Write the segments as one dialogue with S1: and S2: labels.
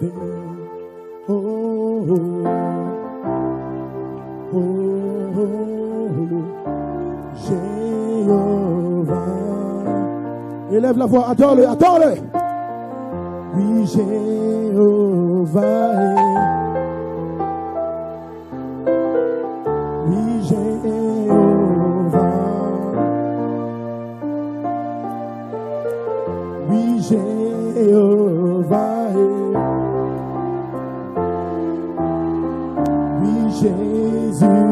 S1: élevé. Oh, oh, oh, oh, oh. Jéhovah. Élève la voix, adore-le, adore-le. Oui, Jéhovah. Oui, Jéhovah. Oui, Jéhovah. Oui,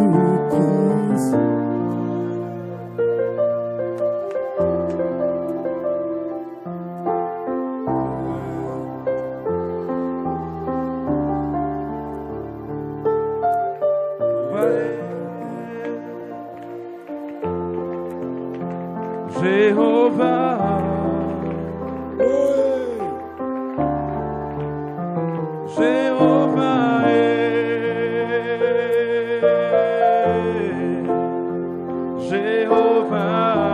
S1: Jésus-Christ.
S2: Jéhovah, Jéhovah,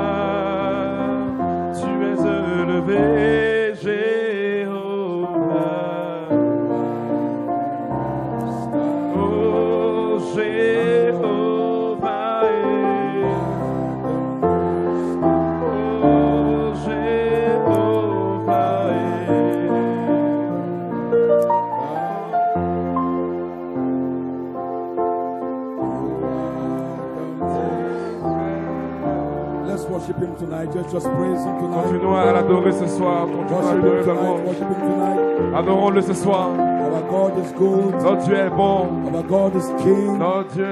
S2: Jéhovah, tu es élevé, Jéhovah. Oh, Jéhovah.
S1: Let's worship him tonight. Just praise him tonight.
S2: Continuons à l'adorer ce soir. Continuons à l'adorer vraiment.
S1: Worship him tonight.
S2: Adorons-le ce soir.
S1: Our God is good.
S2: Notre Dieu est bon.
S1: Our God is King.
S2: Notre Dieu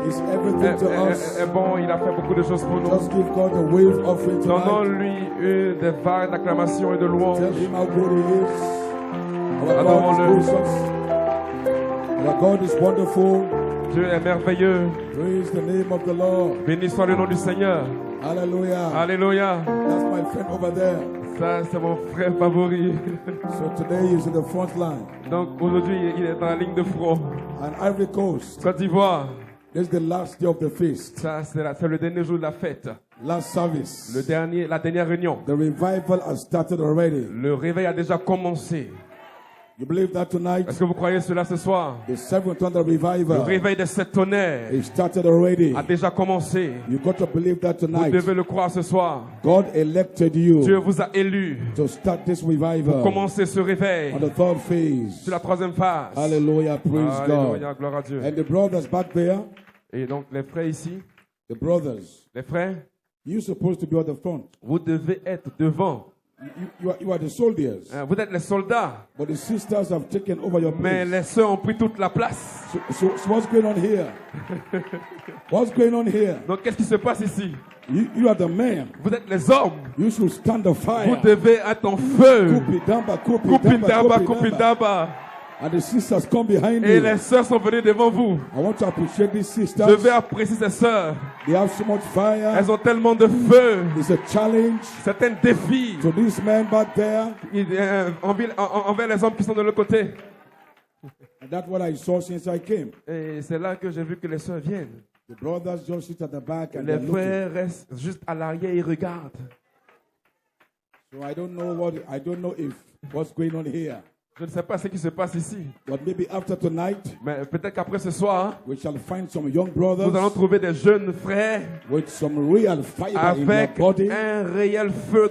S1: Is everything to us.
S2: est bon. Il a fait beaucoup de choses pour nous.
S1: Just give God a wave offering tonight.
S2: Donnons-lui des vagues d'acclamation et de louange.
S1: Tell him how good he is. Our God
S2: Adorons-le.
S1: is gracious. Our God is wonderful.
S2: Dieu est merveilleux.
S1: Praise the name of the Lord.
S2: Béni soit le nom du Seigneur.
S1: Hallelujah.
S2: Alléluia.
S1: That's my friend over there.
S2: Ça, c'est mon frère favori.
S1: So today he's in the front line.
S2: Donc aujourd'hui, il est dans la ligne de front.
S1: And Ivory Coast.
S2: Côte d'Ivoire.
S1: This is the last day of the feast.
S2: Ça, c'est le dernier jour de la fête.
S1: Last service.
S2: La dernière réunion.
S1: The revival has started already.
S2: Le réveil a déjà commencé.
S1: You believe that tonight?
S2: Est-ce que vous croyez cela ce soir?
S1: The seventh thunder
S2: Le
S1: revival.
S2: réveil de sept tonnerres
S1: It started already.
S2: a déjà commencé.
S1: You got to believe that
S2: Vous
S1: tonight.
S2: devez le croire ce soir.
S1: God elected
S2: Dieu
S1: you
S2: vous a élu
S1: to start this
S2: pour
S1: revival
S2: commencer ce réveil
S1: on the third phase.
S2: sur la troisième phase.
S1: Hallelujah, praise
S2: Alléluia,
S1: God.
S2: gloire à Dieu.
S1: And the brothers back there,
S2: Et donc les frères ici,
S1: the brothers,
S2: les frères,
S1: you're supposed to be at the front.
S2: vous devez être devant.
S1: You are the soldiers,
S2: Vous êtes les soldats,
S1: but the sisters have taken over your
S2: mais
S1: place.
S2: les sœurs ont pris toute la place.
S1: So what's going on here? What's going on here?
S2: Donc qu'est-ce qui se passe ici?
S1: You are the men.
S2: Vous êtes les hommes.
S1: You should stand the fire.
S2: Vous devez être en feu.
S1: Kupidamba,
S2: Kupindaba, kupindaba.
S1: And the sisters come behind
S2: Et
S1: you.
S2: les sœurs sont venues devant vous.
S1: I want to appreciate these sisters.
S2: Je vais apprécier ces sœurs.
S1: They have so much fire.
S2: Elles ont tellement de feu.
S1: It's a challenge
S2: C'est un défi
S1: to these men back there.
S2: Envers les hommes qui sont de l'autre côté.
S1: And that's what I saw since I came.
S2: Et c'est là que j'ai vu que les sœurs viennent.
S1: The brothers just sit at the back and
S2: Les
S1: they're
S2: frères
S1: looking.
S2: restent juste à l'arrière et regardent.
S1: So I don't know if what's going on here.
S2: Je ne sais pas ce qui se passe ici.
S1: But maybe after tonight,
S2: Mais peut-être qu'après ce soir,
S1: we shall find some young
S2: nous allons
S1: brothers
S2: trouver des jeunes frères
S1: with some real fire in their
S2: avec
S1: body.
S2: un réel feu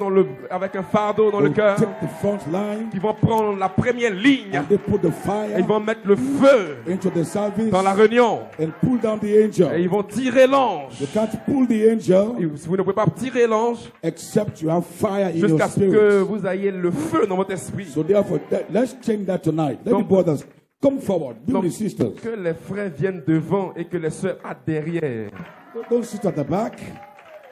S2: avec un fardeau dans le
S1: Who
S2: cœur,
S1: take the front line
S2: qui vont prendre la première ligne
S1: and they put the
S2: et
S1: fire
S2: ils vont mettre le feu
S1: into the service
S2: dans la réunion
S1: and pull down the
S2: et
S1: angel.
S2: ils vont tirer l'ange.
S1: You can't pull the angel
S2: Et vous ne pouvez pas tirer l'ange
S1: except you have fire in your
S2: jusqu'à ce que
S1: spirit.
S2: vous ayez le feu dans votre esprit.
S1: So therefore, let's change that tonight. Let the brothers come forward. Bring
S2: Donc,
S1: the sisters.
S2: que les frères viennent devant et que les sœurs à derrière.
S1: Don't sit at the back.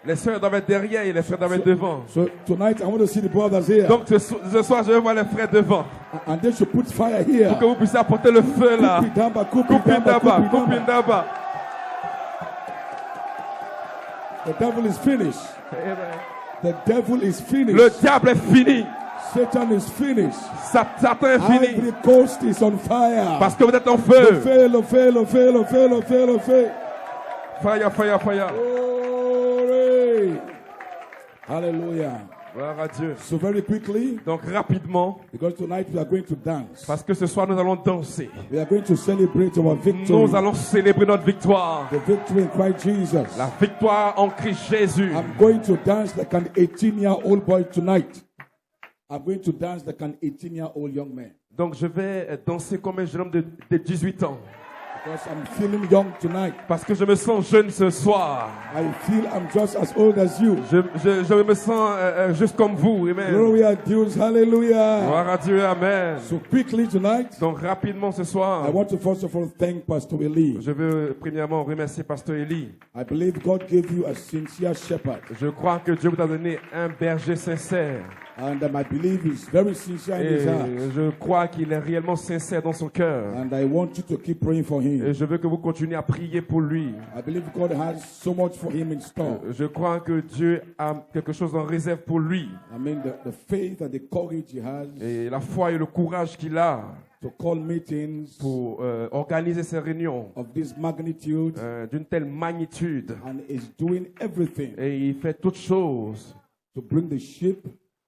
S2: Les sœurs doivent être derrière et les frères doivent être devant.
S1: So tonight I want to see the brothers here.
S2: Donc ce soir, je vais voir les frères devant.
S1: And they should put fire here.
S2: Pour que vous puissiez apporter le feu là.
S1: Kupidamba,
S2: Kupindaba, kupindaba.
S1: The devil is finished. The devil is finished.
S2: Le diable est fini.
S1: Satan is finished.
S2: Satan est fini.
S1: Ivory Coast is on fire.
S2: Parce que vous êtes en
S1: Le
S2: feu.
S1: feu, le feu, le feu, le feu, le feu, le feu.
S2: Fire, fire, fire.
S1: Glory. Hallelujah.
S2: Gloire à Dieu.
S1: So very quickly,
S2: Donc rapidement,
S1: because tonight we are going to dance.
S2: parce que ce soir nous allons danser.
S1: We are going to celebrate our victory.
S2: Nous allons célébrer notre victoire.
S1: The victory in Christ Jesus.
S2: La victoire en Christ Jésus.
S1: I'm going to dance like an 18-year-old boy tonight. I'm going to dance like an 18-year-old young man.
S2: Donc je vais danser comme un jeune homme de 18 ans.
S1: Because I'm feeling young tonight.
S2: Parce que je me sens jeune ce soir.
S1: I feel I'm just as old as you.
S2: Je me sens juste comme vous. Amen.
S1: Glory to Deus. Hallelujah.
S2: Gloire à Dieu. Amen.
S1: So quickly tonight,
S2: Donc rapidement ce
S1: I
S2: soir,
S1: want to first of all thank Pastor Eli.
S2: je veux premièrement remercier Pasteur Eli.
S1: I believe God gave you a sincere shepherd.
S2: Je crois que Dieu vous a donné un berger sincère.
S1: And I believe he's very sincere in
S2: Et
S1: his heart.
S2: je crois qu'il est réellement sincère dans son cœur.
S1: And I want you to keep praying for him.
S2: Et je veux que vous continuiez à prier pour lui.
S1: I believe God has so much for him in store.
S2: Je crois que Dieu a quelque chose en réserve pour lui.
S1: I mean, the faith and the courage he has
S2: Et la foi et le courage qu'il a
S1: to call meetings
S2: pour organiser ces réunions
S1: of this magnitude,
S2: d'une telle magnitude.
S1: and is doing everything
S2: Et il fait toutes choses
S1: to bring the sheep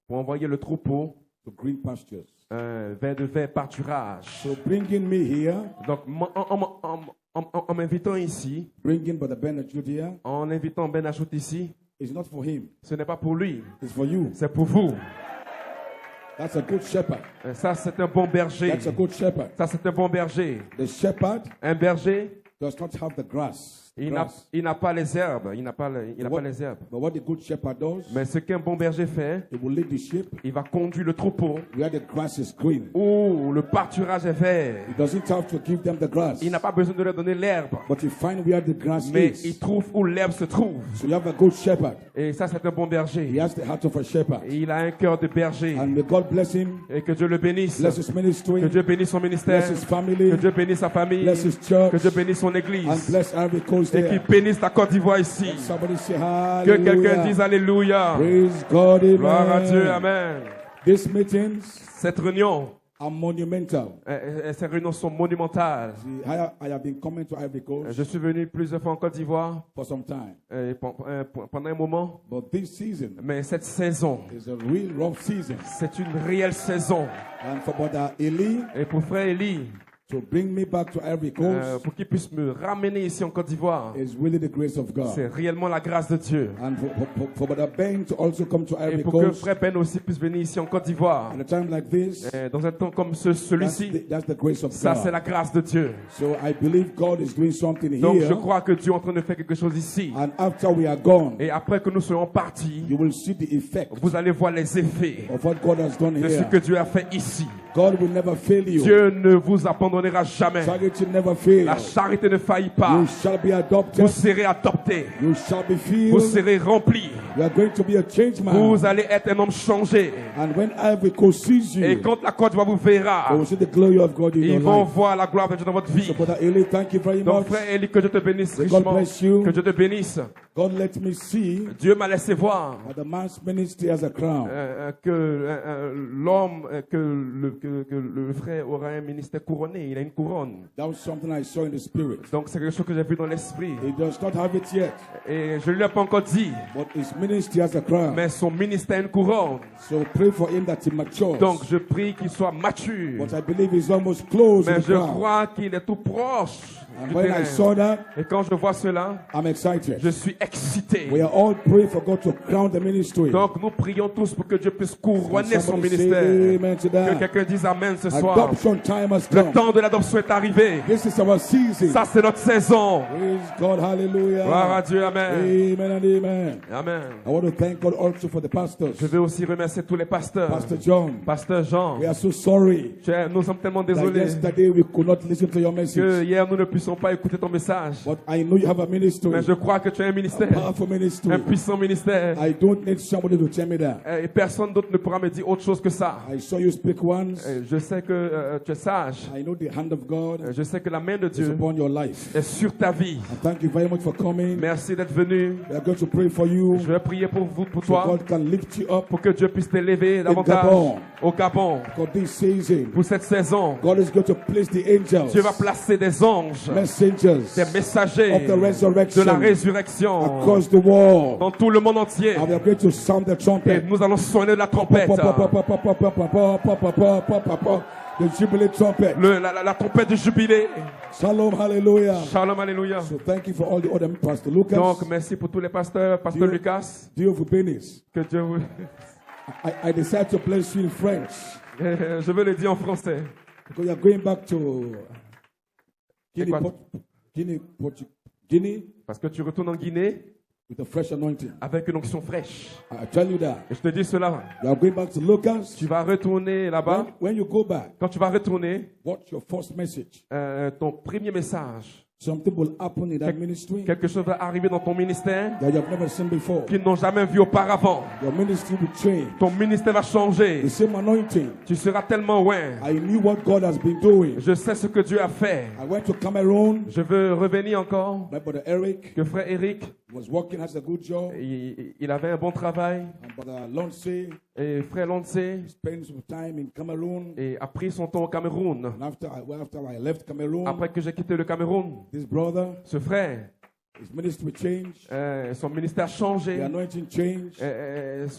S2: pour envoyer le troupeau
S1: to green pastures.
S2: vers de verts pâturages.
S1: So bringing me here,
S2: Donc, en m'invitant ici,
S1: bringing Brother Ben Ajud here,
S2: en invitant Ben Achout ici,
S1: is not for him.
S2: ce n'est pas pour lui,
S1: It's for you.
S2: c'est pour vous.
S1: That's a good shepherd.
S2: Ça, c'est un bon berger.
S1: That's a good shepherd.
S2: Ça, c'est un bon berger.
S1: The shepherd
S2: Un berger,
S1: does not have the grass.
S2: il
S1: grass.
S2: n'a pas les herbes. Il n'a pas les herbes.
S1: But what the good shepherd does,
S2: Mais ce qu'un bon berger fait,
S1: he will lead the sheep
S2: il va conduire le troupeau
S1: where the grass is green.
S2: où le pâturage est vert.
S1: He doesn't have to give them the grass,
S2: Il n'a pas besoin de leur donner l'herbe,
S1: but he find where the grass
S2: mais
S1: is.
S2: il trouve où l'herbe se trouve.
S1: So you have a good shepherd.
S2: Et ça, c'est un bon
S1: He
S2: berger.
S1: has the heart of a shepherd.
S2: Et il a un cœur de berger.
S1: And may God bless him,
S2: Et que Dieu le bénisse.
S1: bless his ministry,
S2: Que Dieu bénisse son ministère.
S1: bless his family,
S2: Que Dieu bénisse sa famille.
S1: bless his church,
S2: Que Dieu bénisse son
S1: and
S2: église.
S1: bless every coast
S2: Et qu'il
S1: there.
S2: bénisse la Côte d'Ivoire ici.
S1: Somebody say
S2: Que quelqu'un dise
S1: hallelujah.
S2: Alléluia.
S1: Praise God,
S2: Gloire à Dieu.
S1: amen.
S2: Amen.
S1: These meetings
S2: Cette réunion,
S1: are monumental.
S2: ces réunions sont monumentales.
S1: See, I have been coming to Ivory Coast
S2: Je suis venu plusieurs fois en Côte d'Ivoire
S1: for some time,
S2: pendant un moment.
S1: but this season
S2: Mais cette saison,
S1: is a real rough season.
S2: c'est une réelle saison.
S1: And for Brother Eli
S2: Et pour frère Eli,
S1: to bring me back to Ivory Coast
S2: pour qu'il puisse me ramener ici en Côte d'Ivoire,
S1: is really the grace of
S2: c'est
S1: God.
S2: réellement la grâce de Dieu.
S1: And for Brother Ben to also come to
S2: Et
S1: Ivory
S2: pour que
S1: Coast
S2: frère Ben aussi puisse venir ici en Côte d'Ivoire,
S1: at a time like this,
S2: dans un temps comme celui-ci,
S1: that's the grace of
S2: ça c'est
S1: God.
S2: la grâce de Dieu.
S1: So I believe God is doing something
S2: Donc je
S1: here.
S2: crois que Dieu est en train de faire quelque chose ici.
S1: And after we are gone,
S2: Et après que nous soyons partis,
S1: you will see the effect
S2: vous allez voir les effets
S1: of what God has done
S2: de ce
S1: here.
S2: que Dieu a fait ici.
S1: God will never fail you.
S2: Dieu ne vous abandonnera jamais.
S1: Charity never fail.
S2: La charité ne faillit pas.
S1: You shall be adopted.
S2: Vous serez adopté.
S1: You shall be
S2: Vous
S1: filled.
S2: serez rempli.
S1: You are going to be a changed man.
S2: Vous allez être un homme changé.
S1: And when Ivory Coast sees
S2: Et
S1: you,
S2: quand la Côte d'Ivoire vous verra,
S1: they will see the glory of God in
S2: ils
S1: your
S2: vont
S1: life.
S2: voir la gloire de Dieu dans votre vie.
S1: So, Brother Eli, thank you very
S2: Donc
S1: much.
S2: frère Élie, que Dieu te bénisse
S1: May God
S2: richement.
S1: bless you.
S2: Que Dieu te bénisse.
S1: God let me see
S2: Dieu m'a laissé voir
S1: that the man's ministry has a crown.
S2: que l'homme, que le frère aura un ministère couronné. Il a une couronne.
S1: That was something I saw in the spirit.
S2: Donc c'est quelque chose que j'ai vu dans l'esprit.
S1: He does not have it yet,
S2: Et je ne lui ai pas encore dit,
S1: but his ministry has a crown.
S2: mais son ministère a une couronne.
S1: So pray for him that he matures.
S2: Donc je prie qu'il soit mature.
S1: But I believe he's almost close to
S2: Mais
S1: the
S2: je
S1: crown.
S2: crois qu'il est tout proche
S1: And
S2: du
S1: when I
S2: terrain.
S1: saw that,
S2: Et quand je vois cela,
S1: I'm excited.
S2: je suis excité.
S1: We are all praying for God to crown the ministry.
S2: Donc nous prions tous pour que Dieu puisse
S1: And
S2: couronner son
S1: somebody say
S2: ministère.
S1: amen to
S2: Que
S1: that.
S2: quelqu'un dise Amen ce soir.
S1: Adoption time has
S2: Le
S1: come.
S2: temps de l'adoption est arrivé.
S1: This is our season.
S2: Ça c'est notre saison.
S1: Praise God, hallelujah.
S2: Gloire à Dieu, Amen.
S1: Amen and amen.
S2: Amen.
S1: I want to thank God also for the pastors.
S2: Je veux aussi remercier tous les pasteurs.
S1: Pastor John,
S2: Pasteur Jean,
S1: we are so sorry
S2: nous sommes tellement
S1: that
S2: désolés
S1: yesterday we could not listen to your
S2: que
S1: message.
S2: hier nous ne puissions pas écouter ton message.
S1: But I know you have a ministry,
S2: Mais je crois que tu as un
S1: a
S2: ministère,
S1: powerful ministry.
S2: un puissant ministère.
S1: I don't need somebody to tell me that.
S2: Et personne d'autre ne pourra me dire autre chose que ça.
S1: I saw you speak once, wise.
S2: Je sais que tu es sage.
S1: I know the hand of God
S2: Je sais que la main de
S1: is
S2: Dieu
S1: upon your life.
S2: est sur ta vie.
S1: And thank you very much for coming.
S2: Merci d'être venu.
S1: We are going to pray for you
S2: Je vais prier pour vous, pour
S1: so
S2: toi,
S1: God can lift you up.
S2: pour que Dieu puisse t'élever davantage
S1: Gabon.
S2: au Gabon.
S1: For this season,
S2: Pour cette saison,
S1: God is going to place the angels,
S2: Dieu va placer des anges,
S1: messengers
S2: des messagers
S1: of the
S2: de la
S1: resurrection
S2: résurrection
S1: across the world.
S2: dans tout le monde entier.
S1: And we are going to sound the
S2: Et
S1: trumpet.
S2: nous allons sonner de la trompette,
S1: The jubilee trumpet.
S2: la trompette du jubilé.
S1: Shalom, hallelujah.
S2: Shalom, alléluia.
S1: So thank you for all the other Pastor Lucas.
S2: Donc, merci pour tous les pasteurs, Pasteur
S1: Dieu-
S2: Lucas.
S1: Dieu vous bénisse.
S2: Que Dieu vous...
S1: I decided to bless you in French
S2: Je veux le dire en français.
S1: because you are going back to Guinea,
S2: quoi?
S1: Guinea
S2: Parce que tu retournes en Guinée
S1: with a fresh anointing.
S2: avec une onction fraîche.
S1: I tell you that.
S2: Et je te dis cela.
S1: You are going back to Lucas.
S2: Tu vas retourner là-bas.
S1: When you go back,
S2: Quand tu vas retourner,
S1: what's your first message?
S2: ton premier message,
S1: Something will happen in that ministry
S2: quelque chose va arriver dans ton ministère
S1: that you have never seen before.
S2: qu'ils n'ont jamais vu auparavant.
S1: Your ministry will change.
S2: Ton ministère va changer.
S1: The same anointing.
S2: Tu seras tellement loin.
S1: I knew what God has been doing.
S2: Je sais ce que Dieu a fait.
S1: I went to Cameroon.
S2: Je veux revenir encore.
S1: My brother Eric
S2: Que frère Eric,
S1: was working, has a good job.
S2: il avait un bon travail.
S1: And brother Lonsey
S2: Et frère Lonsey
S1: spent some time in Cameroon.
S2: et a pris son temps au Cameroun.
S1: And after I left Cameroon,
S2: Après que j'ai quitté le Cameroun,
S1: this brother,
S2: ce frère,
S1: his ministry changed.
S2: son ministère a changé.
S1: The anointing changed.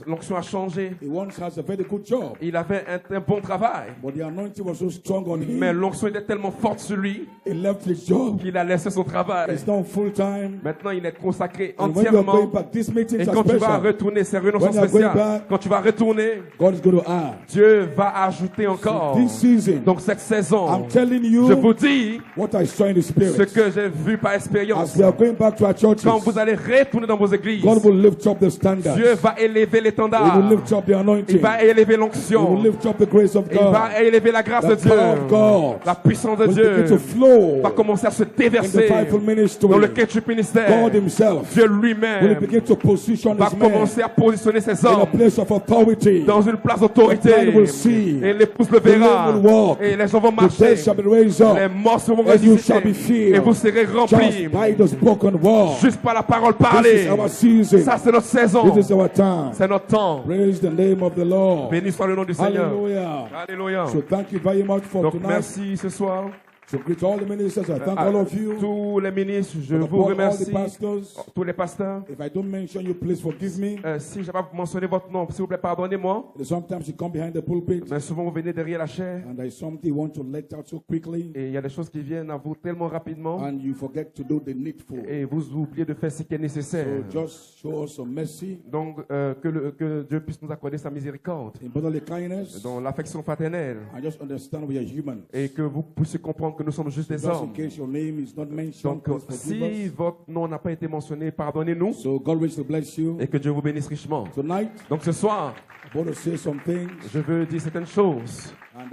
S2: L'onction a changé.
S1: He once has a very good job.
S2: Il avait un bon travail.
S1: But the anointing was so strong on
S2: Mais
S1: him,
S2: l'onction était tellement forte sur lui
S1: he left his job.
S2: qu'il a laissé son travail.
S1: It's not full time.
S2: Maintenant, il est consacré
S1: And when you are going
S2: entièrement.
S1: back, these meetings
S2: Et
S1: are
S2: quand tu vas
S1: special.
S2: retourner, ces réunions
S1: When
S2: sont
S1: you are going
S2: spéciales.
S1: back,
S2: Quand tu vas retourner,
S1: God is going to add.
S2: Dieu va ajouter encore.
S1: This season,
S2: Donc cette saison,
S1: I'm telling
S2: je
S1: you
S2: vous dis
S1: what I saw in the
S2: ce
S1: spirit.
S2: que j'ai vu par expérience.
S1: As we are going back to our churches,
S2: Quand vous allez retourner dans vos églises,
S1: God will lift up the standard.
S2: Dieu va élever
S1: He
S2: l'étendard.
S1: will lift up the
S2: Il
S1: anointing.
S2: va élever
S1: He will
S2: l'onction.
S1: lift up the grace of
S2: Il
S1: God.
S2: va élever la grâce de
S1: The
S2: Dieu.
S1: power of God
S2: La puissance de
S1: will begin
S2: Dieu
S1: to flow
S2: va commencer à se
S1: in the
S2: déverser
S1: fivefold ministry.
S2: dans le quête ministère.
S1: God himself
S2: Dieu
S1: will
S2: lui-même
S1: begin to position
S2: va
S1: his men
S2: commencer à positionner ses
S1: in a
S2: hommes
S1: place of authority.
S2: dans une place
S1: The
S2: d'autorité.
S1: blind will see.
S2: Et l'épouse le
S1: The lame
S2: verra.
S1: will walk.
S2: Et les gens vont
S1: The
S2: marcher.
S1: dead shall be raised
S2: Les
S1: up.
S2: morts seront
S1: And you shall be
S2: ressuscités.
S1: filled
S2: Et vous serez remplis.
S1: just by the spoken word.
S2: Juste par la parole
S1: This
S2: parlée.
S1: is our season.
S2: Ça, c'est notre saison.
S1: This is our time.
S2: C'est notre temps.
S1: Praise the name of the Lord.
S2: Béni soit le nom du Seigneur.
S1: Hallelujah.
S2: Alléluia.
S1: So thank you very much for
S2: Donc
S1: tonight.
S2: merci ce soir.
S1: So greet all the ministers. I thank
S2: À
S1: all of you.
S2: tous les ministres, je
S1: For the
S2: vous
S1: all the
S2: remercie.
S1: pastors.
S2: Tous les pasteurs.
S1: If I don't mention you, please forgive me.
S2: Si je n'ai pas mentionné votre nom, s'il vous plaît, pardonnez-moi.
S1: Sometimes you come behind the pulpit
S2: Mais souvent, vous venez derrière la chair.
S1: and there's something you want to let out so quickly
S2: Et il y a des choses qui viennent à vous tellement rapidement.
S1: and you forget to do the needful.
S2: Et vous oubliez de faire ce qui est nécessaire.
S1: So just show us some mercy
S2: Donc, que Dieu puisse nous accorder sa miséricorde.
S1: in brotherly kindness
S2: Dans l'affection fraternelle.
S1: and just understand we are human.
S2: Et que vous puissiez comprendre que nous sommes juste des
S1: Just in
S2: hommes.
S1: case your name is not mentioned,
S2: Donc,
S1: please forgive
S2: si
S1: us.
S2: votre nom n'a pas été mentionné, pardonnez-nous.
S1: So God wills to bless you.
S2: Et que Dieu vous bénisse richement.
S1: Tonight,
S2: Donc, ce soir,
S1: I want to say some things
S2: je veux dire certaines choses.
S1: and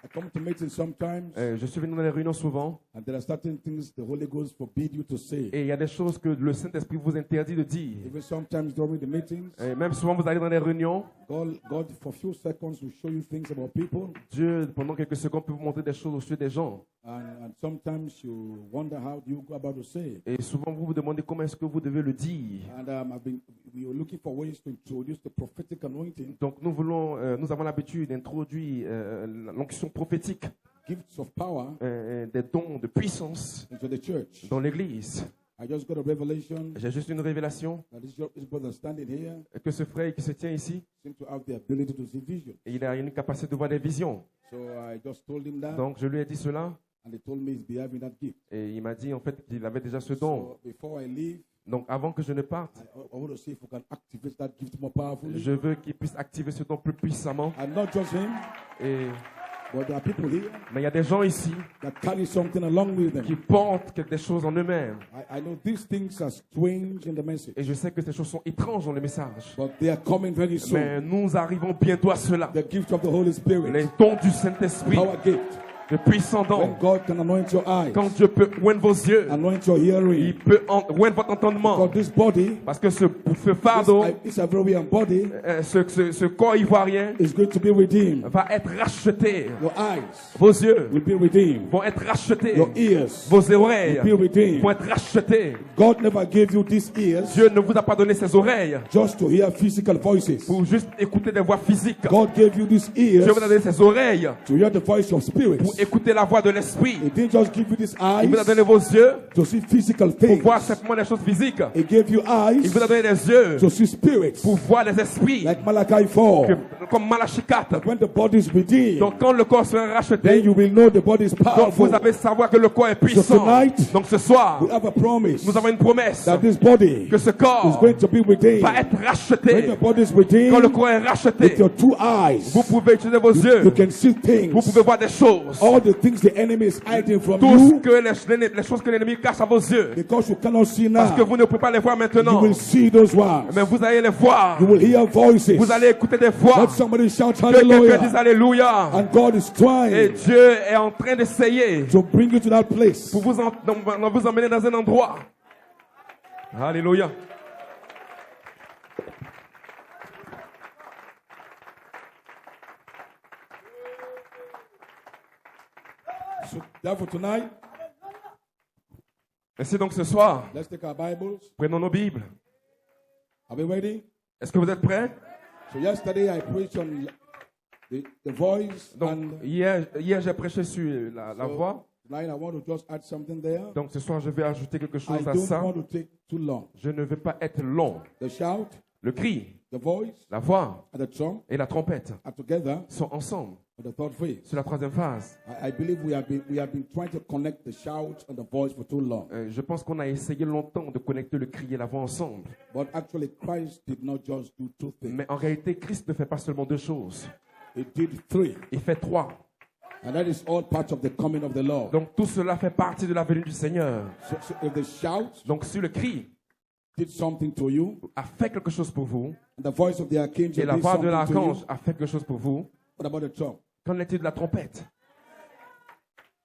S1: I come to meetings sometimes
S2: Je suis venu dans les réunions souvent.
S1: and there are certain things the Holy Ghost forbid you to say.
S2: Et il y a des choses que le Saint-Esprit vous interdit de dire.
S1: Even sometimes during the meetings,
S2: Et même souvent, vous allez dans les réunions.
S1: God for a few seconds will show you things about people.
S2: Dieu, pendant quelques secondes, peut vous montrer des choses au sujet des gens.
S1: And sometimes you wonder how do you go about to say it.
S2: Et souvent, vous vous demandez comment est-ce que vous devez le dire.
S1: And we were looking for ways to introduce the prophetic anointing,
S2: Donc, nous avons l'habitude d'introduire l'onction prophétique,
S1: gifts of power
S2: des dons de puissance
S1: into the church.
S2: dans l'Église.
S1: I just got a revelation
S2: J'ai juste une révélation
S1: that this brother standing here
S2: que ce frère qui se tient ici,
S1: seems to have the ability to see vision.
S2: il a une capacité de voir des visions.
S1: So I just told him that,
S2: Donc, je lui ai dit cela.
S1: and he told me he's been having that gift.
S2: Et il m'a dit en fait qu'il avait déjà ce don.
S1: So before I leave,
S2: Donc, avant que je ne parte,
S1: I want to see if we can activate that gift more powerfully.
S2: je veux qu'il puisse activer ce don plus puissamment.
S1: And not just him,
S2: Et,
S1: but there are people here
S2: mais il y a des gens ici
S1: that carry something along with
S2: qui
S1: them.
S2: portent quelque chose en eux-mêmes.
S1: I know these things are strange in the message,
S2: Et je sais que ces choses sont étranges dans le message.
S1: but they are coming very soon.
S2: Mais nous arrivons bientôt à cela.
S1: The gift of the Holy Spirit,
S2: Les dons du Saint-Esprit,
S1: power gift.
S2: de puissants
S1: When
S2: dons.
S1: God can anoint your eyes,
S2: Quand Dieu peut oindre vos yeux,
S1: anoint your hearing.
S2: il peut oindre votre entendement.
S1: Because this body,
S2: Parce que ce fardeau,
S1: this Ivorian body,
S2: ce corps ivoirien
S1: is going to be redeemed.
S2: va être racheté.
S1: Your eyes
S2: Vos yeux
S1: will be redeemed.
S2: vont être rachetés.
S1: Your ears
S2: Vos oreilles
S1: will be redeemed.
S2: vont être rachetées.
S1: God never gave you these ears
S2: Dieu ne vous a pas donné ses oreilles
S1: just to hear physical voices.
S2: pour juste écouter des voix physiques.
S1: God gave you these ears
S2: Dieu vous a donné ses oreilles
S1: to hear the voice of spirits.
S2: pour écouter la voix de l'esprit.
S1: He didn't just give you these
S2: Il vous a
S1: eyes
S2: donné vos yeux
S1: to see physical
S2: pour
S1: things.
S2: voir simplement les choses physiques.
S1: He gave you
S2: Il vous a
S1: eyes
S2: donné des yeux
S1: to see spirits,
S2: pour voir les esprits,
S1: like Malachi 4.
S2: comme Malachie 4.
S1: When the body is redeemed,
S2: Donc quand le corps sera
S1: then
S2: racheté,
S1: you will know the body is
S2: donc
S1: powerful.
S2: vous avez savoir que le corps est puissant.
S1: tonight,
S2: Donc ce soir,
S1: We have a promise
S2: nous avons une promesse
S1: that this body
S2: que ce
S1: is
S2: corps
S1: going to be redeemed.
S2: va être
S1: When
S2: racheté.
S1: the body is
S2: Quand le
S1: redeemed,
S2: corps est
S1: with
S2: racheté,
S1: your two eyes,
S2: vous pouvez utiliser vos
S1: you
S2: yeux.
S1: can see
S2: Vous
S1: things.
S2: pouvez voir des choses.
S1: All the things the enemy is hiding from
S2: Tout ce
S1: you,
S2: que les choses que l'ennemi cache à vos yeux.
S1: because you cannot see
S2: Parce que
S1: now,
S2: vous ne pouvez pas les voir
S1: you
S2: maintenant.
S1: will see those ones.
S2: Mais vous allez les voir.
S1: You will hear voices.
S2: Vous allez écouter des voix.
S1: Let somebody shout
S2: Que quelqu'un dise
S1: hallelujah.
S2: Alléluia.
S1: And God is
S2: Et
S1: trying
S2: Dieu est en train d'essayer
S1: to bring you to that place.
S2: pour vous emmener dans un endroit. Alléluia.
S1: So therefore tonight,
S2: Ainsi donc ce soir,
S1: let's take our Bibles.
S2: prenons nos Bibles.
S1: Are we ready?
S2: Est-ce que vous êtes prêts?
S1: So yesterday I preached on the voice,
S2: Donc
S1: and
S2: hier j'ai prêché sur la
S1: so
S2: voix.
S1: tonight I want to just add something there.
S2: Donc ce soir je vais ajouter quelque
S1: I
S2: chose à
S1: don't
S2: ça.
S1: want to take too long.
S2: Je ne vais pas être long.
S1: The shout,
S2: Le cri,
S1: the voice,
S2: la voix
S1: and the trump
S2: et la trompette
S1: are together
S2: sont ensemble
S1: for the third phase.
S2: sur la troisième phase.
S1: I believe we have been trying to connect the shout and the voice for too long.
S2: Je pense qu'on a essayé longtemps de connecter le cri et la voix ensemble.
S1: But actually Christ did not just do two things.
S2: Mais en réalité, Christ ne fait pas seulement deux choses.
S1: He did three.
S2: Il fait trois.
S1: And that is all part of the coming of the Lord.
S2: Donc tout cela fait partie de la venue du Seigneur.
S1: So if the shout
S2: Donc si le cri
S1: did something to you,
S2: a fait quelque chose pour vous,
S1: and the voice of the archangel
S2: et la
S1: did
S2: voix de
S1: something to
S2: l'archange
S1: you,
S2: a fait quelque chose pour vous,
S1: what about the trump?
S2: qu'en est-il de la trompette?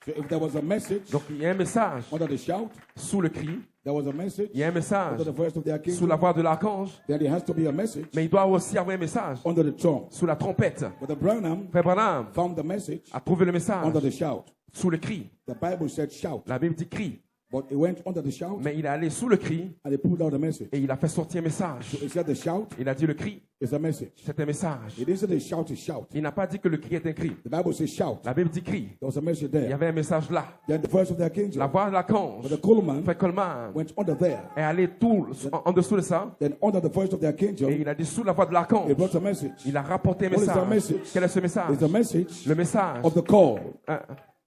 S1: So if there was a message
S2: Donc il y a un message
S1: under the shout,
S2: sous le cri,
S1: there was a message
S2: il y a un message
S1: under the voice of the
S2: sous la
S1: archangel,
S2: voix de l'archange,
S1: then there has to be a message
S2: mais il doit aussi avoir un message
S1: under the trump.
S2: sous la trompette.
S1: But the Branham
S2: Frère Branham
S1: found the message
S2: a trouvé le message
S1: under the shout.
S2: sous le cri.
S1: The Bible said shout,
S2: La Bible dit cri,
S1: but he went under the shout
S2: mais il est allé sous le cri
S1: and he pulled out the message.
S2: et il a fait sortir un message.
S1: So he said the shout
S2: Il a dit le cri,
S1: is a message.
S2: c'est un message.
S1: He didn't say the shout is shout.
S2: Il n'a pas dit que le cri est un cri.
S1: The Bible says shout.
S2: La Bible dit cri.
S1: There was a message
S2: Il y
S1: there.
S2: avait un message là.
S1: Then the voice of the
S2: La
S1: archangel,
S2: voix de l'archange,
S1: but the Coleman
S2: Frère Coleman,
S1: went under there.
S2: est allé tout en dessous de ça
S1: Then under the voice of the
S2: et
S1: archangel,
S2: il a dit sous la voix de
S1: he
S2: l'archange.
S1: brought a message.
S2: Il a rapporté un
S1: What is the
S2: message.
S1: message?
S2: Quel est ce message?
S1: It's a message
S2: Le message,
S1: of the call.
S2: hein,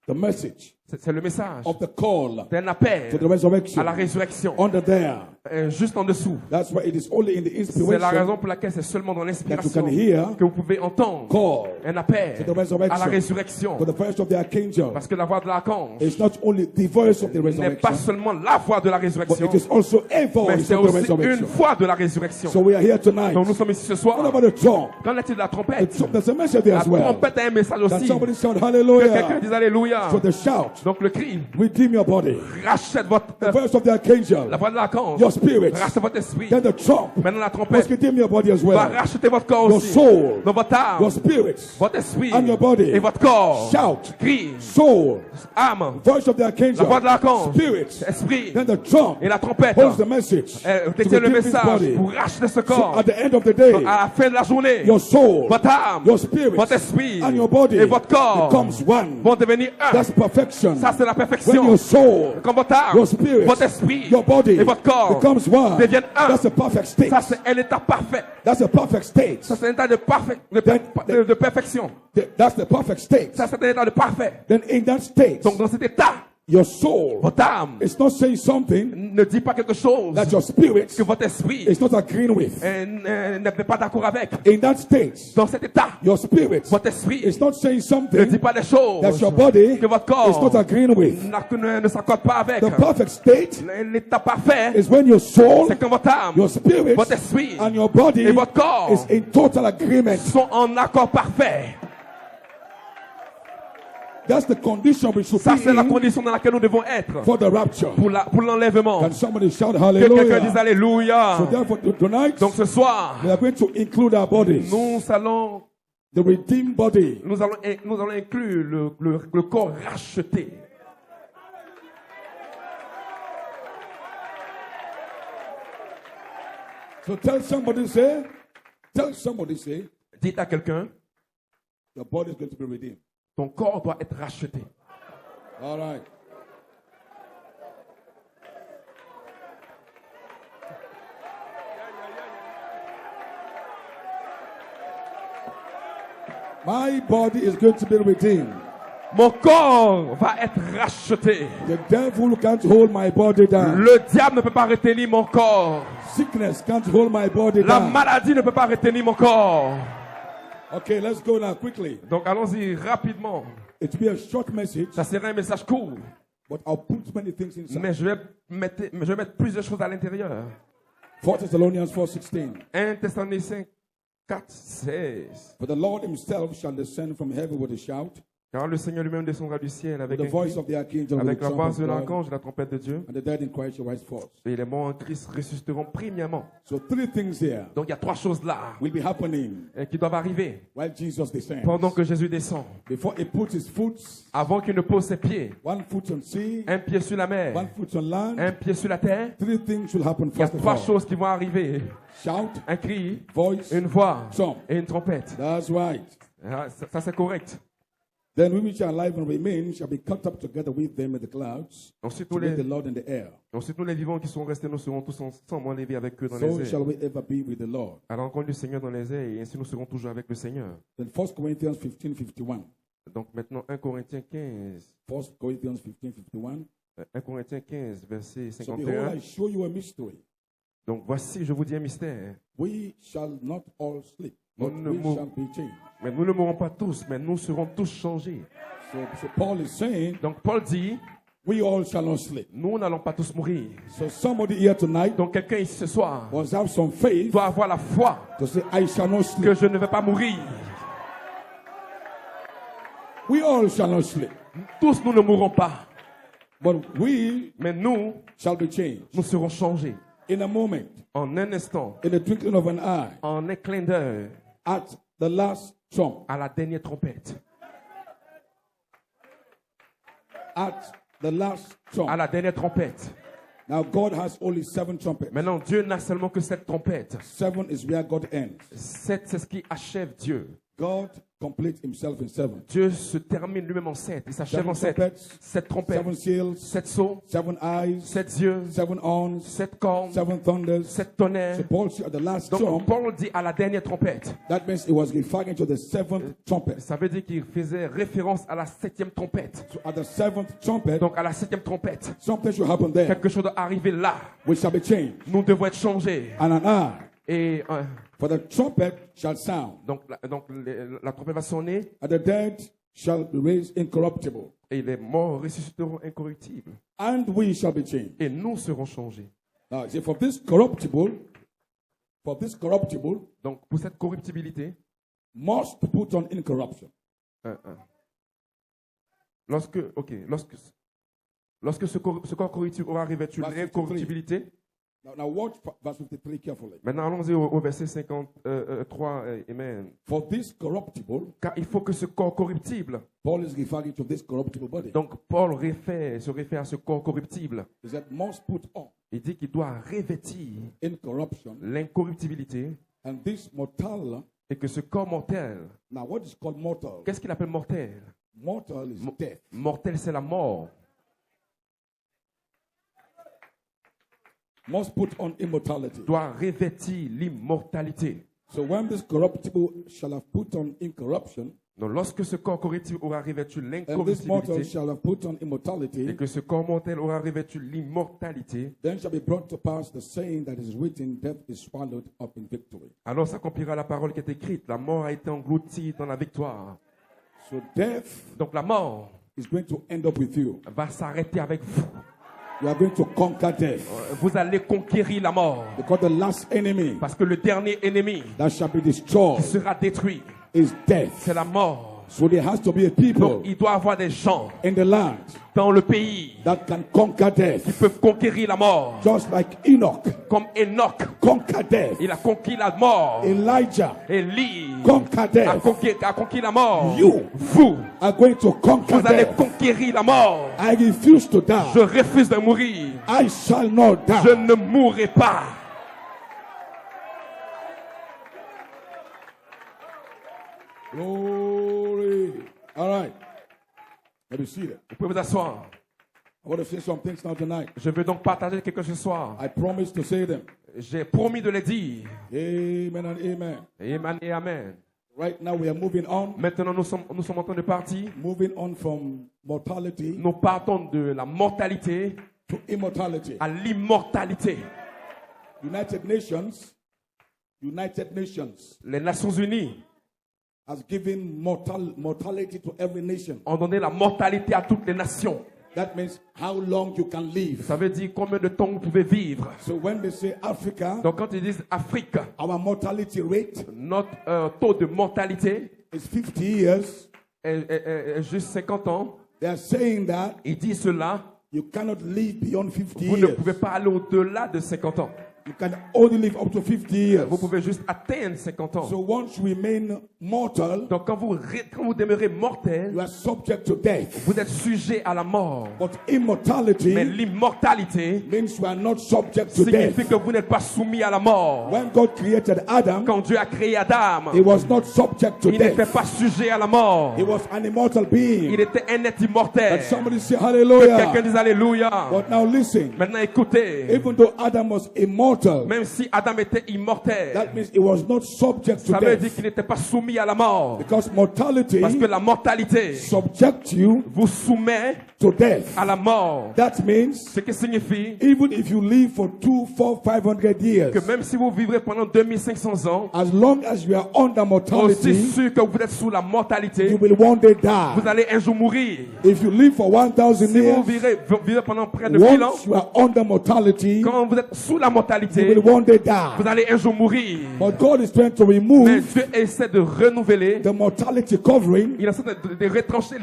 S1: The message
S2: c'est le message
S1: of the call
S2: d'un appel
S1: to the resurrection.
S2: à la résurrection.
S1: Under there.
S2: Juste en dessous.
S1: That's why it is only in the
S2: C'est la
S1: inspiration
S2: raison pour laquelle c'est seulement dans
S1: that you
S2: l'inspiration
S1: can hear
S2: que vous pouvez entendre
S1: call
S2: un appel
S1: to the resurrection.
S2: à la résurrection.
S1: For the voice of the archangel
S2: Parce que la voix de l'archange
S1: is not only the voice of the
S2: n'est pas
S1: resurrection,
S2: seulement la voix de la
S1: but
S2: résurrection,
S1: it is also a
S2: mais
S1: voice
S2: c'est
S1: of the
S2: aussi une
S1: resurrection.
S2: voix de la résurrection.
S1: So we are here tonight.
S2: Donc nous sommes ici ce
S1: What
S2: soir.
S1: about the trump?
S2: Qu'en est-il de la trompette?
S1: There's a message there
S2: La
S1: as well.
S2: trompette a un message
S1: That
S2: aussi.
S1: somebody shout
S2: Que quelqu'un
S1: hallelujah.
S2: dise Alléluia.
S1: So the shout,
S2: Donc le cri,
S1: redeem your body.
S2: rachète votre,
S1: The voice of the
S2: la
S1: archangel,
S2: voix de l'archange,
S1: your spirit.
S2: rachète votre esprit.
S1: Then the trump
S2: Maintenant la
S1: must
S2: trompette
S1: redeem your body as
S2: va
S1: well.
S2: racheter votre corps
S1: Your
S2: aussi.
S1: soul,
S2: Dans votre âme,
S1: your spirit,
S2: votre esprit
S1: and your body.
S2: et votre corps.
S1: Shout,
S2: Cri,
S1: soul,
S2: âme,
S1: voice of the
S2: la voix de
S1: archangel,
S2: l'archange,
S1: spirit.
S2: esprit
S1: Then the trump
S2: et la trompette
S1: holds the message to
S2: détient le
S1: redeem this
S2: message
S1: body.
S2: pour racheter ce
S1: So
S2: corps.
S1: at the end of the day,
S2: À la fin de la journée,
S1: your soul,
S2: votre âme,
S1: your spirit,
S2: votre esprit
S1: and your body
S2: et votre corps
S1: becomes one.
S2: vont devenir un.
S1: That's perfection.
S2: Ça, c'est la
S1: When
S2: perfection.
S1: your soul,
S2: Quand votre âme,
S1: your spirit,
S2: votre esprit
S1: your body
S2: et votre corps
S1: becomes one,
S2: deviennent un.
S1: that's a perfect state.
S2: Ça, c'est un état parfait.
S1: That's a perfect state.
S2: Ça, c'est un état de, de perfection.
S1: That's the perfect state.
S2: Ça, c'est un état de parfait.
S1: Then in that state,
S2: Donc, dans cet état,
S1: your soul
S2: votre âme
S1: is not saying something
S2: ne dit pas quelque chose
S1: that your spirit
S2: que votre esprit
S1: is not agreeing with.
S2: n'est pas d'accord avec.
S1: In that state,
S2: Dans cet état,
S1: your spirit
S2: votre esprit
S1: is not saying
S2: ne
S1: something
S2: dit pas des choses
S1: that your body
S2: que votre
S1: is not
S2: corps
S1: agreeing with.
S2: ne s'accorde pas avec.
S1: The perfect state
S2: L'état parfait,
S1: is when your soul,
S2: c'est quand votre âme,
S1: your spirit,
S2: votre esprit
S1: and your body
S2: et votre corps
S1: is in total agreement.
S2: sont en accord parfait.
S1: That's the condition we should
S2: Ça,
S1: be
S2: c'est la
S1: in
S2: condition dans laquelle nous devons être
S1: for the rapture.
S2: pour l'enlèvement.
S1: Can somebody shout
S2: Que quelqu'un dise
S1: hallelujah? So
S2: Alléluia.
S1: therefore tonight
S2: Donc ce soir,
S1: we are going to include our bodies,
S2: nous allons
S1: the redeemed body.
S2: nous allons inclure le corps racheté.
S1: So tell somebody say,
S2: Dites à quelqu'un,
S1: your body is going to be redeemed.
S2: ton corps doit être racheté.
S1: All right. My body is going to be redeemed.
S2: Mon corps va être racheté.
S1: The devil can't hold my body down.
S2: Le diable ne peut pas retenir mon corps.
S1: Sickness can't hold my body
S2: La
S1: down.
S2: maladie ne peut pas retenir mon corps.
S1: Okay, let's go now quickly.
S2: Donc allons-y rapidement.
S1: It will be a short message,
S2: Ça sera un message court,
S1: but I'll put many things inside.
S2: mais je vais mettre plusieurs choses à l'intérieur.
S1: 4 Thessalonians 4:16.
S2: 1 Thessaloniciens 4:16.
S1: For the Lord himself shall descend from heaven with a shout,
S2: Car le Seigneur lui-même descendra du ciel avec
S1: with the
S2: un
S1: voice
S2: cri,
S1: of the archangel, with
S2: avec
S1: the
S2: la
S1: trump
S2: voix
S1: of
S2: de
S1: God,
S2: l'archange et la trompette de Dieu.
S1: and the dead in Christ shall rise forth.
S2: Et les morts en Christ ressusciteront premièrement.
S1: So 3 things here
S2: Donc il y a 3 choses là
S1: will be happening
S2: qui doivent arriver
S1: while Jesus descends.
S2: pendant que Jésus descend.
S1: Before he puts his foot,
S2: Avant qu'il ne pose ses pieds,
S1: one foot on sea,
S2: un pied sur la
S1: one
S2: mer,
S1: foot on land,
S2: un pied sur la terre,
S1: 3 things should happen
S2: il y a
S1: first of
S2: 3
S1: all.
S2: choses qui vont arriver.
S1: Shout,
S2: Un cri,
S1: voice,
S2: une voix
S1: trump.
S2: et une trompette.
S1: That's right.
S2: Ah, ça, c'est correct.
S1: Then we which are alive and remain shall be caught up together with them in the clouds
S2: Ensuite,
S1: to meet the Lord in the air.
S2: nous les vivants qui sont restés, nous serons tous ensemble enlevés avec eux dans
S1: So
S2: les
S1: shall
S2: airs.
S1: we ever be with the Lord.
S2: À la rencontre du Seigneur dans les airs, et ainsi nous serons toujours avec le Seigneur.
S1: Then 1 Corinthians 15:51.
S2: Donc maintenant, 1 Corinthiens 15,
S1: 1 Corinthians 15:51.
S2: 1 Corinthiens 15, verset
S1: So behold,
S2: 51.
S1: I show you a mystery.
S2: Donc voici, je vous dis un mystère.
S1: We shall not all sleep, but
S2: Nous ne
S1: we
S2: mourrons-
S1: shall be changed.
S2: Mais nous ne mourrons pas tous, mais nous serons tous changés.
S1: So Paul is saying,
S2: Donc Paul dit,
S1: we all shall not sleep.
S2: nous n'allons pas tous mourir.
S1: So somebody here tonight
S2: Donc quelqu'un ici ce soir
S1: must have some faith
S2: doit avoir la foi
S1: to say, I shall not
S2: que
S1: sleep.
S2: je ne vais pas mourir.
S1: We all shall not sleep,
S2: Tous nous ne mourrons pas,
S1: but we
S2: mais nous
S1: shall be changed
S2: serons changés.
S1: in a moment,
S2: En un instant,
S1: in the twinkling of an eye,
S2: en un clin d'œil,
S1: at the last trump.
S2: à la dernière trompette.
S1: At the last trump.
S2: À la dernière trompette.
S1: Now God has only 7 trumpets.
S2: Maintenant, Dieu n'a seulement que 7 trompettes.
S1: 7 is where God ends.
S2: 7, c'est ce qui achève Dieu.
S1: God completes himself in 7.
S2: Dieu se termine lui-même en 7. Il s'achève
S1: 7
S2: en 7.
S1: trumpets,
S2: 7 trompettes,
S1: 7 seals,
S2: 7 sceaux,
S1: 7 eyes,
S2: 7 yeux,
S1: 7 horns,
S2: 7 cornes,
S1: 7 thunders.
S2: 7 tonnerres.
S1: So Paul said at the last
S2: Donc
S1: trump,
S2: Paul dit à la dernière trompette.
S1: that means it was referring to the 7th trumpet.
S2: Ça veut dire qu'il faisait référence à la 7e trompette.
S1: So at the 7th trumpet,
S2: Donc à la 7e trompette,
S1: something should happen there.
S2: quelque chose doit arriver là.
S1: We shall be changed.
S2: Nous devons être changés.
S1: And an eye,
S2: Et
S1: for the trumpet shall sound,
S2: donc la trompette va sonner
S1: and the dead shall be raised incorruptible,
S2: et les morts ressusciteront incorruptibles.
S1: and we shall be changed.
S2: Et nous serons changés.
S1: Now, see, for this corruptible
S2: Donc pour cette corruptibilité,
S1: must put on incorruption.
S2: lorsque ce corps corruptible aura revêtu
S1: Verse 53.
S2: l'incorruptibilité.
S1: Now watch verse 53 carefully.
S2: Maintenant allons-y au verset 53. Amen.
S1: For this corruptible,
S2: Car il faut que ce corps corruptible,
S1: Paul is referring to this corruptible body,
S2: donc Paul se réfère à ce corps corruptible.
S1: is that must put on
S2: Il dit qu'il doit revêtir
S1: incorruption,
S2: l'incorruptibilité
S1: and this mortal.
S2: et que ce corps mortel,
S1: Now, what is called mortal?
S2: qu'est-ce qu'il appelle mortel?
S1: Mortal is death.
S2: Mortel, c'est la mort.
S1: Must put on immortality.
S2: Doit revêtir l'immortalité.
S1: So when this corruptible shall have put on incorruption,
S2: Donc lorsque ce corps corruptible aura revêtu
S1: and this mortal
S2: l'incorruptibilité
S1: shall have put on immortality,
S2: et que ce corps mortel aura revêtu l'immortalité,
S1: then shall be brought to pass the saying that is written, death is swallowed up in victory.
S2: alors s'accomplira la parole qui est écrite. La mort a été engloutie dans la victoire.
S1: So death
S2: Donc la mort
S1: is going to end up with you.
S2: va s'arrêter avec vous.
S1: You are going to conquer death.
S2: Vous allez conquérir la mort.
S1: Because the last enemy
S2: Parce que le dernier ennemi
S1: that shall be
S2: qui
S1: destroyed
S2: sera détruit,
S1: is death.
S2: c'est la mort.
S1: So there has to be a people
S2: Donc il doit y avoir des gens
S1: in the land
S2: dans le pays
S1: that can conquer
S2: qui
S1: death.
S2: peuvent conquérir la mort.
S1: Just like Enoch
S2: Comme Enoch,
S1: conquered death.
S2: il a conquis la mort.
S1: Elijah
S2: Élie
S1: conquered death.
S2: a conquis la mort.
S1: You
S2: Vous
S1: are going to conquer
S2: allez
S1: death.
S2: conquérir la mort.
S1: I refuse to
S2: Je
S1: die.
S2: refuse de mourir.
S1: I shall not
S2: Je
S1: die.
S2: ne mourrai pas.
S1: Glory. All right. Let me see that.
S2: Vous pouvez vous asseoir.
S1: I want to say some things now tonight.
S2: Je veux donc partager quelque chose ce soir.
S1: I promise to say them.
S2: J'ai promis de les dire.
S1: Amen and amen.
S2: Amen et amen.
S1: Right now we are moving on.
S2: Maintenant, nous sommes en train de partir.
S1: Moving on from mortality
S2: Nous partons de la mortalité
S1: to immortality.
S2: à l'immortalité.
S1: United Nations
S2: Les Nations Unies
S1: has given mortality to every nation.
S2: ont donné la mortalité à toutes les nations.
S1: That means how long you can live.
S2: Ça veut dire combien de temps vous pouvez vivre.
S1: So when they say Africa,
S2: Donc quand ils disent Afrique,
S1: our mortality rate
S2: notre taux de mortalité
S1: is 50 years.
S2: est juste 50 ans.
S1: They are saying that
S2: Ils disent cela,
S1: you cannot live beyond 50
S2: vous ne
S1: years.
S2: pouvez pas aller au-delà de 50 ans.
S1: You can only live up to 50 years.
S2: Vous pouvez juste atteindre 50 ans.
S1: So once you remain mortal,
S2: Donc quand vous demeurez mortel,
S1: you are subject to death.
S2: vous êtes sujet à la mort.
S1: But immortality
S2: Mais l'immortalité
S1: means you are not subject to
S2: signifie
S1: death.
S2: que vous n'êtes pas soumis à la mort.
S1: When God created Adam,
S2: Quand Dieu a créé Adam,
S1: he was not subject to
S2: il n'était
S1: death.
S2: pas sujet à la mort.
S1: He was an immortal being.
S2: Il était un être immortel.
S1: And somebody say
S2: Que
S1: hallelujah.
S2: quelqu'un dise Alléluia.
S1: But now listen,
S2: Maintenant écoutez,
S1: even though Adam was immortal,
S2: même si Adam était immortel,
S1: that means he was not subject to
S2: ça veut dire
S1: death.
S2: qu'il n'était pas soumis à la mort.
S1: Because mortality
S2: Parce que la mortalité
S1: subject you
S2: vous soumet
S1: to death.
S2: à la mort.
S1: That means
S2: Ce qui signifie
S1: even if you live for 2, 4, 500 years,
S2: que même si vous vivrez pendant 2500 ans,
S1: as long as you are under
S2: aussi
S1: mortality,
S2: sûr que vous êtes sous la mortalité,
S1: you will one day
S2: vous
S1: die.
S2: allez un jour mourir.
S1: If you live for 1000
S2: Si vous
S1: years,
S2: vivez pendant près de 1000 ans,
S1: once you are under mortality,
S2: quand vous êtes sous la
S1: you
S2: mortalité,
S1: will one day
S2: vous
S1: die.
S2: allez un jour mourir.
S1: But God is trying to
S2: Mais
S1: remove
S2: Dieu essaie de renouveler,
S1: the mortality covering
S2: il essaie de retrancher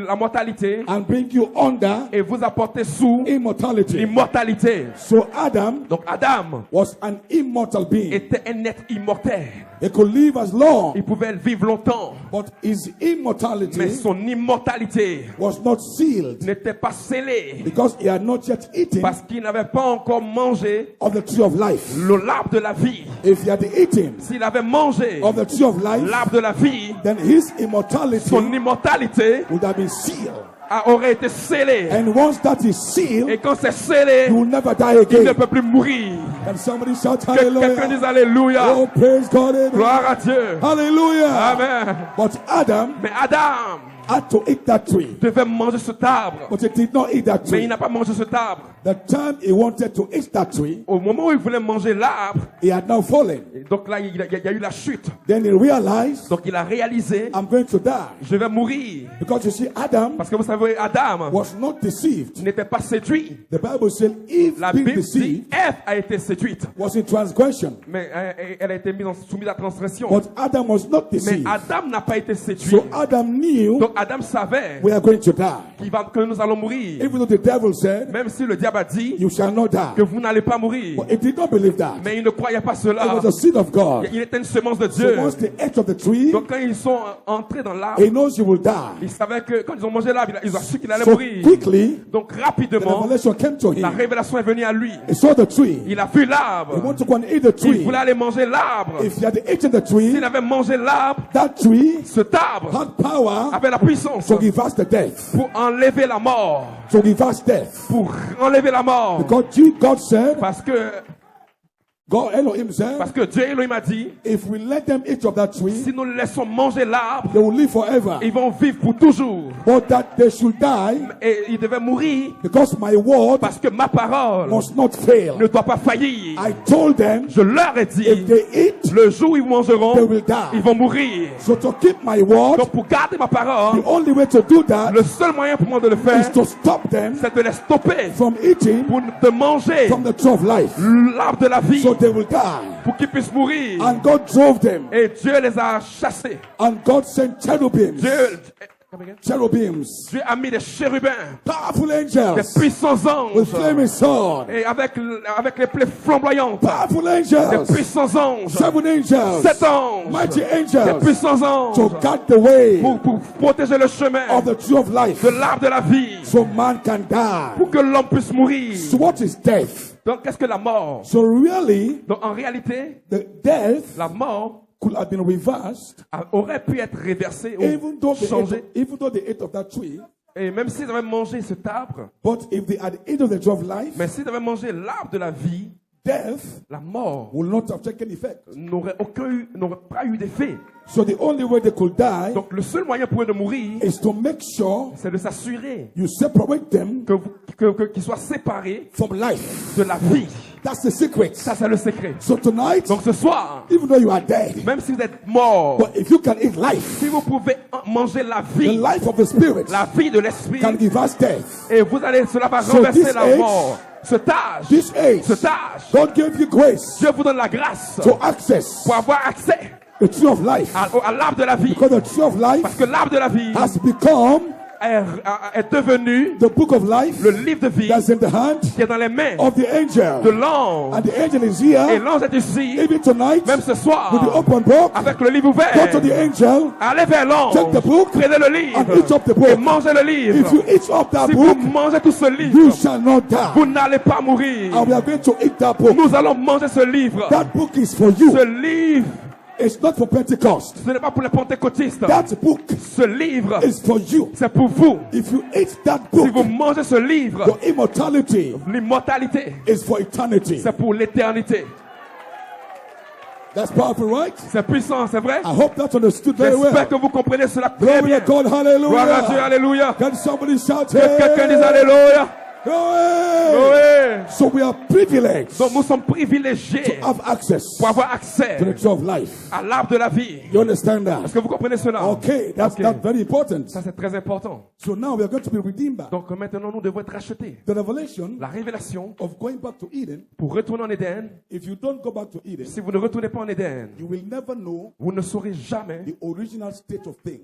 S2: la mortalité
S1: and bring you under
S2: et vous apporter sous
S1: immortality.
S2: l'immortalité.
S1: So Adam
S2: Donc Adam
S1: was an immortal being.
S2: était un être immortel.
S1: He could live as long,
S2: Il pouvait vivre longtemps,
S1: but his
S2: mais
S1: immortality
S2: son immortalité
S1: was not sealed
S2: n'était pas scellée
S1: because he had not yet eaten
S2: parce qu'il n'avait pas encore mangé
S1: of the tree of life.
S2: l'arbre de la vie.
S1: If he had eaten
S2: S'il avait mangé
S1: of the tree of life,
S2: l'arbre de la vie,
S1: then his immortality
S2: son immortalité
S1: would have been sealed.
S2: aurait été scellée.
S1: And once that is sealed,
S2: Et quand c'est scellé,
S1: you will never die
S2: il ne
S1: again.
S2: peut plus mourir.
S1: Can somebody shout
S2: Que quelqu'un
S1: hallelujah?
S2: dise Alléluia.
S1: Oh, praise God. Amen.
S2: Gloire à Dieu.
S1: Hallelujah.
S2: Amen.
S1: But Adam
S2: Mais Adam
S1: had to eat that tree,
S2: devait manger cet arbre.
S1: but he did not eat that
S2: Mais il
S1: tree.
S2: n'a pas mangé cet arbre.
S1: The time he wanted to eat that tree,
S2: Au moment où il voulait manger l'arbre,
S1: he had now fallen.
S2: et donc là, il y a eu la chute.
S1: Then he realized,
S2: Donc il a réalisé,
S1: I'm going to die.
S2: je vais mourir.
S1: Because you see, Adam
S2: Parce que vous savez, Adam
S1: was not deceived.
S2: n'était pas séduit.
S1: The Bible said, Eve
S2: La
S1: being
S2: Bible dit,
S1: deceived
S2: Ève a été séduite.
S1: was in transgression.
S2: Mais elle a été soumise à transgression.
S1: But Adam was not
S2: Mais
S1: deceived.
S2: Adam n'a pas été séduit.
S1: So Adam knew
S2: Donc Adam savait
S1: we are going to die.
S2: que nous allons mourir.
S1: Even though the devil said,
S2: Même si le diable a dit
S1: you shall not die.
S2: que vous n'allez pas mourir.
S1: But he did not believe that.
S2: Mais il ne croyait pas
S1: It
S2: cela.
S1: was a seed of God.
S2: Il était une semence de Dieu.
S1: So once they ate of the tree,
S2: Donc quand ils sont entrés dans l'arbre,
S1: he knows he will die.
S2: ils savaient que quand ils ont mangé l'arbre, ils ont su qu'il allait
S1: So
S2: mourir.
S1: quickly,
S2: Donc
S1: the
S2: rapidement,
S1: revelation came to
S2: la
S1: him.
S2: révélation est venue à lui.
S1: He saw the tree.
S2: Il a vu
S1: He
S2: l'arbre.
S1: wanted to go and eat the
S2: Il
S1: tree.
S2: voulait aller manger l'arbre.
S1: If he had eaten the tree,
S2: S'il avait mangé l'arbre,
S1: that tree
S2: cet arbre
S1: had power
S2: avait la puissance
S1: to reverse the death.
S2: pour enlever la mort.
S1: To reverse death.
S2: Pour enlever la mort.
S1: Because God said,
S2: Parce que
S1: Elohim said,
S2: Dieu Elohim a dit,
S1: if we let them eat of that tree,
S2: si nous les laissons manger l'arbre,
S1: they will live forever.
S2: ils vont vivre pour toujours.
S1: But that they should die
S2: Et ils devaient mourir
S1: because my word
S2: parce que ma parole
S1: must not fail.
S2: ne doit pas faillir.
S1: I told them,
S2: Je leur ai dit,
S1: if they eat,
S2: le jour où ils mangeront,
S1: they will
S2: ils
S1: die.
S2: vont mourir.
S1: So to keep my word,
S2: Donc pour garder ma parole,
S1: the only way to do that
S2: le seul moyen pour moi de le faire,
S1: is to stop them
S2: c'est de les stopper
S1: from eating
S2: pour de manger
S1: from the tree of life.
S2: l'arbre de la vie.
S1: So so they will die.
S2: pour qu'ils puissent mourir.
S1: And God drove them.
S2: Et Dieu les a chassés.
S1: And God sent cherubims. Cherubims.
S2: Dieu a mis des chérubins,
S1: Powerful
S2: des
S1: angels.
S2: puissants
S1: With flaming
S2: anges.
S1: sword.
S2: Et avec les plaies flamboyantes,
S1: Powerful
S2: des
S1: angels.
S2: puissants anges.
S1: 7 angels.
S2: 7 anges,
S1: Mighty
S2: des
S1: angels.
S2: puissants
S1: To
S2: anges
S1: guard the way
S2: pour protéger le chemin
S1: of the tree of life.
S2: de l'arbre de la vie,
S1: So man can die.
S2: pour que l'homme puisse mourir.
S1: So what is death?
S2: Donc, qu'est-ce que la mort?
S1: So really,
S2: Donc, en réalité,
S1: the death
S2: la mort
S1: could have been reversed
S2: aurait pu être réversée
S1: even
S2: ou
S1: though
S2: changée.
S1: they ate of that tree.
S2: Et même s'ils avaient mangé cet arbre,
S1: But if they had eaten of the tree of life,
S2: mais s'ils avaient mangé l'arbre de la vie,
S1: death
S2: la mort
S1: will not have taken effect.
S2: n'aurait pas eu d'effet.
S1: So the only way they could die
S2: Donc, le seul moyen pour eux de mourir,
S1: is to make sure
S2: c'est de s'assurer
S1: you separate them
S2: qu'ils soient séparés
S1: from life.
S2: de la vie.
S1: That's the secret.
S2: Ça, c'est le secret.
S1: So tonight,
S2: Donc, ce soir,
S1: even though you are dead,
S2: même si vous êtes mort,
S1: but if you can eat life,
S2: si vous pouvez manger la
S1: the
S2: vie,
S1: life of the spirit
S2: la vie de l'esprit,
S1: can give us death.
S2: et cela va
S1: So
S2: renverser
S1: this
S2: la
S1: age-
S2: mort. Cet âge,
S1: This age, God gave you grace
S2: Dieu vous donne la grâce
S1: to access
S2: pour avoir accès
S1: the tree of life.
S2: à l'arbre de la vie.
S1: Because the tree of
S2: Parce
S1: life
S2: que l'arbre de la vie
S1: has become
S2: est devenu
S1: the book of life
S2: le livre de vie
S1: that's in the hand
S2: qui est dans les mains
S1: of the
S2: de
S1: angel.
S2: l'ange.
S1: And the angel is
S2: Et
S1: here,
S2: l'ange est ici,
S1: even tonight,
S2: même ce soir,
S1: with the open book.
S2: avec le livre
S1: Go to
S2: ouvert.
S1: the angel,
S2: Allez vers l'ange,
S1: take the book,
S2: prenez le
S1: and
S2: livre
S1: eat up the
S2: et
S1: book.
S2: mangez le livre.
S1: If you eat up that
S2: Si vous
S1: book,
S2: mangez tout ce
S1: you
S2: livre,
S1: shall not
S2: vous
S1: die.
S2: n'allez pas mourir.
S1: And we are going to eat that book.
S2: Nous allons manger ce livre.
S1: That book is for you.
S2: Ce livre,
S1: It's not for Pentecost.
S2: ce n'est pas pour les pentecôtistes.
S1: That book
S2: Ce livre,
S1: is for you.
S2: c'est pour vous.
S1: If you eat that
S2: Si vous
S1: book,
S2: mangez ce livre,
S1: your immortality
S2: l'immortalité,
S1: is for eternity.
S2: c'est pour l'éternité.
S1: That's powerful, right?
S2: C'est puissant, c'est vrai?
S1: I hope that's understood very
S2: J'espère
S1: well.
S2: que vous comprenez cela très
S1: Glory
S2: bien.
S1: to God,
S2: Gloire à Dieu,
S1: hallelujah.
S2: alléluia.
S1: Can somebody shout
S2: Que quelqu'un dise
S1: hey?
S2: alléluia.
S1: Glory.
S2: Oui.
S1: So we are privileged
S2: Donc nous sommes privilégiés
S1: to have access
S2: pour avoir accès
S1: to the tree of life.
S2: à l'arbre de la vie.
S1: You understand that?
S2: Est-ce que vous comprenez cela?
S1: Okay, that's very important.
S2: Ça, c'est très important.
S1: So now we are going to be redeemed back.
S2: Donc maintenant, nous devons être rachetés.
S1: The revelation
S2: La révélation
S1: of going back to Eden,
S2: pour retourner en Éden.
S1: if you don't go back to Eden,
S2: Si vous ne retournez pas en Éden,
S1: you will never know
S2: vous ne saurez jamais
S1: the original state of things.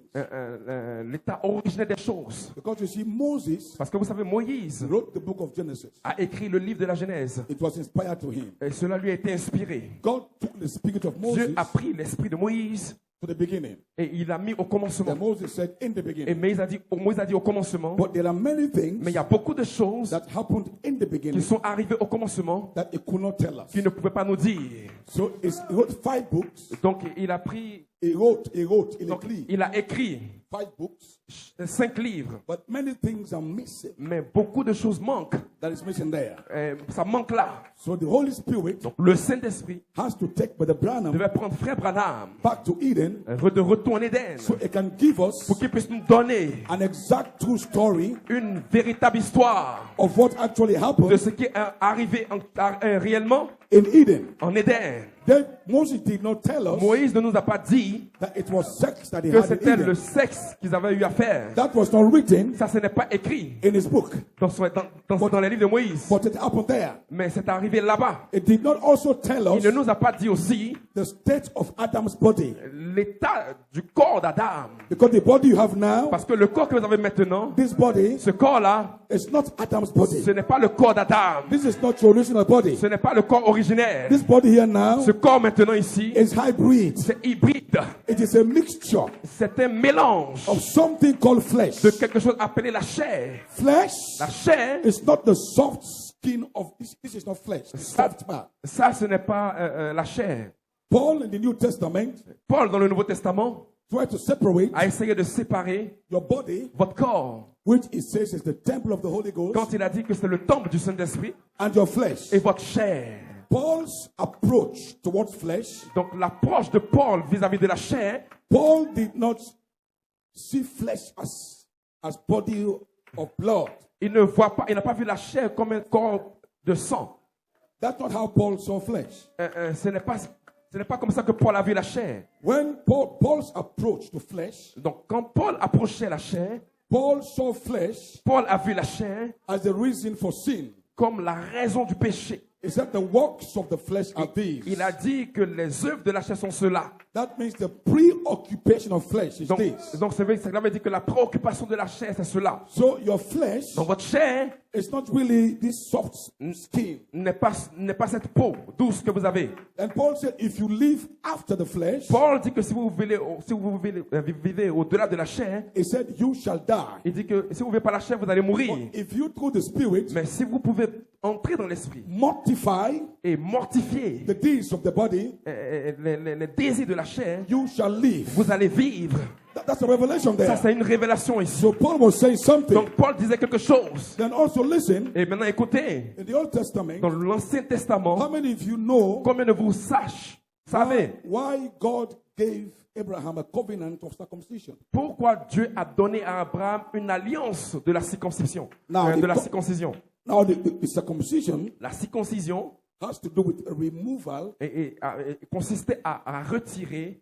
S2: l'état originel des choses.
S1: Because you see, Moses
S2: Parce que vous savez, Moïse
S1: wrote the book of Genesis.
S2: a écrit le livre de la Genèse.
S1: It was inspired to him.
S2: Et cela lui a été inspiré.
S1: God took the spirit of Moses
S2: Dieu a pris l'esprit de Moïse
S1: to the beginning.
S2: et il l'a mis au commencement.
S1: Then Moses said in the
S2: Et
S1: beginning.
S2: Moïse a dit au commencement.
S1: But there are many things
S2: Mais il y a beaucoup de choses
S1: that happened in the
S2: qui
S1: beginning
S2: sont arrivées au commencement
S1: that he could not tell us.
S2: qu'il ne pouvait pas nous dire.
S1: So he wrote 5 books.
S2: Donc il a pris,
S1: He wrote,
S2: donc,
S1: écrit
S2: il a écrit
S1: 5 books.
S2: 5 livres.
S1: But many things are missing.
S2: Mais beaucoup de choses manquent.
S1: That is missing there.
S2: Ça manque là.
S1: So the Holy Spirit
S2: Donc le Saint-Esprit
S1: has to take Brother Branham
S2: devait prendre Frère Branham
S1: back to Eden
S2: de retour en Éden
S1: so he can give us
S2: pour qu'il puisse nous donner
S1: an exact true story
S2: une véritable histoire
S1: of what actually
S2: de
S1: happened
S2: ce qui est arrivé réellement
S1: in Eden.
S2: en Éden.
S1: Then Moses did not tell us
S2: Moïse ne nous a pas dit
S1: that it was sex that he
S2: que
S1: had in
S2: c'était
S1: Eden.
S2: le sexe qu'ils avaient eu à faire.
S1: That was not written
S2: Ça, ce n'est pas écrit
S1: in his book,
S2: dans les livres de Moïse.
S1: but it happened there.
S2: Mais c'est arrivé là-bas.
S1: It did not also tell
S2: Il
S1: us
S2: ne nous a pas dit aussi
S1: the state of Adam's body.
S2: l'état du corps d'Adam.
S1: Because the body you have now,
S2: Parce que le corps que vous avez maintenant,
S1: this body
S2: ce corps-là,
S1: is not Adam's body.
S2: ce n'est pas le corps d'Adam.
S1: This is not your original body.
S2: Ce n'est pas le corps originel.
S1: This body here now
S2: Ce corps maintenant ici,
S1: is hybrid.
S2: c'est hybride.
S1: It is a mixture
S2: C'est un mélange
S1: of something called flesh.
S2: de quelque chose appelé la chair.
S1: Flesh
S2: La chair,
S1: is not the soft skin of this is not flesh. It's soft man.
S2: ça ce n'est pas la chair.
S1: Paul in the New Testament
S2: Paul dans le Nouveau Testament
S1: tried to separate
S2: a essayé de séparer
S1: your body,
S2: votre corps
S1: which he says is the temple of the Holy Ghost,
S2: quand il a dit que c'est le temple du Saint-Esprit
S1: and your flesh.
S2: et votre chair.
S1: Paul's approach towards flesh,
S2: Donc l'approche de Paul vis-à-vis de la chair,
S1: Paul did not see flesh as body of blood.
S2: il n'a pas vu la chair comme un corps de sang.
S1: That's not how Paul saw flesh.
S2: Ce n'est pas comme ça que Paul a vu la chair.
S1: When Paul's approach to flesh,
S2: Donc quand Paul approchait la chair,
S1: Paul saw flesh
S2: Paul a vu la chair
S1: as the reason for sin.
S2: comme la raison du péché.
S1: He said the works of the flesh are these.
S2: Il a dit que les œuvres de la chair sont ceux-là.
S1: That means the preoccupation of flesh is
S2: Donc
S1: this.
S2: cela veut dire que la préoccupation de la chair, c'est cela.
S1: So your flesh
S2: Donc votre chair
S1: is not really this soft skin.
S2: n'est pas cette peau douce que vous avez.
S1: And Paul said, if you live after the flesh,
S2: Paul dit que si vous vivez au-delà de la chair,
S1: he said, you shall die.
S2: il dit que si vous vivez par la chair, vous allez mourir.
S1: If you through the Spirit
S2: Mais si vous pouvez entrer dans l'esprit
S1: mortify
S2: et mortifier
S1: the deeds of the body,
S2: les désirs de la chair,
S1: you shall live.
S2: vous allez vivre.
S1: That's a revelation
S2: Ça,
S1: there.
S2: c'est une révélation ici.
S1: So Paul was saying something.
S2: Donc Paul disait quelque chose.
S1: Then also listen,
S2: Et maintenant écoutez,
S1: in the Old Testament,
S2: dans l'Ancien Testament,
S1: how many of you know
S2: combien de vous savez
S1: why God gave Abraham a covenant of circumcision?
S2: pourquoi Dieu a donné à Abraham une alliance de la circoncision?
S1: Now,
S2: De la circoncision.
S1: Now the circumcision
S2: La circoncision
S1: has to do with a removal
S2: consistait à retirer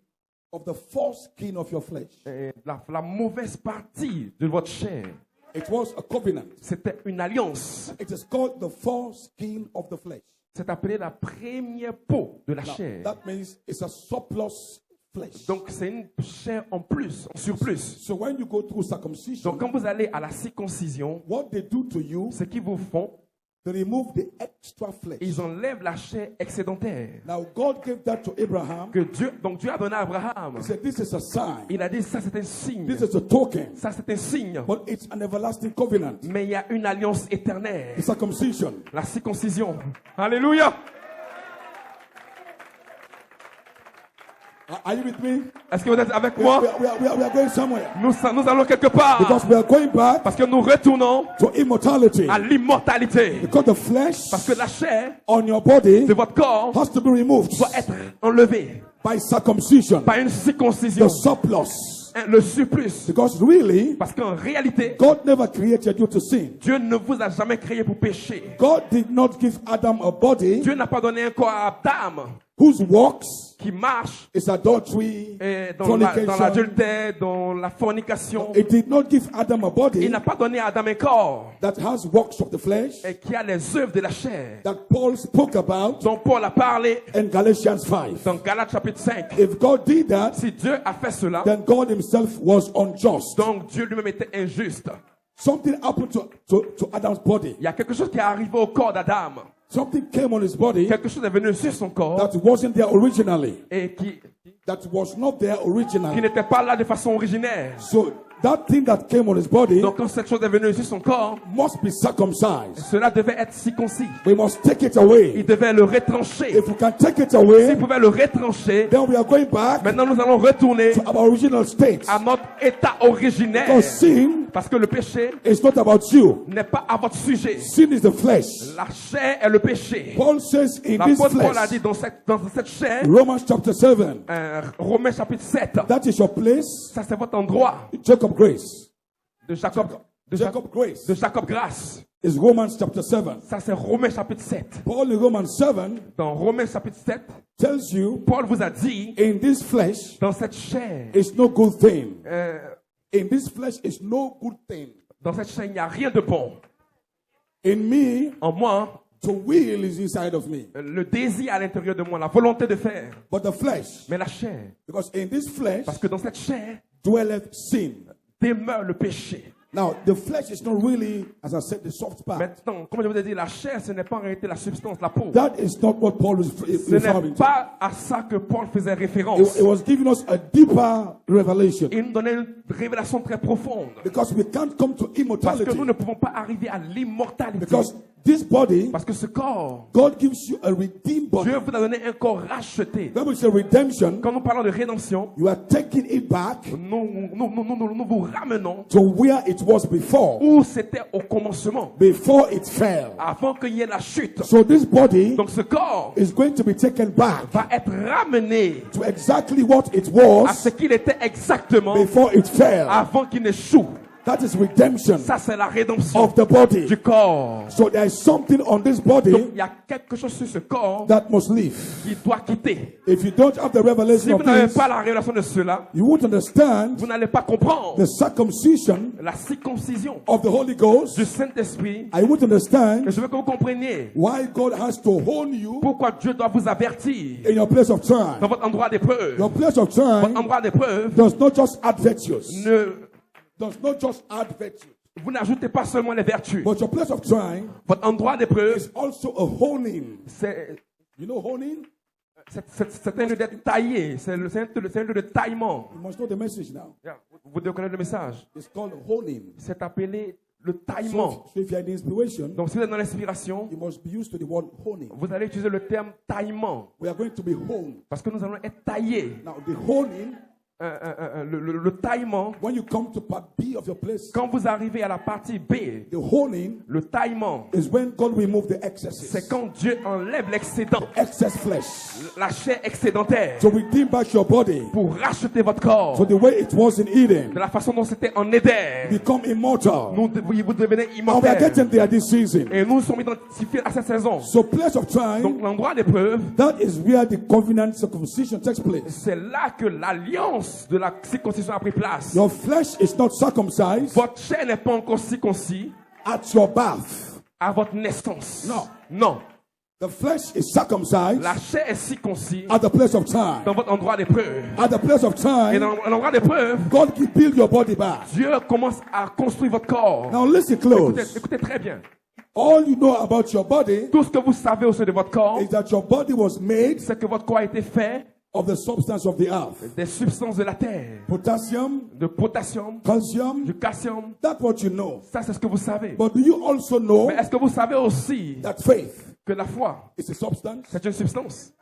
S1: of the foreskin of your flesh.
S2: la mauvaise partie de votre chair.
S1: It was a covenant.
S2: C'était une alliance.
S1: It is called the foreskin of the flesh.
S2: C'est appelé la première peau de la
S1: Now,
S2: chair.
S1: that means it's a surplus flesh.
S2: Donc c'est une chair en plus, en surplus.
S1: So when you go through circumcision,
S2: Donc quand vous allez à la circoncision,
S1: what they do to you,
S2: ce qu'ils vous font,
S1: they remove the extra flesh.
S2: ils enlèvent la chair excédentaire.
S1: Now God gave that to Abraham.
S2: Donc Dieu a donné à Abraham.
S1: He said, this is a sign.
S2: Il a dit ça c'est un signe.
S1: This is a token.
S2: Ça c'est un signe.
S1: But it's an everlasting covenant.
S2: Mais il y a une alliance éternelle.
S1: The circumcision.
S2: La circoncision. Alléluia.
S1: Are you with me?
S2: Est-ce que vous êtes avec moi?
S1: We are going somewhere.
S2: Nous allons quelque part.
S1: Because we are going back
S2: Parce que nous retournons
S1: to immortality.
S2: à l'immortalité.
S1: Because the flesh
S2: Parce que la chair
S1: on your body
S2: de votre corps
S1: has to be removed
S2: doit être enlevée
S1: by circumcision.
S2: par une circoncision.
S1: The surplus.
S2: Le surplus.
S1: Because really,
S2: Parce qu'en réalité,
S1: God never created you to sin.
S2: Dieu ne vous a jamais créé pour pécher.
S1: God did not give Adam a body
S2: Dieu n'a pas donné un corps à Adam
S1: whose works
S2: qui marche
S1: is adultery,
S2: dans
S1: fornication.
S2: l'adultère, dans la fornication.
S1: It did not give Adam a
S2: Il
S1: body
S2: n'a pas donné à Adam un corps
S1: that has works of the flesh
S2: qui a les œuvres de la chair.
S1: that Paul spoke about
S2: dont Paul a parlé
S1: in Galatians 5.
S2: dans Galates chapitre 5.
S1: If God did that,
S2: Si Dieu a fait cela,
S1: then God himself was unjust.
S2: donc Dieu lui-même était injuste.
S1: Something happened to Adam's body.
S2: Il y a quelque chose qui est arrivé au corps d'Adam.
S1: Something came on his body
S2: Quelque chose est venu sur son corps
S1: that wasn't there originally.
S2: et qui
S1: That was not there originally.
S2: n'était pas là de façon originaire.
S1: So that thing that came on his body
S2: Donc quand cette chose est venue sur son corps,
S1: must be circumcised.
S2: cela devait être circoncis.
S1: We must take it
S2: Il
S1: away.
S2: devait le retrancher.
S1: If we can take it
S2: S'il
S1: away,
S2: pouvait le retrancher,
S1: then we are going back
S2: maintenant nous allons retourner
S1: to our original state.
S2: à notre état originaire.
S1: Because sin
S2: Parce que le péché
S1: is not about you.
S2: n'est pas à votre sujet.
S1: Sin is the flesh.
S2: La chair est le péché.
S1: Paul says in this
S2: L'apôtre Paul a
S1: flesh,
S2: dit dans cette chair,
S1: Romans chapter 7,
S2: Romains chapitre 7,
S1: that is your place,
S2: ça c'est votre endroit
S1: Jacob Grace.
S2: de Jacob,
S1: Jacob Grace
S2: de Jacob Grâce.
S1: is Romans chapter 7.
S2: Ça c'est Romains chapitre 7.
S1: Paul in Romans 7
S2: Dans Romains chapitre 7,
S1: tells you
S2: Paul vous a dit,
S1: in this flesh
S2: dans cette chair,
S1: is no good thing.
S2: euh,
S1: In this flesh is no good thing.
S2: dans cette chair il n'y a rien de bon.
S1: In me,
S2: En moi,
S1: the will is inside of me.
S2: le désir à l'intérieur de moi, la volonté de faire.
S1: But the flesh,
S2: Mais la chair,
S1: because in this flesh
S2: parce que dans cette chair
S1: dwelleth sin.
S2: demeure le péché.
S1: Now, the flesh is not really, as I said, the soft part.
S2: Maintenant, comme je vous ai dit, la chair, ce n'est pas en réalité la substance, la peau.
S1: That is not what Paul is
S2: Ce
S1: referring
S2: n'est
S1: to.
S2: pas à ça que Paul faisait référence.
S1: It was giving us a deeper revelation.
S2: Il nous donnait une révélation très profonde.
S1: Because we can't come to
S2: Parce que
S1: immortality.
S2: nous ne pouvons pas arriver à l'immortalité.
S1: Because this body,
S2: Parce que ce corps,
S1: God gives you a redeemed body.
S2: Dieu vous a donné un corps racheté.
S1: When we say redemption,
S2: Quand nous parlons de rédemption,
S1: you are taking it back
S2: nous vous ramenons
S1: to where it was before
S2: où c'était au commencement,
S1: it fell.
S2: avant qu'il y ait la chute.
S1: So this body
S2: Donc ce corps
S1: is going to be taken back
S2: va être ramené
S1: to exactly what it
S2: à
S1: was
S2: ce qu'il était exactement
S1: before it fell.
S2: avant qu'il n'échoue.
S1: That is redemption
S2: Ça, c'est la rédemption
S1: of the body.
S2: du corps.
S1: So there is something on this
S2: Donc,
S1: body
S2: il y a quelque chose sur ce corps
S1: that must leave.
S2: qui doit quitter.
S1: If you don't have the
S2: Si
S1: revelation
S2: vous
S1: of
S2: n'avez
S1: this,
S2: pas la révélation de cela,
S1: you won't understand
S2: vous n'allez pas comprendre
S1: the circumcision
S2: la circoncision
S1: of the Holy Ghost.
S2: du Saint-Esprit.
S1: I won't understand
S2: Et je veux que vous compreniez
S1: why God has to hold you
S2: pourquoi Dieu doit vous avertir
S1: in your place of
S2: dans
S1: time.
S2: votre endroit d'épreuve.
S1: Your place of
S2: Votre
S1: time
S2: endroit d'épreuve,
S1: does not just add virtues.
S2: does
S1: Not just add virtues.
S2: vous n'ajoutez pas seulement les vertus.
S1: But your place of time
S2: Votre endroit d'épreuve,
S1: is also a honing.
S2: c'est
S1: You know honing?
S2: un lieu d'être taillé. C'est un lieu de taillement.
S1: You must know the message now.
S2: Vous devez connaître le message.
S1: It's called honing.
S2: C'est appelé le taillement.
S1: So if you are in inspiration,
S2: Donc, si vous êtes dans l'inspiration,
S1: you must be used to the word honing.
S2: vous allez utiliser le terme taillement.
S1: We are going to be honed.
S2: Parce que nous allons être taillés.
S1: Now the honing,
S2: Le taillement,
S1: when you come to part B of your place,
S2: quand vous arrivez à la partie B,
S1: the honing
S2: le taillement,
S1: is when God remove the excesses.
S2: c'est quand Dieu enlève l'excédent,
S1: Excess flesh.
S2: la chair excédentaire,
S1: To redeem back your body
S2: pour racheter votre corps
S1: to the way it was in Eden.
S2: de la façon dont c'était en Éden.
S1: Become immortal.
S2: Vous devenez
S1: And we are
S2: immortel.
S1: getting there this season.
S2: Et nous sommes identifiés à cette saison.
S1: So place of time,
S2: Donc l'endroit d'épreuve,
S1: that is where the covenant circumcision takes place.
S2: c'est là que l'alliance de la circoncision a pris place.
S1: Your flesh is not circumcised
S2: Votre chair n'est pas encore circoncis
S1: at your birth.
S2: à votre naissance.
S1: Non.
S2: Non.
S1: The flesh is circumcised
S2: La chair est circoncis
S1: at the place of time.
S2: dans votre endroit d'épreuve.
S1: At the place of
S2: Et
S1: time,
S2: dans l'endroit d'épreuve,
S1: God can build your body back.
S2: Dieu commence à construire votre corps.
S1: Now listen
S2: Écoutez,
S1: close.
S2: écoutez très bien.
S1: All you know about your body
S2: Tout ce que vous savez au sein de votre corps,
S1: is that your body was made
S2: c'est que votre corps a été fait
S1: of the substance of the earth.
S2: des substances de la terre,
S1: Potassium,
S2: de potassium,
S1: calcium,
S2: du calcium.
S1: that's what you know.
S2: Ça, c'est ce que vous savez.
S1: But do you also know
S2: Mais est-ce que vous savez aussi
S1: that faith
S2: que la foi,
S1: is a substance?
S2: c'est une substance?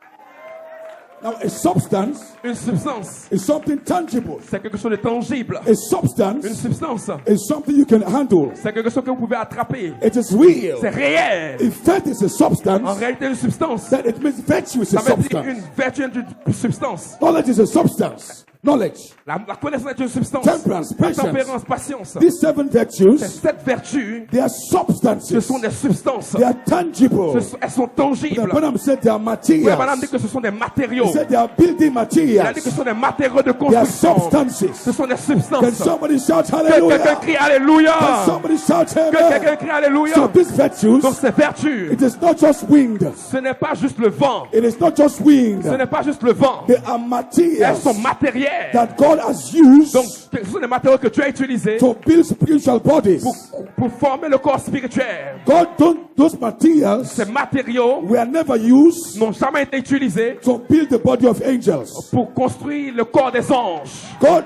S1: Now a substance
S2: Une substance,
S1: is something tangible.
S2: c'est quelque chose de tangible.
S1: A substance
S2: Une substance,
S1: is something you can handle.
S2: c'est quelque chose que vous pouvez attraper.
S1: It is real.
S2: C'est réel.
S1: If faith is a
S2: En
S1: substance,
S2: réalité, une substance,
S1: then it means virtue is a
S2: ça veut dire
S1: substance.
S2: une vertu est une substance.
S1: Knowledge is a substance. Knowledge.
S2: La connaissance est une substance.
S1: Temperance,
S2: La
S1: patience.
S2: tempérance, patience.
S1: These seven virtues,
S2: Cette vertu,
S1: they are
S2: ce
S1: substances.
S2: sont des substances.
S1: They are tangible.
S2: Elles sont tangibles.
S1: Madam said they are
S2: Oui, madame dit
S1: materials.
S2: que ce sont des matériaux.
S1: He said they are building
S2: Elle a dit que
S1: materials.
S2: ce sont des matériaux de
S1: They are
S2: construction.
S1: substances.
S2: Ce sont des
S1: Can
S2: substances.
S1: somebody shout
S2: Que quelqu'un
S1: hallelujah?
S2: crie Alléluia.
S1: Can somebody shout
S2: Que quelqu'un
S1: amen?
S2: crie Alléluia.
S1: So these virtues,
S2: Donc ces vertus,
S1: it is not just wind.
S2: ce n'est pas juste le vent.
S1: It is not just wind.
S2: Ce n'est pas juste le vent.
S1: They are
S2: Elles
S1: materials
S2: sont matérielles.
S1: that God has used
S2: Donc ce sont des matériaux que Dieu a utilisés
S1: to build spiritual bodies.
S2: pour former le corps spirituel.
S1: God don't, those materials
S2: Ces matériaux
S1: were never used
S2: n'ont jamais été utilisés
S1: to build the body of angels.
S2: pour construire le corps des anges.
S1: God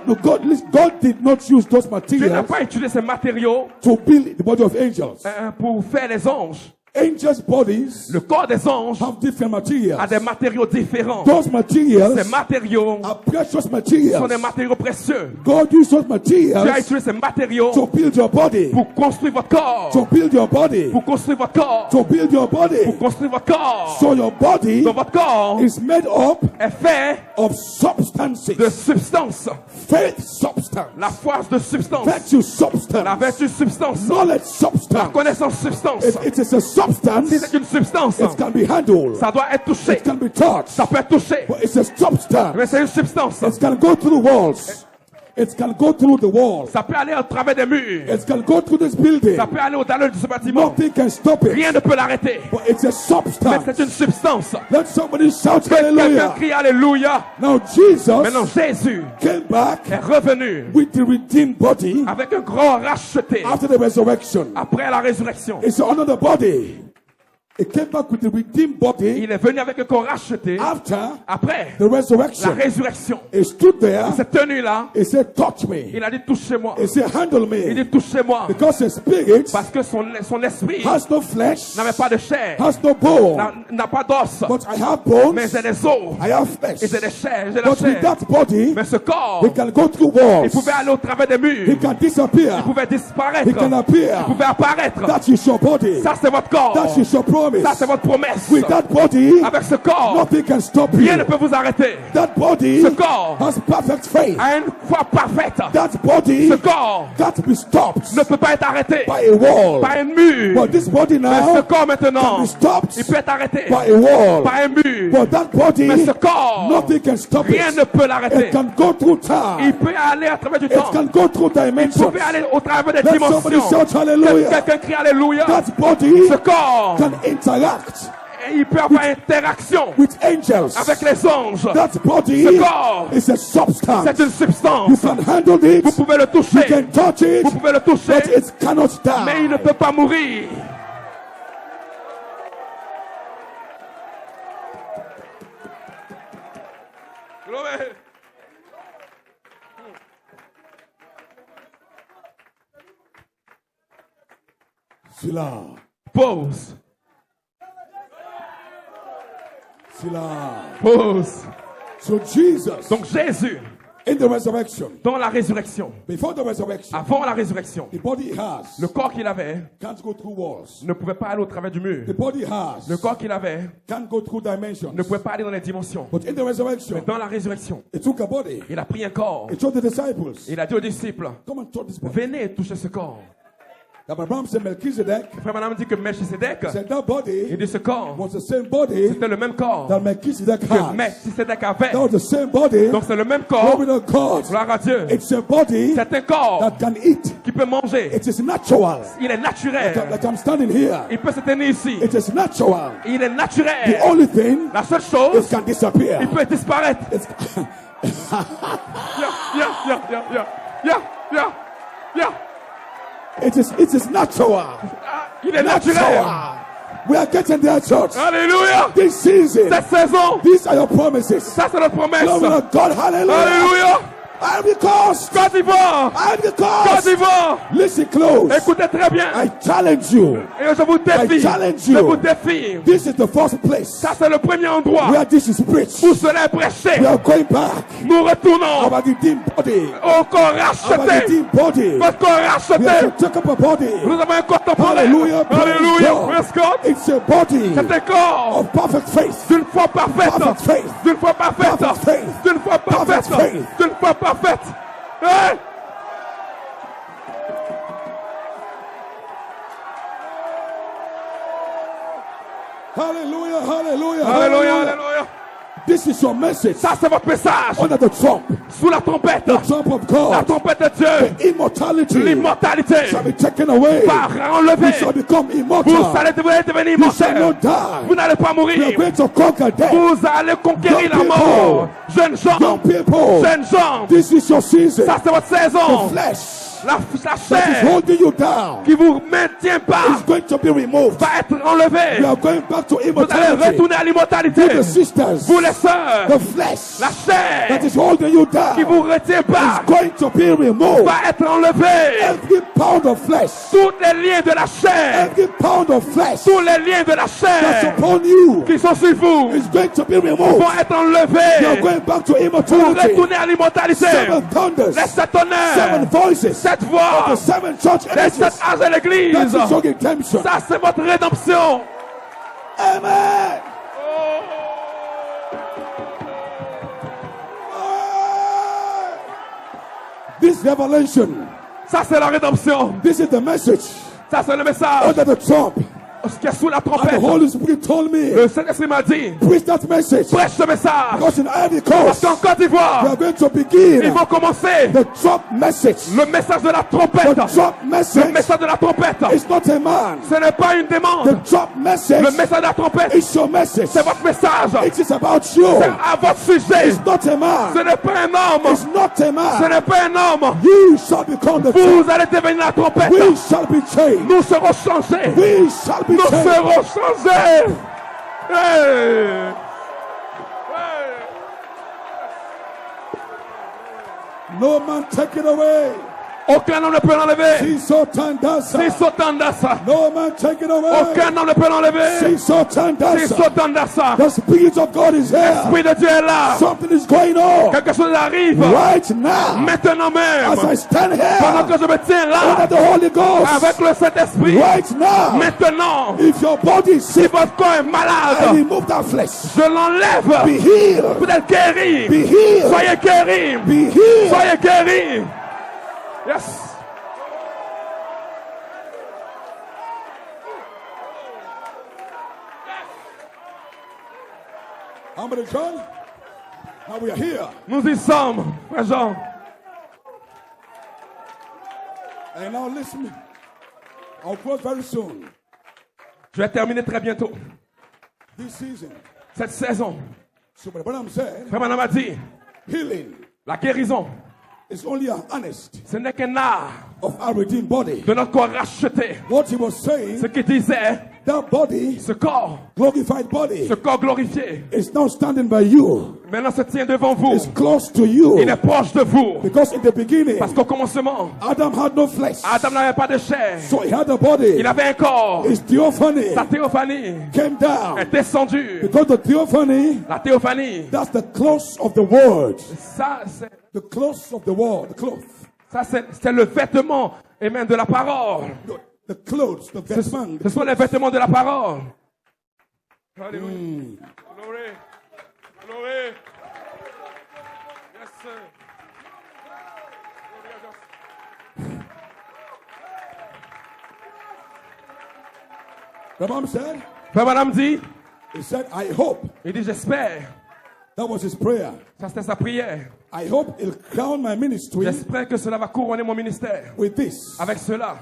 S1: did not use those
S2: Dieu n'a
S1: materials
S2: pas utilisé ces matériaux
S1: to build the body of angels.
S2: pour faire les anges.
S1: Angels' bodies
S2: Le corps des anges
S1: have different
S2: a
S1: materials.
S2: des matériaux différents.
S1: Those materials
S2: Ces matériaux
S1: are precious
S2: sont des
S1: materials.
S2: matériaux précieux.
S1: God used those
S2: Dieu a
S1: materials
S2: utilisé ces matériaux
S1: to build your body.
S2: pour construire votre corps.
S1: To build your body.
S2: Pour construire votre corps.
S1: To build your
S2: Pour
S1: body.
S2: construire votre corps.
S1: So your body
S2: Donc votre corps
S1: is made up
S2: est fait
S1: of substances.
S2: de substance.
S1: Faith substance.
S2: La foi de substance.
S1: Virtue
S2: La
S1: substance.
S2: vertu substance.
S1: Knowledge
S2: La
S1: substance.
S2: connaissance substance.
S1: If it is a
S2: Si
S1: substance,
S2: c'est une substance,
S1: it can be handled.
S2: ça doit être touché.
S1: It can be touched.
S2: Ça peut être touché.
S1: But it's a substance.
S2: Mais c'est une substance.
S1: It can go through walls. It can go through the walls.
S2: Ça peut aller au travers des murs.
S1: It can go through this building.
S2: Ça peut aller au-delà de ce bâtiment.
S1: Nothing can stop it.
S2: Rien ne peut l'arrêter.
S1: But it's a
S2: Mais
S1: substance.
S2: c'est une substance.
S1: Let somebody shout
S2: Quelqu'un
S1: hallelujah.
S2: crie Alléluia.
S1: Now
S2: Maintenant,
S1: Jesus
S2: Jésus
S1: came back
S2: est revenu
S1: with the redeemed body
S2: avec un grand racheté
S1: after the resurrection.
S2: après la résurrection.
S1: It's another body. He came back with the redeemed body
S2: Il est venu avec un corps racheté
S1: after
S2: après
S1: the
S2: la
S1: resurrection.
S2: résurrection.
S1: He stood there.
S2: Il s'est tenu là.
S1: He said, touch me.
S2: Il a dit touchez-moi.
S1: He said, handle
S2: Il
S1: me.
S2: dit touchez-moi.
S1: Because his spirit
S2: Parce que son esprit
S1: has no flesh,
S2: n'avait pas de chair,
S1: has no bone.
S2: n'a pas d'os.
S1: But I have bones,
S2: Mais j'ai des os.
S1: I have flesh.
S2: Et j'ai des chairs. J'ai la
S1: But with
S2: chair.
S1: that body,
S2: Mais ce corps,
S1: he can go through
S2: il
S1: walls.
S2: pouvait aller au travers des
S1: He
S2: murs.
S1: can disappear.
S2: Il pouvait disparaître.
S1: He can appear.
S2: Il pouvait apparaître.
S1: That is your body.
S2: Ça, c'est votre corps.
S1: That is your promise.
S2: Ça, c'est votre promesse.
S1: With that body,
S2: Avec ce corps,
S1: nothing can stop
S2: rien ne
S1: you.
S2: peut vous arrêter.
S1: That body
S2: Ce corps
S1: has perfect faith.
S2: a une foi parfaite.
S1: That body
S2: Ce corps
S1: can't be stopped
S2: ne peut pas être arrêté
S1: by a wall.
S2: par un mur.
S1: But this body
S2: Mais ce
S1: now
S2: corps
S1: can
S2: maintenant,
S1: be stopped
S2: il peut être arrêté
S1: by a wall.
S2: par un mur.
S1: But that body,
S2: Mais ce corps,
S1: nothing can stop
S2: rien
S1: it.
S2: ne peut l'arrêter.
S1: It can go through
S2: Il
S1: time.
S2: peut aller à travers du
S1: It
S2: temps.
S1: can go through
S2: Il
S1: dimensions.
S2: peut aller au travers des
S1: Let somebody
S2: dimensions.
S1: shout hallelujah.
S2: Quelqu'un crie Alléluia.
S1: That body
S2: Ce corps,
S1: can interact
S2: et il peut avoir interaction
S1: with angels.
S2: avec les anges.
S1: That body
S2: Ce corps,
S1: is a substance.
S2: c'est une
S1: You
S2: substance.
S1: can handle it.
S2: Vous pouvez le
S1: You
S2: toucher.
S1: can touch it.
S2: Vous pouvez le toucher.
S1: But it cannot
S2: Mais il ne
S1: die.
S2: peut pas mourir. Glory.
S1: Sila.
S2: Pause.
S1: Sila.
S2: Pause.
S1: So Jesus,
S2: Donc Jésus,
S1: in the resurrection,
S2: dans la résurrection,
S1: before the resurrection,
S2: avant la résurrection,
S1: the body he has
S2: le corps qu'il avait
S1: can't go through walls.
S2: ne pouvait pas aller au travers du mur.
S1: The body he has
S2: Le corps qu'il avait
S1: can't go through dimensions.
S2: ne pouvait pas aller dans les dimensions.
S1: But in the resurrection,
S2: Dans la résurrection,
S1: he took a body.
S2: il a pris un corps.
S1: He told the disciples,
S2: Il a dit aux disciples,
S1: come and touch this body.
S2: venez toucher ce corps.
S1: That Abraham said, Melchizedek
S2: Frère Madame dit que Melchisedec,
S1: said that
S2: il
S1: body
S2: dit ce corps,
S1: was the same body
S2: c'était le même corps
S1: that Melchizedek
S2: que
S1: had.
S2: Melchisedec avait.
S1: That was the same body.
S2: Donc c'est le même corps.
S1: Glory to God.
S2: Gloire à Dieu.
S1: It's a body
S2: C'est un corps
S1: that can eat.
S2: qui peut manger.
S1: It is natural.
S2: Il est naturel.
S1: Like I'm standing here.
S2: Il peut se tenir ici.
S1: It is natural.
S2: Il est
S1: The
S2: naturel.
S1: only thing
S2: La seule
S1: is
S2: chose,
S1: can disappear.
S2: il peut disparaître.
S1: It's
S2: Yeah.
S1: it is natural.
S2: Il est naturel.
S1: Natural. We are getting there, church.
S2: Alléluia.
S1: This season,
S2: Cette saison,
S1: these are your promises.
S2: ça c'est notre promesse.
S1: Glory to God. Hallelujah.
S2: Alléluia.
S1: Ivory Coast.
S2: Côte d'Ivoire.
S1: Ivory
S2: Côte
S1: Coast.
S2: d'Ivoire.
S1: Listen close.
S2: Écoutez très bien.
S1: I challenge you.
S2: Et je vous défie.
S1: I challenge
S2: Je
S1: you.
S2: vous défie.
S1: This is the first place
S2: Ça c'est le premier endroit
S1: where this is preached.
S2: où cela est prêché.
S1: We are going back.
S2: Nous retournons
S1: Our redeemed body.
S2: au corps
S1: Our
S2: racheté.
S1: redeemed body.
S2: Votre corps
S1: We have to
S2: racheté.
S1: take up a body.
S2: Nous avons un corps temporel.
S1: Hallelujah.
S2: Alléluia.
S1: Praise
S2: Praise God.
S1: It's a body
S2: C'est un corps
S1: of perfect faith.
S2: d'une foi parfaite.
S1: Perfect faith.
S2: D'une foi parfaite.
S1: Perfect faith.
S2: D'une foi parfaite.
S1: Perfect faith.
S2: D'une foi parfaite. Hey!
S1: Hallelujah. Hallelujah.
S2: Alléluia, alléluia.
S1: This is your message
S2: Ça, c'est votre message.
S1: under the trump.
S2: Sous la trompette.
S1: The trump of
S2: La
S1: God.
S2: trompette de Dieu.
S1: Immortality
S2: L'immortalité
S1: shall be taken away.
S2: va
S1: We
S2: enlever.
S1: shall become
S2: Vous
S1: immortal.
S2: allez devenir
S1: We shall
S2: immortel.
S1: not die.
S2: Vous n'allez pas
S1: We are
S2: mourir.
S1: going to conquer death.
S2: Vous allez conquérir
S1: Young
S2: la mort. Jeunes gens.
S1: Young people,
S2: Jeunes gens.
S1: this is your season.
S2: Ça, c'est votre saison.
S1: The flesh
S2: La
S1: that is
S2: chair
S1: holding you down
S2: qui vous maintient
S1: is
S2: pas
S1: going to be removed.
S2: va être
S1: We
S2: enlevée.
S1: are going back to
S2: Vous allez
S1: immortality.
S2: retourner à l'immortalité.
S1: The sisters,
S2: Vous les sœurs.
S1: the flesh
S2: La chair
S1: that is holding you
S2: qui
S1: down
S2: vous retient
S1: is
S2: pas
S1: going to be removed.
S2: va être enlevée.
S1: Every pound of flesh,
S2: Tous les liens de la chair,
S1: every pound of flesh
S2: tous les liens de la
S1: that's
S2: chair
S1: upon you
S2: qui sont sur vous
S1: is going to be removed.
S2: vont être
S1: You are
S2: enlevés.
S1: going back to
S2: Vous
S1: immortality.
S2: retournez à l'immortalité.
S1: Seven thunders,
S2: Les sept
S1: seven
S2: honneurs,
S1: voices,
S2: sept voix,
S1: the seven church
S2: les
S1: ages.
S2: sept âges de l'église.
S1: That is your redemption.
S2: Ça, c'est votre rédemption.
S1: Amen. This revelation,
S2: Ça, c'est la rédemption.
S1: this is the message
S2: Ça, c'est le message.
S1: under the trump.
S2: Ce qui est sous la
S1: And the
S2: trompette.
S1: Holy Spirit told me,
S2: Le Saint-Esprit m'a dit,
S1: preach that message.
S2: prêche ce message.
S1: Because in Ivory
S2: Parce
S1: Coast,
S2: qu'en Côte
S1: we
S2: d'Ivoire,
S1: are going to
S2: ils
S1: begin
S2: vont commencer
S1: the trump message.
S2: le message de la trompette.
S1: The trump
S2: Le
S1: message
S2: message de la trompette.
S1: is not a man.
S2: Ce n'est pas une
S1: The
S2: demande.
S1: trump message
S2: Le message de la trompette,
S1: is your message.
S2: c'est votre message.
S1: It is about you.
S2: C'est à votre sujet.
S1: It's not a
S2: Ce
S1: man.
S2: n'est pas un homme.
S1: It's not a
S2: Ce
S1: man.
S2: n'est pas un homme.
S1: You shall become the trump.
S2: Vous allez devenir la trompette.
S1: We shall be changed.
S2: Nous serons changés.
S1: We shall be
S2: Nous
S1: changed.
S2: serons changés. Hey.
S1: No man take it away.
S2: Aucun homme ne peut l'enlever.
S1: Sisotandasa.
S2: Sisotandasa.
S1: No man take it away.
S2: Aucun homme ne peut l'enlever.
S1: Sisotandasa.
S2: Sisotandasa.
S1: The Spirit of God is here.
S2: L'Esprit de Dieu est là.
S1: Something is going on.
S2: Quelque chose arrive.
S1: Right now.
S2: Maintenant même.
S1: As I stand
S2: Pendant
S1: here.
S2: que je me tiens là.
S1: Under the Holy Ghost.
S2: Avec le Saint-Esprit.
S1: Right now.
S2: Maintenant.
S1: If your body is
S2: Si
S1: sick,
S2: votre corps est
S1: I
S2: malade.
S1: remove that flesh.
S2: Je l'enlève.
S1: Be healed.
S2: Vous êtes guéris.
S1: Be healed.
S2: Soyez guéris.
S1: Be healed.
S2: Soyez guéris. Yes.
S1: How many John? Now we are here.
S2: Nous y sommes, frère Jean.
S1: And now listen. I'll close very soon.
S2: Je vais terminer très bientôt.
S1: This season.
S2: Cette saison,
S1: So but I'm saying,
S2: frère Branham a dit,
S1: healing
S2: la guérison,
S1: is only an honest
S2: ce n'est qu'un art
S1: of our redeemed body.
S2: de notre corps racheté.
S1: What he was saying,
S2: Ce qu'il disait,
S1: that body,
S2: ce corps
S1: body,
S2: glorifié,
S1: is now standing by you.
S2: maintenant se tient devant vous.
S1: It's close to you.
S2: Il est proche de vous.
S1: Because in the beginning,
S2: Parce qu'au commencement,
S1: Adam had no flesh.
S2: Adam n'avait pas de chair.
S1: So he had a body.
S2: Il avait un corps.
S1: His theophany
S2: Sa théophanie
S1: came down.
S2: est descendue.
S1: Because the theophany,
S2: La théophanie,
S1: that's the close of the word.
S2: ça c'est
S1: The close of the word, the cloth.
S2: c'est le vêtement amen, de la parole.
S1: The clothes, the vestment.
S2: Ce sont les vêtements de la parole. Alléluia. Glory. Glory. Yes, sir.
S1: The mom said,
S2: Frère Branham dit,
S1: he said, I hope.
S2: il dit j'espère.
S1: That was his prayer.
S2: Ça c'était sa prière.
S1: I hope he'll crown my ministry
S2: J'espère que cela va couronner mon ministère.
S1: with this.
S2: Avec cela,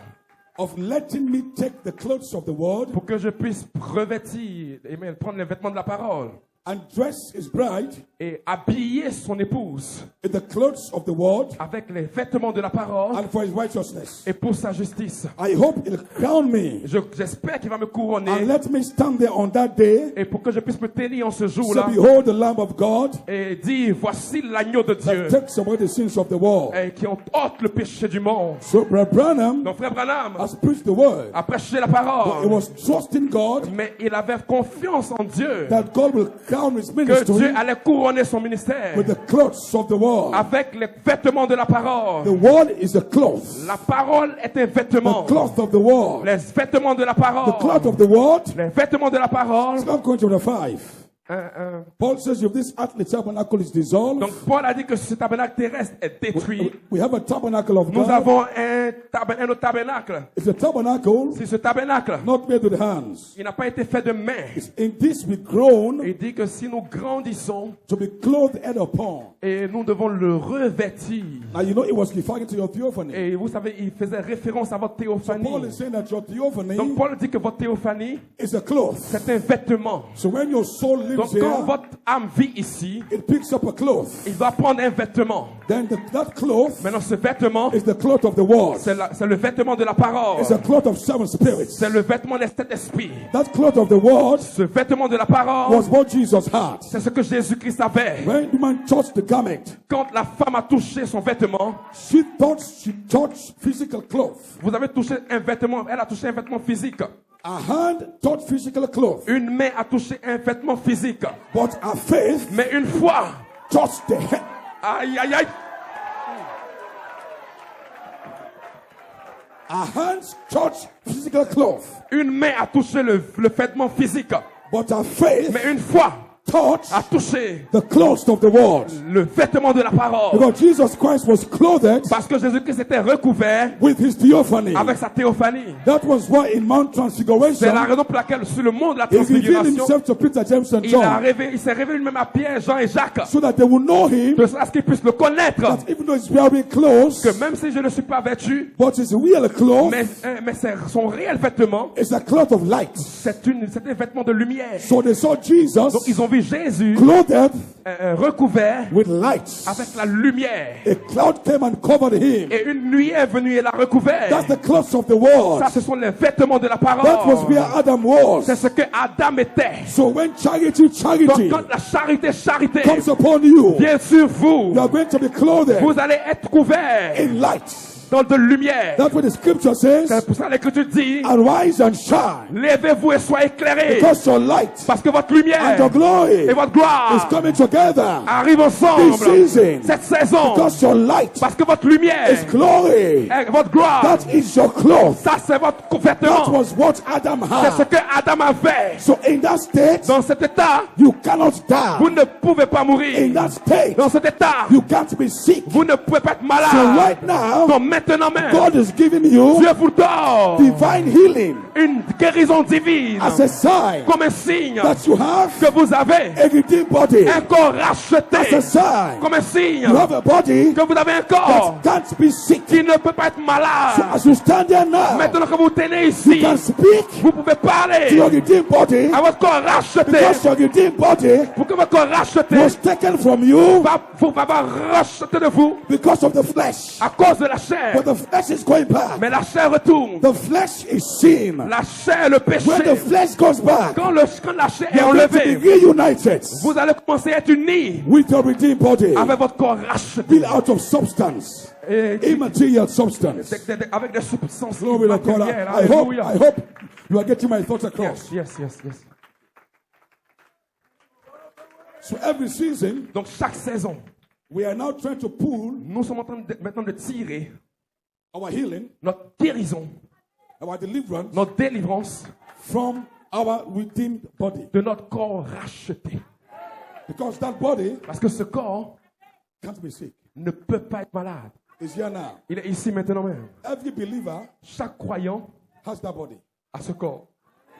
S1: Of letting me take the clothes of the word
S2: pour que je puisse revêtir, amen, prendre les vêtements de la parole
S1: and dress his bride
S2: et habiller son épouse
S1: in the clothes of the word
S2: avec les vêtements de la parole
S1: and for his righteousness.
S2: et pour sa justice.
S1: I hope he'll crown me
S2: J'espère qu'il va me
S1: and
S2: couronner
S1: let me stand there on that day.
S2: et pour que je puisse me tenir en ce
S1: So
S2: jour-là
S1: behold the Lamb of God
S2: et dire, voici l'agneau de Dieu
S1: that takes away the sins of the world.
S2: et qui ôte le péché du monde.
S1: So Brother Branham
S2: Donc frère Branham
S1: has preached the word.
S2: a prêché la
S1: But he
S2: parole,
S1: was trusting God
S2: mais il avait confiance en Dieu
S1: that God will crown his
S2: que
S1: ministry
S2: Dieu allait couronner son ministère
S1: with the clothes of the word.
S2: avec les vêtements de la
S1: The
S2: parole.
S1: word is the cloth.
S2: La parole est un
S1: The
S2: vêtement.
S1: cloth of the word.
S2: Les vêtements de la
S1: The cloth
S2: parole.
S1: of the word.
S2: Les vêtements de la parole.
S1: Psalm chapter 5. Paul says if this earthly tabernacle is dissolved,
S2: Donc Paul a dit que ce tabernacle terrestre est détruit.
S1: we have a tabernacle of
S2: Nous
S1: God.
S2: avons un autre tabernacle.
S1: It's a tabernacle
S2: Si ce tabernacle,
S1: not made with hands.
S2: il n'a pas été fait de main.
S1: In this we groan
S2: Il dit que si nous grandissons
S1: to be clothed head upon.
S2: et nous devons le revêtir.
S1: Now you know it was referring to your theophany.
S2: Et vous savez, il faisait référence à votre
S1: Paul
S2: théophanie.
S1: is saying that your theophany
S2: Donc Paul dit que votre théophanie,
S1: is a cloth.
S2: c'est un vêtement.
S1: So when your soul lives
S2: Donc quand
S1: here,
S2: votre âme vit ici,
S1: it picks up a cloth.
S2: il doit prendre un vêtement.
S1: Then that cloth
S2: Maintenant ce vêtement,
S1: is the cloth of the word.
S2: c'est le vêtement de la parole.
S1: It's a cloth of seven spirits.
S2: C'est le vêtement des sept esprits.
S1: That cloth of the word
S2: Ce vêtement de la parole,
S1: was what Jesus had.
S2: c'est ce que Jésus-Christ avait.
S1: When the man touched the garment,
S2: Quand la femme a touché son vêtement,
S1: she thought she touched physical cloth.
S2: vous avez touché un vêtement, elle a touché un vêtement physique.
S1: A hand touched physical cloth.
S2: Une main a touché un vêtement physique.
S1: But her faith
S2: Mais une fois,
S1: touched the head.
S2: aïe aïe aïe,
S1: Her hands touched physical cloth.
S2: une main a touché le vêtement physique.
S1: But her faith
S2: Mais une fois,
S1: touched
S2: a touché
S1: the clothes of the word.
S2: le vêtement de la parole.
S1: Because Jesus Christ was clothed
S2: Parce que Jésus-Christ était recouvert
S1: with his theophany.
S2: avec sa théophanie.
S1: That was why in Mount
S2: C'est la
S1: Transfiguration,
S2: raison pour laquelle sur le mont de la
S1: he revealed
S2: transfiguration,
S1: himself to Peter, James, and
S2: il
S1: John,
S2: s'est révélé lui-même à Pierre, Jean et Jacques.
S1: so that they would know him,
S2: De sorte à ce qu'ils puissent le connaître.
S1: that even though he's wearing clothes,
S2: Que même si je ne suis pas vêtu,
S1: but his real cloth
S2: mais c'est son réel vêtement,
S1: is a cloth of light.
S2: c'est un vêtement de lumière.
S1: So they saw
S2: Donc
S1: Jesus
S2: ils ont vu Jésus
S1: clothed
S2: recouvert
S1: with lights.
S2: avec la lumière.
S1: A cloud came and covered him.
S2: Et une nuit est venue et l'a recouvert.
S1: That's the clothes of the world.
S2: Ça, ce sont les vêtements de la
S1: That was
S2: parole.
S1: where Adam was.
S2: C'est ce que Adam était.
S1: So when charity
S2: Donc quand la charité
S1: comes upon you,
S2: vient sur vous,
S1: you are going to be clothed
S2: vous allez être couverts
S1: in light.
S2: dans de lumière.
S1: That's what the scripture says.
S2: C'est pour ça que l'Écriture dit,
S1: Arise and shine,
S2: levez-vous et soyez éclairés.
S1: because your light
S2: Parce que votre lumière
S1: and your glory
S2: et votre
S1: is
S2: gloire
S1: coming together.
S2: arrivent ensemble
S1: This season,
S2: cette saison.
S1: because your light
S2: Parce que votre lumière
S1: is glory.
S2: et votre gloire,
S1: That is your cloth.
S2: ça c'est votre
S1: That
S2: vêtement.
S1: was what Adam
S2: C'est ce
S1: had.
S2: que Adam avait.
S1: So in that state,
S2: Dans cet état,
S1: you cannot
S2: vous
S1: die.
S2: ne pouvez pas
S1: In
S2: mourir.
S1: that state,
S2: Dans cet état,
S1: you can't be sick.
S2: vous ne pouvez pas être
S1: So
S2: malade.
S1: right now,
S2: Donc maintenant même,
S1: God is giving you
S2: Dieu vous donne
S1: divine healing
S2: une guérison divine
S1: as a sign
S2: comme un signe
S1: that you have
S2: que vous avez
S1: a redeemed body.
S2: un corps
S1: As a
S2: racheté.
S1: sign
S2: Comme un signe
S1: you have a body
S2: que vous avez un corps
S1: that can't be sick.
S2: qui ne peut pas être
S1: So
S2: malade.
S1: as you stand there now,
S2: Maintenant que vous tenez
S1: you
S2: ici,
S1: can speak
S2: vous pouvez
S1: to
S2: parler
S1: your redeemed body,
S2: à votre corps racheté.
S1: because your redeemed body
S2: Pour que votre corps racheté
S1: was taken from you
S2: va racheter de vous
S1: because of the flesh.
S2: à cause de la chair.
S1: But the flesh is going back.
S2: Mais la chair retourne.
S1: The flesh is sin.
S2: La chair, le péché.
S1: When the flesh goes back,
S2: Quand la chair est
S1: you're going to be
S2: enlevée,
S1: reunited
S2: vous allez commencer à être unis
S1: with your redeemed body,
S2: avec votre corps racheté.
S1: built out of substance,
S2: Et
S1: immaterial substance.
S2: avec des substances
S1: Glory to God.
S2: matérielles.
S1: I hope
S2: Alléluia.
S1: you are getting my thoughts across.
S2: Yes.
S1: So every season,
S2: Donc chaque saison,
S1: we are now trying to pull
S2: nous sommes en train maintenant de tirer
S1: our healing,
S2: notre guérison,
S1: our deliverance
S2: notre délivrance
S1: from our redeemed body.
S2: de notre corps racheté.
S1: Because that body
S2: Parce que ce corps
S1: can't be sick.
S2: ne peut pas être malade.
S1: It's here now.
S2: Il est ici maintenant même.
S1: Every believer
S2: Chaque croyant
S1: has that body.
S2: a ce corps.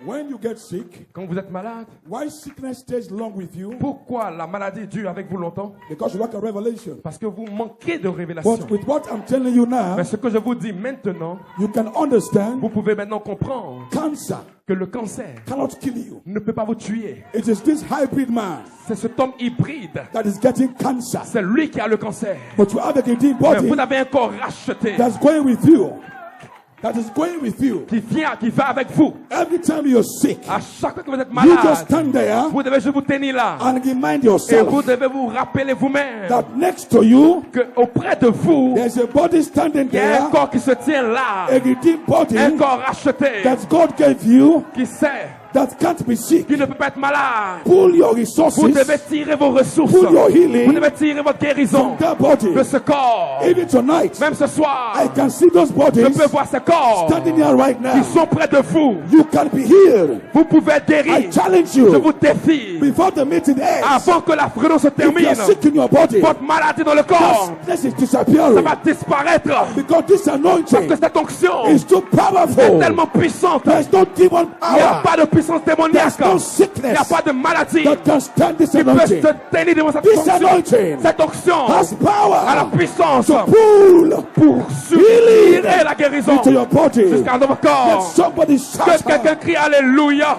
S1: When you get sick,
S2: Quand vous êtes malade,
S1: why sickness stays long with you?
S2: pourquoi la maladie dure avec vous longtemps?
S1: Because you lack a revelation.
S2: Parce que vous manquez de révélation.
S1: But with what I'm telling you now,
S2: Mais ce que je vous dis maintenant,
S1: you can understand
S2: vous pouvez maintenant comprendre
S1: cancer
S2: que le cancer
S1: cannot kill you.
S2: ne peut pas vous tuer.
S1: It is this hybrid man
S2: C'est cet homme hybride.
S1: that is getting cancer.
S2: C'est lui qui a le cancer.
S1: But you have a redeemed
S2: Mais
S1: body
S2: vous avez un corps racheté
S1: that's going with you. That is going with you.
S2: qui va avec vous.
S1: Every time you're sick,
S2: À chaque fois que vous êtes
S1: you
S2: malade,
S1: just stand there
S2: vous devez juste vous tenir là.
S1: and remind
S2: Et vous
S1: yourself
S2: devez vous rappeler vous-même
S1: that next to you,
S2: que auprès de vous,
S1: there's a body standing
S2: il y a un
S1: there,
S2: corps qui se tient là.
S1: a redeemed body
S2: Un corps racheté
S1: that God gave you
S2: qui sait,
S1: that can't be sick.
S2: qui ne peut pas être malade.
S1: Pull your
S2: Vous
S1: resources
S2: devez tirer vos ressources.
S1: Pull your healing
S2: Vous devez tirer votre guérison
S1: from that body.
S2: de ce corps.
S1: Even tonight,
S2: Même ce soir,
S1: I can see those
S2: je
S1: bodies
S2: peux voir ce corps
S1: standing here right
S2: qui
S1: now.
S2: sont près de vous.
S1: You can be healed.
S2: Vous pouvez être
S1: I
S2: guéri.
S1: challenge
S2: Je
S1: you
S2: vous défie.
S1: before the meeting ends.
S2: Avant que la réunion se
S1: If you
S2: termine,
S1: are sick in your body,
S2: votre maladie dans le corps,
S1: this is
S2: ça
S1: disappearing
S2: va disparaître.
S1: because this
S2: Parce
S1: anointing
S2: que cette onction
S1: is too
S2: est
S1: powerful.
S2: tellement puissante.
S1: There's no demon
S2: Il n'y a
S1: power.
S2: pas de puissance démoniaque.
S1: There's no
S2: Il n'y a
S1: sickness
S2: pas de maladie
S1: that can stand this
S2: qui peut
S1: anointing.
S2: se tenir devant cette
S1: This
S2: onction.
S1: anointing
S2: Cette onction
S1: has
S2: a la
S1: power
S2: puissance
S1: to pull
S2: pour
S1: healing
S2: tirer la guérison
S1: into your body.
S2: jusqu'à votre
S1: Let
S2: corps.
S1: somebody shout.
S2: Que quelqu'un crie Alléluia.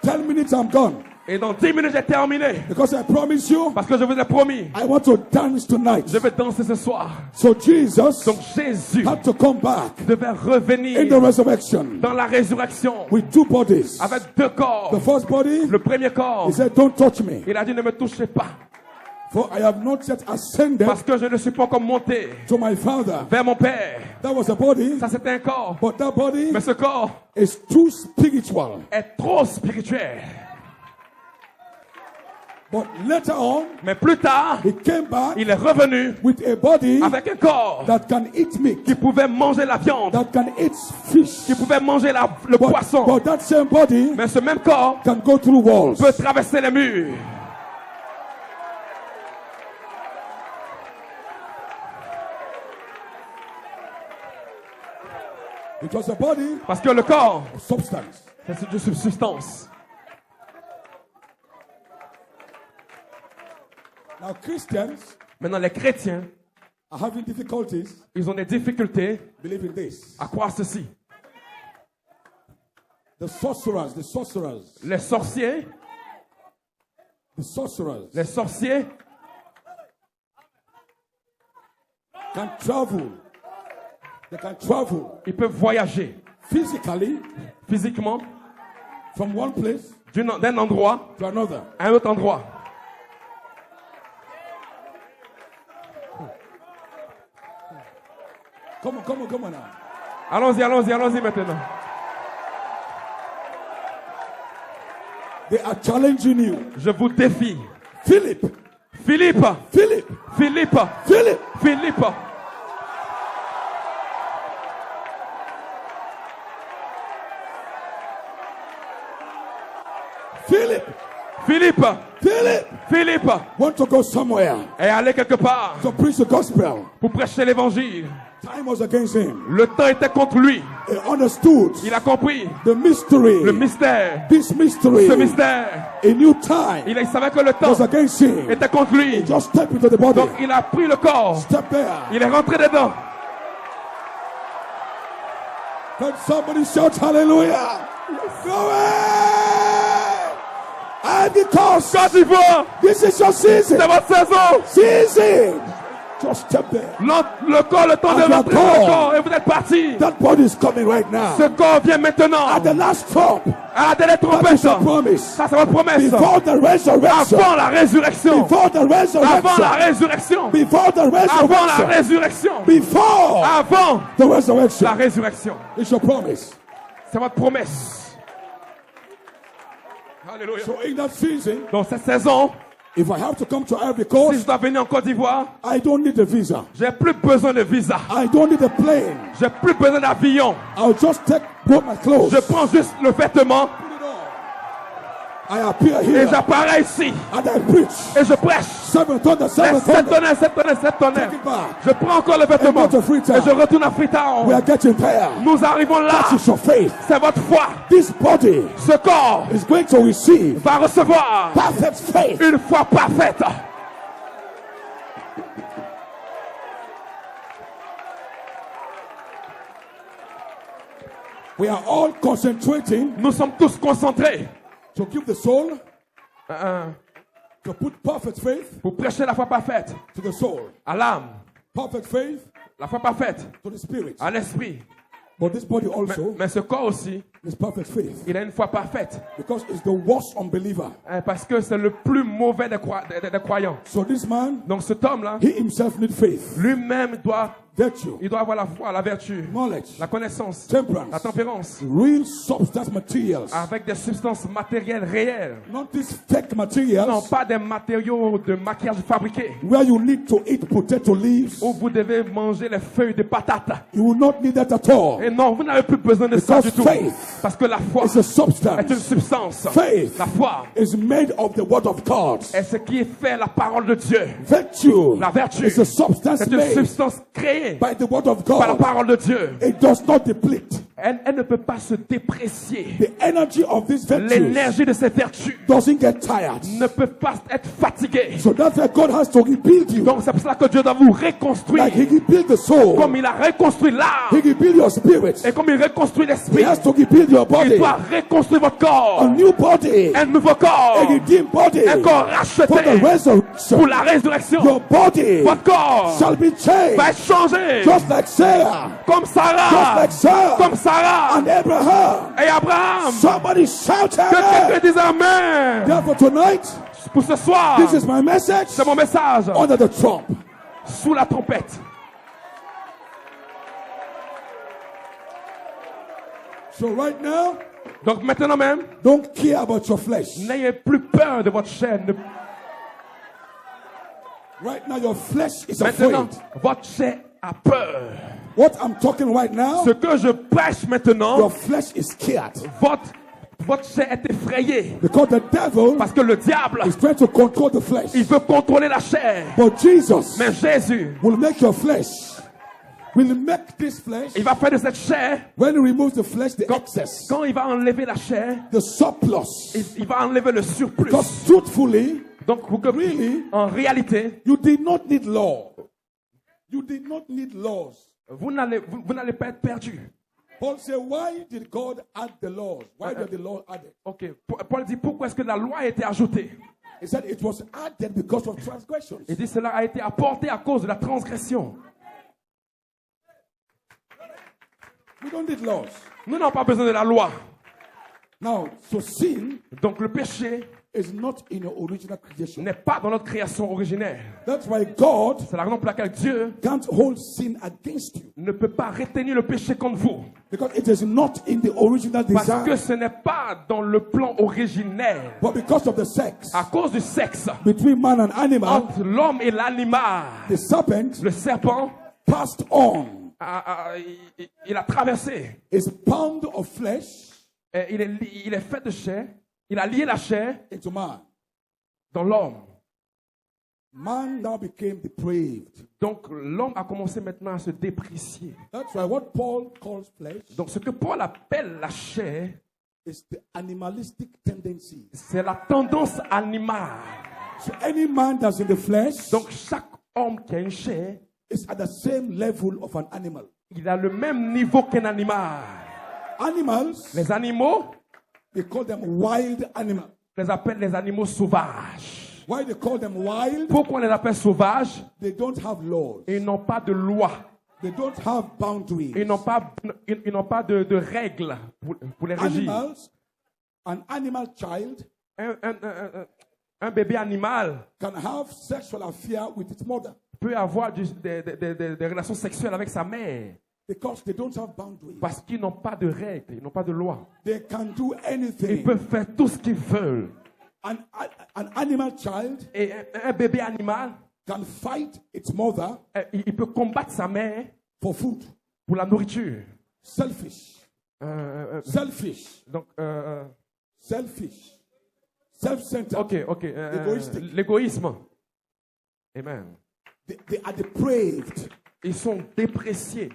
S1: 10 minutes, I'm gone.
S2: Et dans 10 minutes, j'ai terminé.
S1: Because I promise you,
S2: Parce que je vous ai promis,
S1: I want to dance tonight.
S2: je vais danser ce soir.
S1: So Jesus
S2: Donc Jésus
S1: had to come back
S2: devait
S1: in
S2: revenir
S1: the resurrection
S2: dans la résurrection
S1: with two bodies.
S2: avec deux corps.
S1: The first body,
S2: Le premier corps,
S1: he said, don't touch me,
S2: il a dit ne me touchez pas.
S1: for I have not yet ascended
S2: Parce que je ne suis pas encore monté
S1: to my Father.
S2: vers mon Père.
S1: That was a body,
S2: Ça c'était un corps.
S1: but that body
S2: Mais ce corps
S1: is too spiritual.
S2: est trop spirituel.
S1: But later on,
S2: Mais plus tard,
S1: he came back
S2: il est revenu
S1: with a body
S2: avec un corps
S1: that can eat meat,
S2: qui pouvait manger la viande,
S1: that can eat fish.
S2: qui pouvait manger le poisson.
S1: But that same body
S2: Mais ce même corps
S1: can go through walls.
S2: peut traverser les murs.
S1: It was a body
S2: Parce que le corps,
S1: of substance.
S2: c'est de substance.
S1: Now Christians
S2: Maintenant, les chrétiens,
S1: are having difficulties
S2: ils ont des difficultés
S1: believing this.
S2: à croire ceci.
S1: The sorcerers,
S2: Les sorciers,
S1: can travel. They can travel
S2: ils peuvent voyager
S1: physically
S2: physiquement
S1: from one place
S2: d'un endroit
S1: to another.
S2: à un autre endroit.
S1: Come on now.
S2: Allons-y maintenant.
S1: They are challenging you.
S2: Je vous défie.
S1: Philip.
S2: Philippe.
S1: Philip.
S2: Philippe.
S1: Philip.
S2: Philippe.
S1: Philip.
S2: Philippe.
S1: Philip.
S2: Philippe.
S1: Want to go somewhere
S2: Est allé quelque part
S1: to preach the gospel.
S2: pour prêcher l'évangile.
S1: Time was against him.
S2: Le temps était contre lui.
S1: He understood
S2: Il a compris
S1: the mystery.
S2: le mystère.
S1: This mystery.
S2: Ce mystère.
S1: A new time
S2: Il savait que le temps
S1: was against him.
S2: était contre lui.
S1: Just step into the body.
S2: Donc il a pris le corps.
S1: Step there.
S2: Il est rentré dedans.
S1: Can somebody shout hallelujah? Go away! And because
S2: Quand il voit,
S1: this is your season.
S2: c'est votre saison.
S1: Season. Just step there.
S2: Le corps, le temps de
S1: As you are
S2: rentrer dans le
S1: gone.
S2: corps et vous êtes parti.
S1: That body is coming right now.
S2: Ce corps vient maintenant.
S1: At the last trump.
S2: À la dernière
S1: That
S2: trompette.
S1: is your promise.
S2: Ça, c'est votre promesse.
S1: Before the resurrection.
S2: Avant la résurrection.
S1: Before the
S2: Avant la
S1: resurrection.
S2: résurrection.
S1: Before the
S2: Avant la
S1: resurrection.
S2: résurrection.
S1: Before
S2: Avant
S1: the resurrection.
S2: la résurrection.
S1: It's your promise.
S2: C'est votre promesse. Alléluia.
S1: So in that season,
S2: Dans cette saison,
S1: if I have to come to Ivory
S2: si
S1: Coast,
S2: je dois venir en Côte d'Ivoire,
S1: I don't need a visa.
S2: j'ai plus besoin de visa.
S1: I don't need a plane.
S2: J'ai plus besoin d'avion.
S1: I'll just put my clothes.
S2: Je prends juste le vêtement
S1: I appear
S2: et
S1: here
S2: j'apparais ici
S1: and I preach.
S2: et je prêche.
S1: 7 thunder,
S2: Les
S1: 7
S2: 7
S1: thunder.
S2: tonnerres, 7 tonnerres, 7 tonnerres.
S1: Take it back.
S2: Je prends encore le vêtement
S1: And go to Freetown.
S2: et je retourne à
S1: We
S2: Freetown.
S1: are getting there.
S2: Nous arrivons là.
S1: That is your faith.
S2: C'est votre foi.
S1: This body
S2: Ce corps
S1: is going to receive
S2: va recevoir
S1: perfect faith.
S2: une foi parfaite.
S1: We are all concentrating
S2: Nous sommes tous concentrés
S1: to give the soul,
S2: euh,
S1: to put perfect faith
S2: pour prêcher la foi parfaite
S1: to the soul,
S2: à l'âme,
S1: perfect faith
S2: la foi parfaite
S1: to the spirit.
S2: à l'esprit.
S1: But this body also
S2: Mais ce corps aussi,
S1: is perfect faith
S2: il a une foi parfaite
S1: because it's the worst unbeliever.
S2: parce que c'est le plus mauvais des croyants.
S1: So this man,
S2: Donc cet homme-là,
S1: he himself needs faith,
S2: lui-même
S1: virtue,
S2: il doit avoir la foi, la vertu,
S1: knowledge,
S2: la connaissance,
S1: temperance,
S2: la tempérance,
S1: real substance materials.
S2: avec des substances matérielles réelles.
S1: Not these fake
S2: Non,
S1: materials
S2: pas des matériaux de maquillage fabriqués
S1: where you need to eat potato leaves.
S2: où vous devez manger les feuilles de patates.
S1: You will not need that at all.
S2: Et non, vous n'avez plus besoin de ça
S1: Because
S2: du tout.
S1: faith
S2: Parce que la foi
S1: It's a
S2: est une
S1: substance.
S2: substance.
S1: Faith
S2: La foi
S1: is made of the word of God.
S2: est ce qui est fait la parole de Dieu.
S1: Virtue
S2: La vertu
S1: is a substance
S2: est une
S1: made
S2: substance créée
S1: by the word of
S2: par la
S1: God.
S2: parole de Dieu.
S1: It does not deplete.
S2: Elle ne peut pas se déprécier.
S1: The energy of these virtues
S2: L'énergie de ces vertus
S1: doesn't get tired.
S2: ne peut pas être fatiguée.
S1: So that's why God has to rebuild you.
S2: Donc c'est pour cela que Dieu doit vous reconstruire.
S1: Like he rebuilt the soul,
S2: Comme il a reconstruit
S1: he
S2: l'âme.
S1: rebuilt your spirit.
S2: Et comme il reconstruit
S1: He
S2: l'esprit.
S1: has to rebuild your
S2: Il
S1: body.
S2: doit reconstruire votre corps.
S1: A new body.
S2: Un nouveau corps.
S1: A redeemed body.
S2: Un corps
S1: For the
S2: racheté pour
S1: resurrection.
S2: la résurrection.
S1: Your body
S2: Votre corps
S1: shall be changed.
S2: va être changé.
S1: Just like Sarah.
S2: Comme
S1: Just
S2: Sarah.
S1: like Sarah.
S2: Comme Sarah
S1: And Abraham.
S2: et Abraham.
S1: Somebody shout
S2: Que
S1: amen.
S2: quelqu'un dise Amen.
S1: Therefore tonight,
S2: Pour ce soir,
S1: this is my message
S2: c'est mon message.
S1: under the trump.
S2: Sous la trompette.
S1: So right now,
S2: Donc maintenant même,
S1: don't care about your flesh.
S2: n'ayez plus peur de votre chair.
S1: Right now, your flesh is
S2: Maintenant,
S1: afraid.
S2: votre chair a peur.
S1: What I'm talking right now,
S2: Ce que je prêche maintenant,
S1: your flesh is scared.
S2: votre chair est effrayée.
S1: Because the devil
S2: Parce que le diable,
S1: is trying to control the flesh.
S2: il veut contrôler la chair.
S1: But Jesus
S2: Mais Jésus,
S1: will make your flesh, will make this flesh,
S2: il va faire de cette chair,
S1: when he removes the flesh, the excess,
S2: quand il va enlever la chair,
S1: the surplus.
S2: il va enlever le surplus.
S1: Because truthfully,
S2: Donc,
S1: really,
S2: en réalité,
S1: you did not need law. You did not need laws.
S2: vous n'allez pas être perdu.
S1: Paul said, why did God add the laws? Why did the law added?
S2: Ok, Paul dit pourquoi est-ce que la loi a été ajoutée?
S1: He said it was added because of transgressions.
S2: Il dit cela a été apporté à cause de la transgression.
S1: We don't need laws.
S2: Nous n'avons pas besoin de la loi.
S1: Now, so sin
S2: Donc le péché
S1: is not in your original creation.
S2: n'est pas dans notre création originelle.
S1: That's why God
S2: C'est la raison pour laquelle Dieu
S1: can't hold sin against you.
S2: ne peut pas retenir le péché contre vous.
S1: Because it is not in the original
S2: Parce que
S1: design.
S2: ce n'est pas dans le plan originel.
S1: But because of the sex
S2: À cause du sexe
S1: between man and animal,
S2: entre l'homme et l'animal,
S1: the serpent
S2: le serpent
S1: passed on
S2: il a traversé.
S1: his pound of flesh
S2: Et il est fait de chair. Il a lié la chair
S1: into man.
S2: dans l'homme.
S1: Man now became depraved.
S2: Donc l'homme a commencé maintenant à se déprécier.
S1: That's why what Paul calls flesh
S2: Donc ce que Paul appelle la chair,
S1: is the animalistic tendency.
S2: c'est la tendance animale.
S1: So any man that's in the flesh
S2: Donc chaque homme qui a une chair,
S1: is at the same level of an animal.
S2: il a le même niveau qu'un animal.
S1: Animals,
S2: Les animaux,
S1: they call them wild animals.
S2: on les appelle les animaux sauvages.
S1: Why they call them wild?
S2: Pourquoi on les appelle sauvages?
S1: They don't have laws.
S2: Ils n'ont pas de loi.
S1: They don't have boundaries.
S2: Ils n'ont pas de règles pour les régir.
S1: Animals, an animal child
S2: Un bébé animal
S1: can have sexual affair with its mother
S2: peut avoir des relations sexuelles avec sa mère
S1: because they don't have boundaries.
S2: parce qu'ils n'ont pas de règles, ils n'ont pas de loi.
S1: They can do
S2: Ils
S1: anything.
S2: peuvent faire tout ce qu'ils veulent.
S1: An animal child
S2: Et un bébé animal,
S1: can fight its mother
S2: il peut combattre sa mère
S1: for food.
S2: pour la nourriture.
S1: Selfish. Selfish.
S2: Donc,
S1: Selfish. Self-centered.
S2: ok.
S1: Égoïstique.
S2: L'égoïsme. Amen.
S1: They are depraved.
S2: Ils sont dépréciés.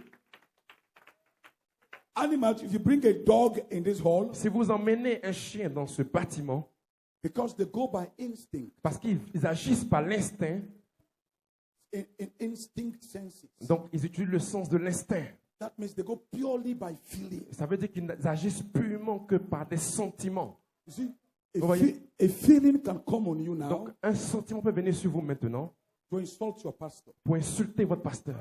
S1: Animals, if you bring a dog in this hall,
S2: Si vous emmenez un chien dans ce bâtiment,
S1: because they go by instinct,
S2: parce qu'ils agissent par l'instinct,
S1: in instinct senses.
S2: donc ils utilisent le sens de l'instinct.
S1: That means they go purely by feeling.
S2: Ça veut dire qu'ils agissent purement que par des sentiments.
S1: You see,
S2: Vous voyez?
S1: a feeling can come on you now
S2: Donc un sentiment peut venir sur vous maintenant
S1: to insult your pastor.
S2: pour insulter votre pasteur.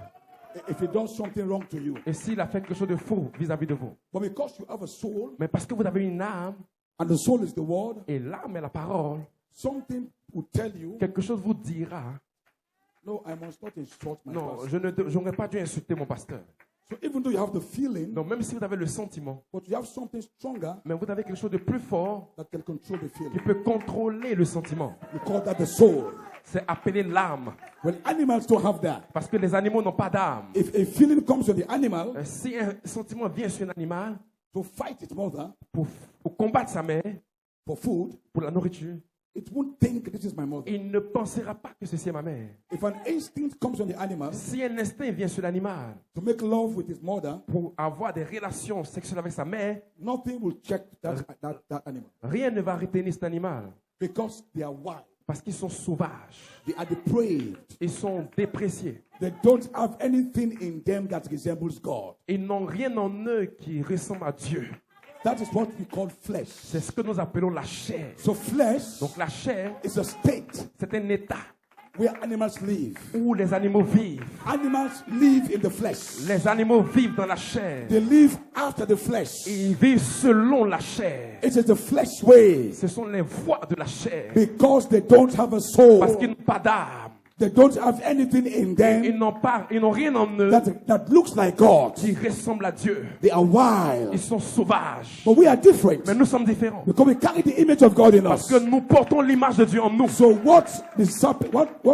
S1: If he does something wrong to you.
S2: Et s'il a fait quelque chose de faux vis-à-vis de vous.
S1: But because you have a soul,
S2: Mais parce que vous avez une âme,
S1: and the soul is the word,
S2: et l'âme est la parole,
S1: something will tell you,
S2: quelque chose vous dira,
S1: no, I must not insult my
S2: non,
S1: pastor.
S2: je n'aurais pas dû insulter mon pasteur.
S1: So even though you have the feeling,
S2: Donc même si vous avez le sentiment,
S1: but you have something stronger
S2: mais vous avez quelque chose de plus fort
S1: that can control the
S2: qui
S1: feeling.
S2: peut contrôler le sentiment.
S1: We call that the soul.
S2: C'est appelé l'âme.
S1: When animals don't have that.
S2: Parce que les animaux n'ont pas d'âme.
S1: If a feeling comes on the animal
S2: Si un sentiment vient sur un animal
S1: to fight its mother
S2: pour combattre sa mère,
S1: for food,
S2: pour la nourriture,
S1: it won't think this is my mother.
S2: il ne pensera pas que ceci est ma mère.
S1: If an instinct comes on the animal
S2: Si un instinct vient sur l'animal
S1: to make love with his mother,
S2: pour avoir des relations sexuelles avec sa mère,
S1: nothing will check that animal
S2: rien ne va retenir cet animal.
S1: because they are wild.
S2: Parce qu'ils sont sauvages.
S1: They are depraved.
S2: Ils sont dépréciés.
S1: They don't have anything in them that resembles God.
S2: Ils n'ont rien en eux qui ressemble à Dieu.
S1: That is what we call flesh.
S2: C'est ce que nous appelons la chair.
S1: So flesh
S2: Donc la chair,
S1: is a state
S2: c'est un état
S1: where animals live.
S2: où les animaux vivent.
S1: Animals live in the flesh.
S2: Les animaux vivent dans la chair.
S1: They live after the flesh.
S2: Ils vivent selon la chair.
S1: It is the flesh way
S2: Ce sont les voies de la chair.
S1: because they don't have a soul.
S2: Parce qu'ils n'ont pas d'âme.
S1: They don't have anything in
S2: Ils
S1: them
S2: n'ont rien en eux
S1: that looks like God.
S2: qui ressemble à Dieu.
S1: They are wild.
S2: Ils sont sauvages.
S1: But we are different
S2: Mais nous sommes différents.
S1: because we carry the image of God in
S2: Parce
S1: us.
S2: que nous portons l'image de Dieu en nous.
S1: So what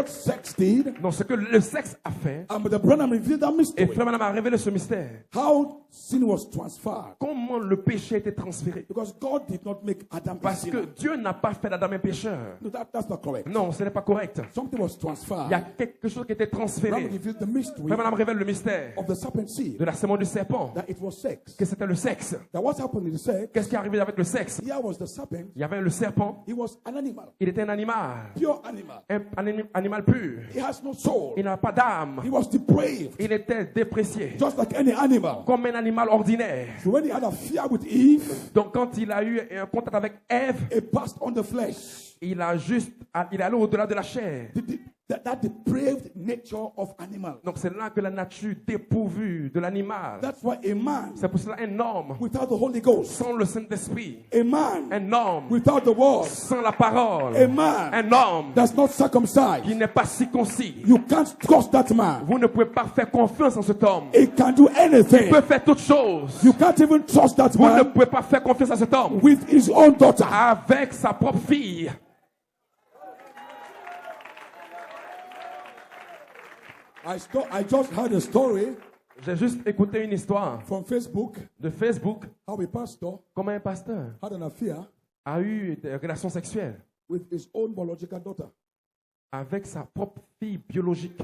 S1: sex did,
S2: Donc ce que le sexe a fait,
S1: the Branham revealed that
S2: et
S1: mystery.
S2: Frère Branham a révélé ce mystère.
S1: How sin was transferred.
S2: Comment le péché a été transféré?
S1: Because God did not make Adam a
S2: Parce que
S1: sinner.
S2: Dieu n'a pas fait d'Adam un pécheur.
S1: No, that's not correct.
S2: Non, ce n'est pas correct.
S1: Something was
S2: Il y a
S1: transferred.
S2: quelque chose qui a été
S1: Branham
S2: transféré.
S1: revealed the mystery
S2: Frère Branham révèle le mystère
S1: of the serpent seed.
S2: de la sémence du serpent.
S1: That it was sex.
S2: Que c'était le sexe.
S1: That what happened in the sex,
S2: Qu'est-ce qui est arrivé avec le sexe?
S1: here was the serpent.
S2: Il y avait le serpent.
S1: He was an animal.
S2: Il était un animal.
S1: Pure animal.
S2: Un animal pur.
S1: He has no soul.
S2: Il n'a pas d'âme.
S1: He was depraved.
S2: Il était déprécié.
S1: Just like any animal.
S2: Comme un animal ordinaire.
S1: So when he had a fear with Eve,
S2: Donc quand il a eu un contact avec Ève,
S1: it passed on the flesh.
S2: il est allé au-delà de la chair.
S1: That depraved nature of animals.
S2: Donc c'est là que la nature dépourvue de l'animal.
S1: That's why a man
S2: C'est pour cela un homme
S1: without the Holy Ghost,
S2: sans le Saint-Esprit,
S1: a man
S2: un homme
S1: without the word,
S2: sans la parole,
S1: a man
S2: un homme
S1: that's not circumcised,
S2: qui n'est pas circoncis.
S1: you can't trust that man.
S2: Vous ne pouvez pas faire confiance en cet homme.
S1: He can do
S2: Il
S1: anything.
S2: peut faire toutes choses.
S1: You can't even trust that
S2: Vous ne
S1: man
S2: pouvez pas faire confiance à cet homme
S1: with his own daughter.
S2: avec sa propre fille.
S1: I just heard a story
S2: J'ai juste écouté une histoire
S1: from Facebook
S2: de Facebook,
S1: how a pastor
S2: comment un pasteur
S1: had an affair
S2: a eu des relations sexuelles
S1: with his own biological daughter.
S2: avec sa propre fille biologique.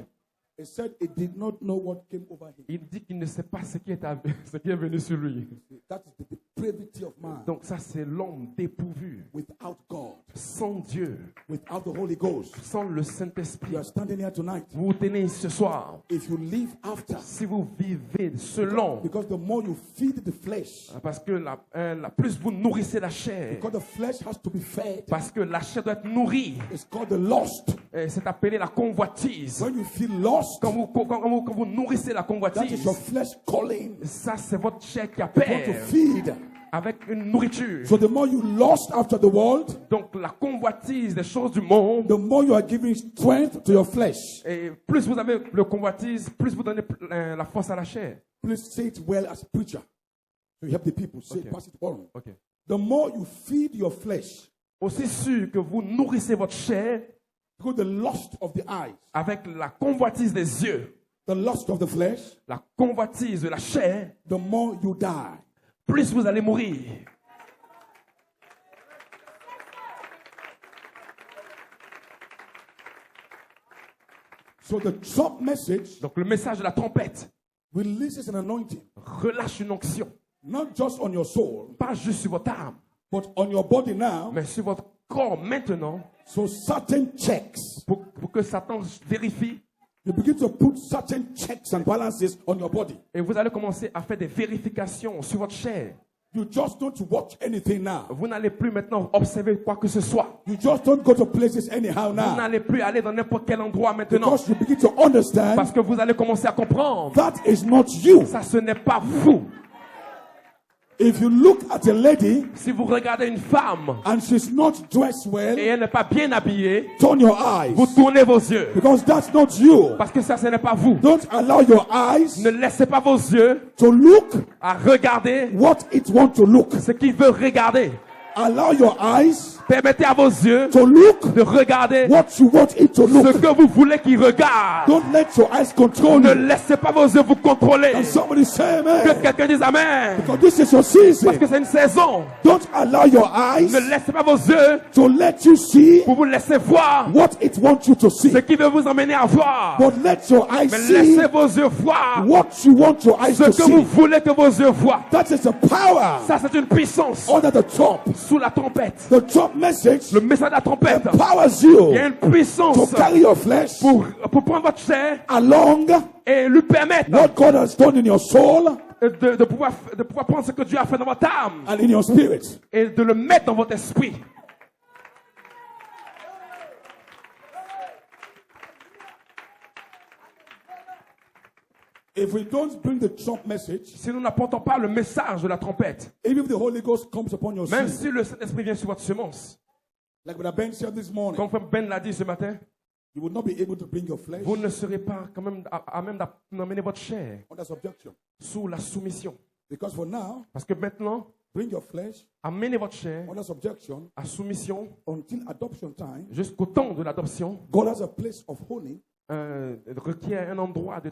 S1: He said he did not know what came over him.
S2: Il dit qu'il ne sait pas ce qui est venu sur lui.
S1: That is the depravity of man.
S2: Donc ça, c'est l'homme dépourvu,
S1: Without God,
S2: sans Dieu,
S1: without the Holy Ghost.
S2: sans le Saint-Esprit.
S1: You are standing here tonight.
S2: Vous vous tenez ce soir.
S1: If you live after,
S2: Si vous vivez selon,
S1: because the more you feed the flesh,
S2: parce que plus vous nourrissez la chair,
S1: because the flesh has to be fed,
S2: parce que la chair doit être nourrie,
S1: it's called the lust.
S2: c'est appelé la convoitise.
S1: When you feel lost,
S2: Quand vous nourrissez la
S1: that is
S2: convoitise,
S1: your flesh calling.
S2: ça c'est votre chair qui
S1: You want to
S2: appelle
S1: feed.
S2: avec une nourriture.
S1: So the more you lost after the world,
S2: Donc la convoitise des choses du monde,
S1: the more you are giving strength to your flesh.
S2: et plus vous avez le convoitise, plus vous donnez la force à la chair.
S1: Please say it well as a preacher. So you help the people. Say,
S2: Okay.
S1: pass it on.
S2: Okay.
S1: The more you feed your flesh,
S2: Aussi sûr que vous nourrissez votre chair
S1: because the lust of the eyes,
S2: avec la convoitise des yeux,
S1: the lust of the flesh,
S2: la convoitise de la chair,
S1: the more you die.
S2: plus vous allez mourir.
S1: So the trump message
S2: Donc le message de la trompette
S1: releases an anointing,
S2: relâche une onction,
S1: not just on your soul,
S2: pas juste sur votre âme,
S1: but on your body now.
S2: mais sur votre corps maintenant,
S1: So certain checks,
S2: pour que Satan vérifie.
S1: you begin to put certain checks and balances on your body.
S2: Et vous allez commencer à faire des vérifications sur votre chair.
S1: You just don't watch anything now.
S2: Vous n'allez plus maintenant observer quoi que ce soit.
S1: You just don't go to places anyhow
S2: Vous
S1: now.
S2: n'allez plus aller dans n'importe quel endroit maintenant.
S1: Because you begin to understand
S2: Parce que vous allez commencer à comprendre.
S1: that is not you.
S2: Ça, ce n'est pas vous.
S1: If you look at a lady
S2: Si vous regardez une femme
S1: and she's not dressed well,
S2: et elle n'est pas bien habillée,
S1: turn your eyes.
S2: vous tournez vos yeux.
S1: Because that's not you.
S2: Parce que ça, ce n'est pas vous.
S1: Don't allow your eyes
S2: Ne laissez pas vos yeux
S1: to look
S2: à regarder
S1: what it wants to look.
S2: ce qu'il veut regarder.
S1: Allow your eyes
S2: Permettez à vos yeux
S1: to look
S2: de regarder
S1: what you want it to
S2: ce
S1: look.
S2: que vous voulez qu'il regarde.
S1: Don't let your eyes control
S2: Ne
S1: you.
S2: laissez pas vos yeux vous contrôler.
S1: And somebody say
S2: Que
S1: amen.
S2: quelqu'un dise Amen.
S1: Because this is your
S2: Parce que
S1: season.
S2: c'est une saison.
S1: Don't allow your eyes
S2: Ne laissez pas vos yeux
S1: to let you see
S2: pour vous laisser voir
S1: what it wants you to see.
S2: ce qui veut vous emmener à voir.
S1: But let your eyes
S2: Mais
S1: see
S2: laissez vos yeux voir
S1: what you want your eyes
S2: ce
S1: to
S2: que vous
S1: see.
S2: voulez que vos yeux voient.
S1: That is the power
S2: Ça, c'est une puissance
S1: under the trump.
S2: sous la trompette.
S1: The trump message
S2: Le message de la trompette,
S1: empowers
S2: il y a
S1: you
S2: une puissance
S1: to carry your flesh
S2: pour prendre votre chair
S1: along
S2: et lui permettre
S1: what God has done in your soul
S2: de pouvoir prendre ce que Dieu a fait dans votre âme
S1: and in your spirit.
S2: et de le mettre dans votre esprit.
S1: If we don't bring the trump message,
S2: Si nous n'apportons pas le message de la trompette,
S1: even if the Holy Ghost comes upon your
S2: même
S1: seed,
S2: si le Saint-Esprit vient sur votre semence,
S1: like Brother Ben said this morning,
S2: comme Ben l'a dit ce matin,
S1: you will not be able to bring your flesh
S2: vous ne serez pas quand même à même d'emmener votre chair
S1: under subjection.
S2: sous la soumission.
S1: Because for now,
S2: Parce que maintenant,
S1: bring your flesh
S2: amenez votre chair
S1: under subjection
S2: à soumission
S1: until adoption time.
S2: jusqu'au temps de l'adoption.
S1: God has a place of holy
S2: Requiert un endroit de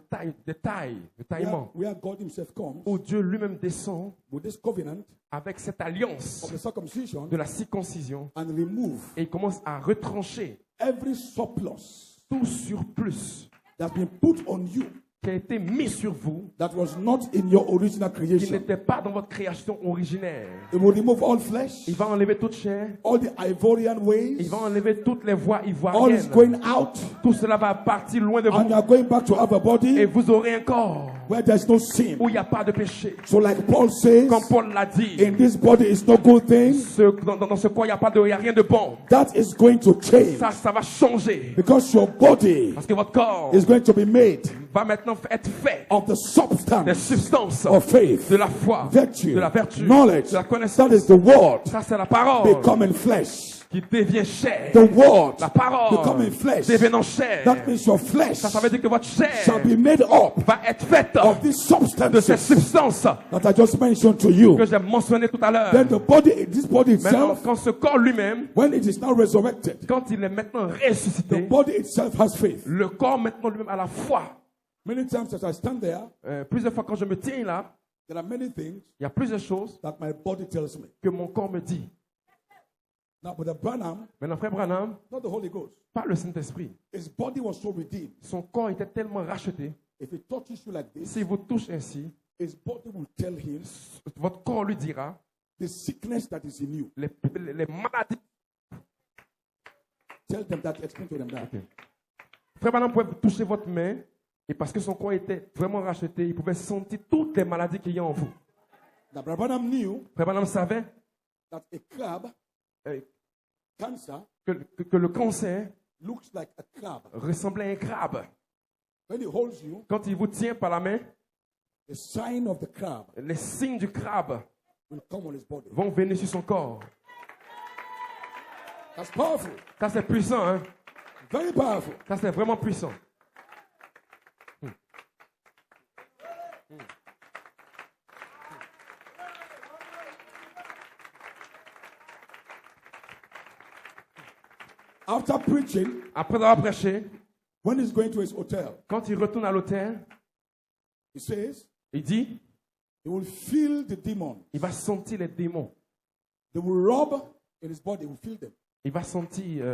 S2: taillement,
S1: where God himself comes
S2: où Dieu lui-même descend
S1: with this covenant
S2: avec cette alliance
S1: of the circumcision
S2: de la circoncision
S1: and remove
S2: et il commence à retrancher
S1: every surplus
S2: tout surplus
S1: that's been put on you
S2: qui a été mis sur vous,
S1: that was not in your original
S2: qui
S1: creation.
S2: n'était pas dans votre création originelle.
S1: It will remove all flesh,
S2: Il va enlever toute chair.
S1: all the Ivorian
S2: Il
S1: ways,
S2: va enlever toutes les voies
S1: all is
S2: ivoiriennes.
S1: going out,
S2: Tout cela va partir loin de
S1: and
S2: vous.
S1: you are going back to have a
S2: Et
S1: body
S2: vous aurez un corps
S1: where there's no sin.
S2: où il n'y a pas de péché.
S1: So like Paul says,
S2: Comme Paul l'a dit,
S1: in this body is no good thing.
S2: dans ce corps, il n'y a rien de bon.
S1: That is going to change
S2: Ça va changer.
S1: because your body
S2: Parce que votre corps
S1: is going to be made
S2: va maintenant être fait
S1: of the
S2: des
S1: substance
S2: substances
S1: of faith,
S2: de la foi,
S1: virtue,
S2: de la vertu,
S1: knowledge.
S2: de la
S1: That
S2: connaissance.
S1: is the word
S2: Ça, c'est la parole
S1: becoming flesh.
S2: qui devient chair.
S1: The word
S2: La parole
S1: becoming flesh.
S2: devenant chair.
S1: That means your flesh
S2: Ça veut dire que votre chair
S1: shall be made up
S2: va être faite
S1: of these
S2: de ces
S1: substances
S2: substances
S1: that I just mentioned to you.
S2: que j'ai mentionnées tout à l'heure.
S1: Then the body, this body
S2: Maintenant,
S1: itself,
S2: quand ce corps lui-même,
S1: when it is now resurrected,
S2: quand il est maintenant
S1: the
S2: ressuscité,
S1: body itself has faith.
S2: le corps maintenant lui-même a la foi.
S1: Many times as I stand there,
S2: Plusieurs fois quand je me tiens là,
S1: there are many things
S2: il y a plusieurs choses
S1: that my body tells me.
S2: que mon corps me dit.
S1: Now, Brother Branham,
S2: Maintenant, frère Branham,
S1: not the Holy Ghost,
S2: pas le Saint-Esprit.
S1: his body was so redeemed.
S2: Son corps était tellement racheté.
S1: If he touches you like this,
S2: S'il vous touche ainsi,
S1: his body will tell him
S2: votre corps lui dira
S1: the sickness that is in you.
S2: les maladies.
S1: Tell them that, explain to them that.
S2: Frère Branham pouvait toucher votre main et parce que son corps était vraiment racheté, il pouvait sentir toutes les maladies qu'il y a en vous.
S1: Now, Brother Branham knew
S2: Frère Branham savait
S1: that a crab,
S2: euh,
S1: cancer,
S2: que le cancer
S1: looks like a crab.
S2: ressemblait à un crabe.
S1: When he holds you,
S2: Quand il vous tient par la main,
S1: the sign of the crab
S2: les signes du crabe
S1: will come on his body.
S2: vont venir sur son corps.
S1: That's powerful.
S2: Ça, c'est puissant, hein?
S1: Very powerful.
S2: Ça, c'est vraiment puissant.
S1: After preaching,
S2: Après avoir prêché,
S1: when he's going to his hotel,
S2: quand il retourne à l'hôtel,
S1: he says
S2: il dit,
S1: he will feel the demon.
S2: il va sentir les démons.
S1: They will rub in his body. He will feel them.
S2: Il va sentir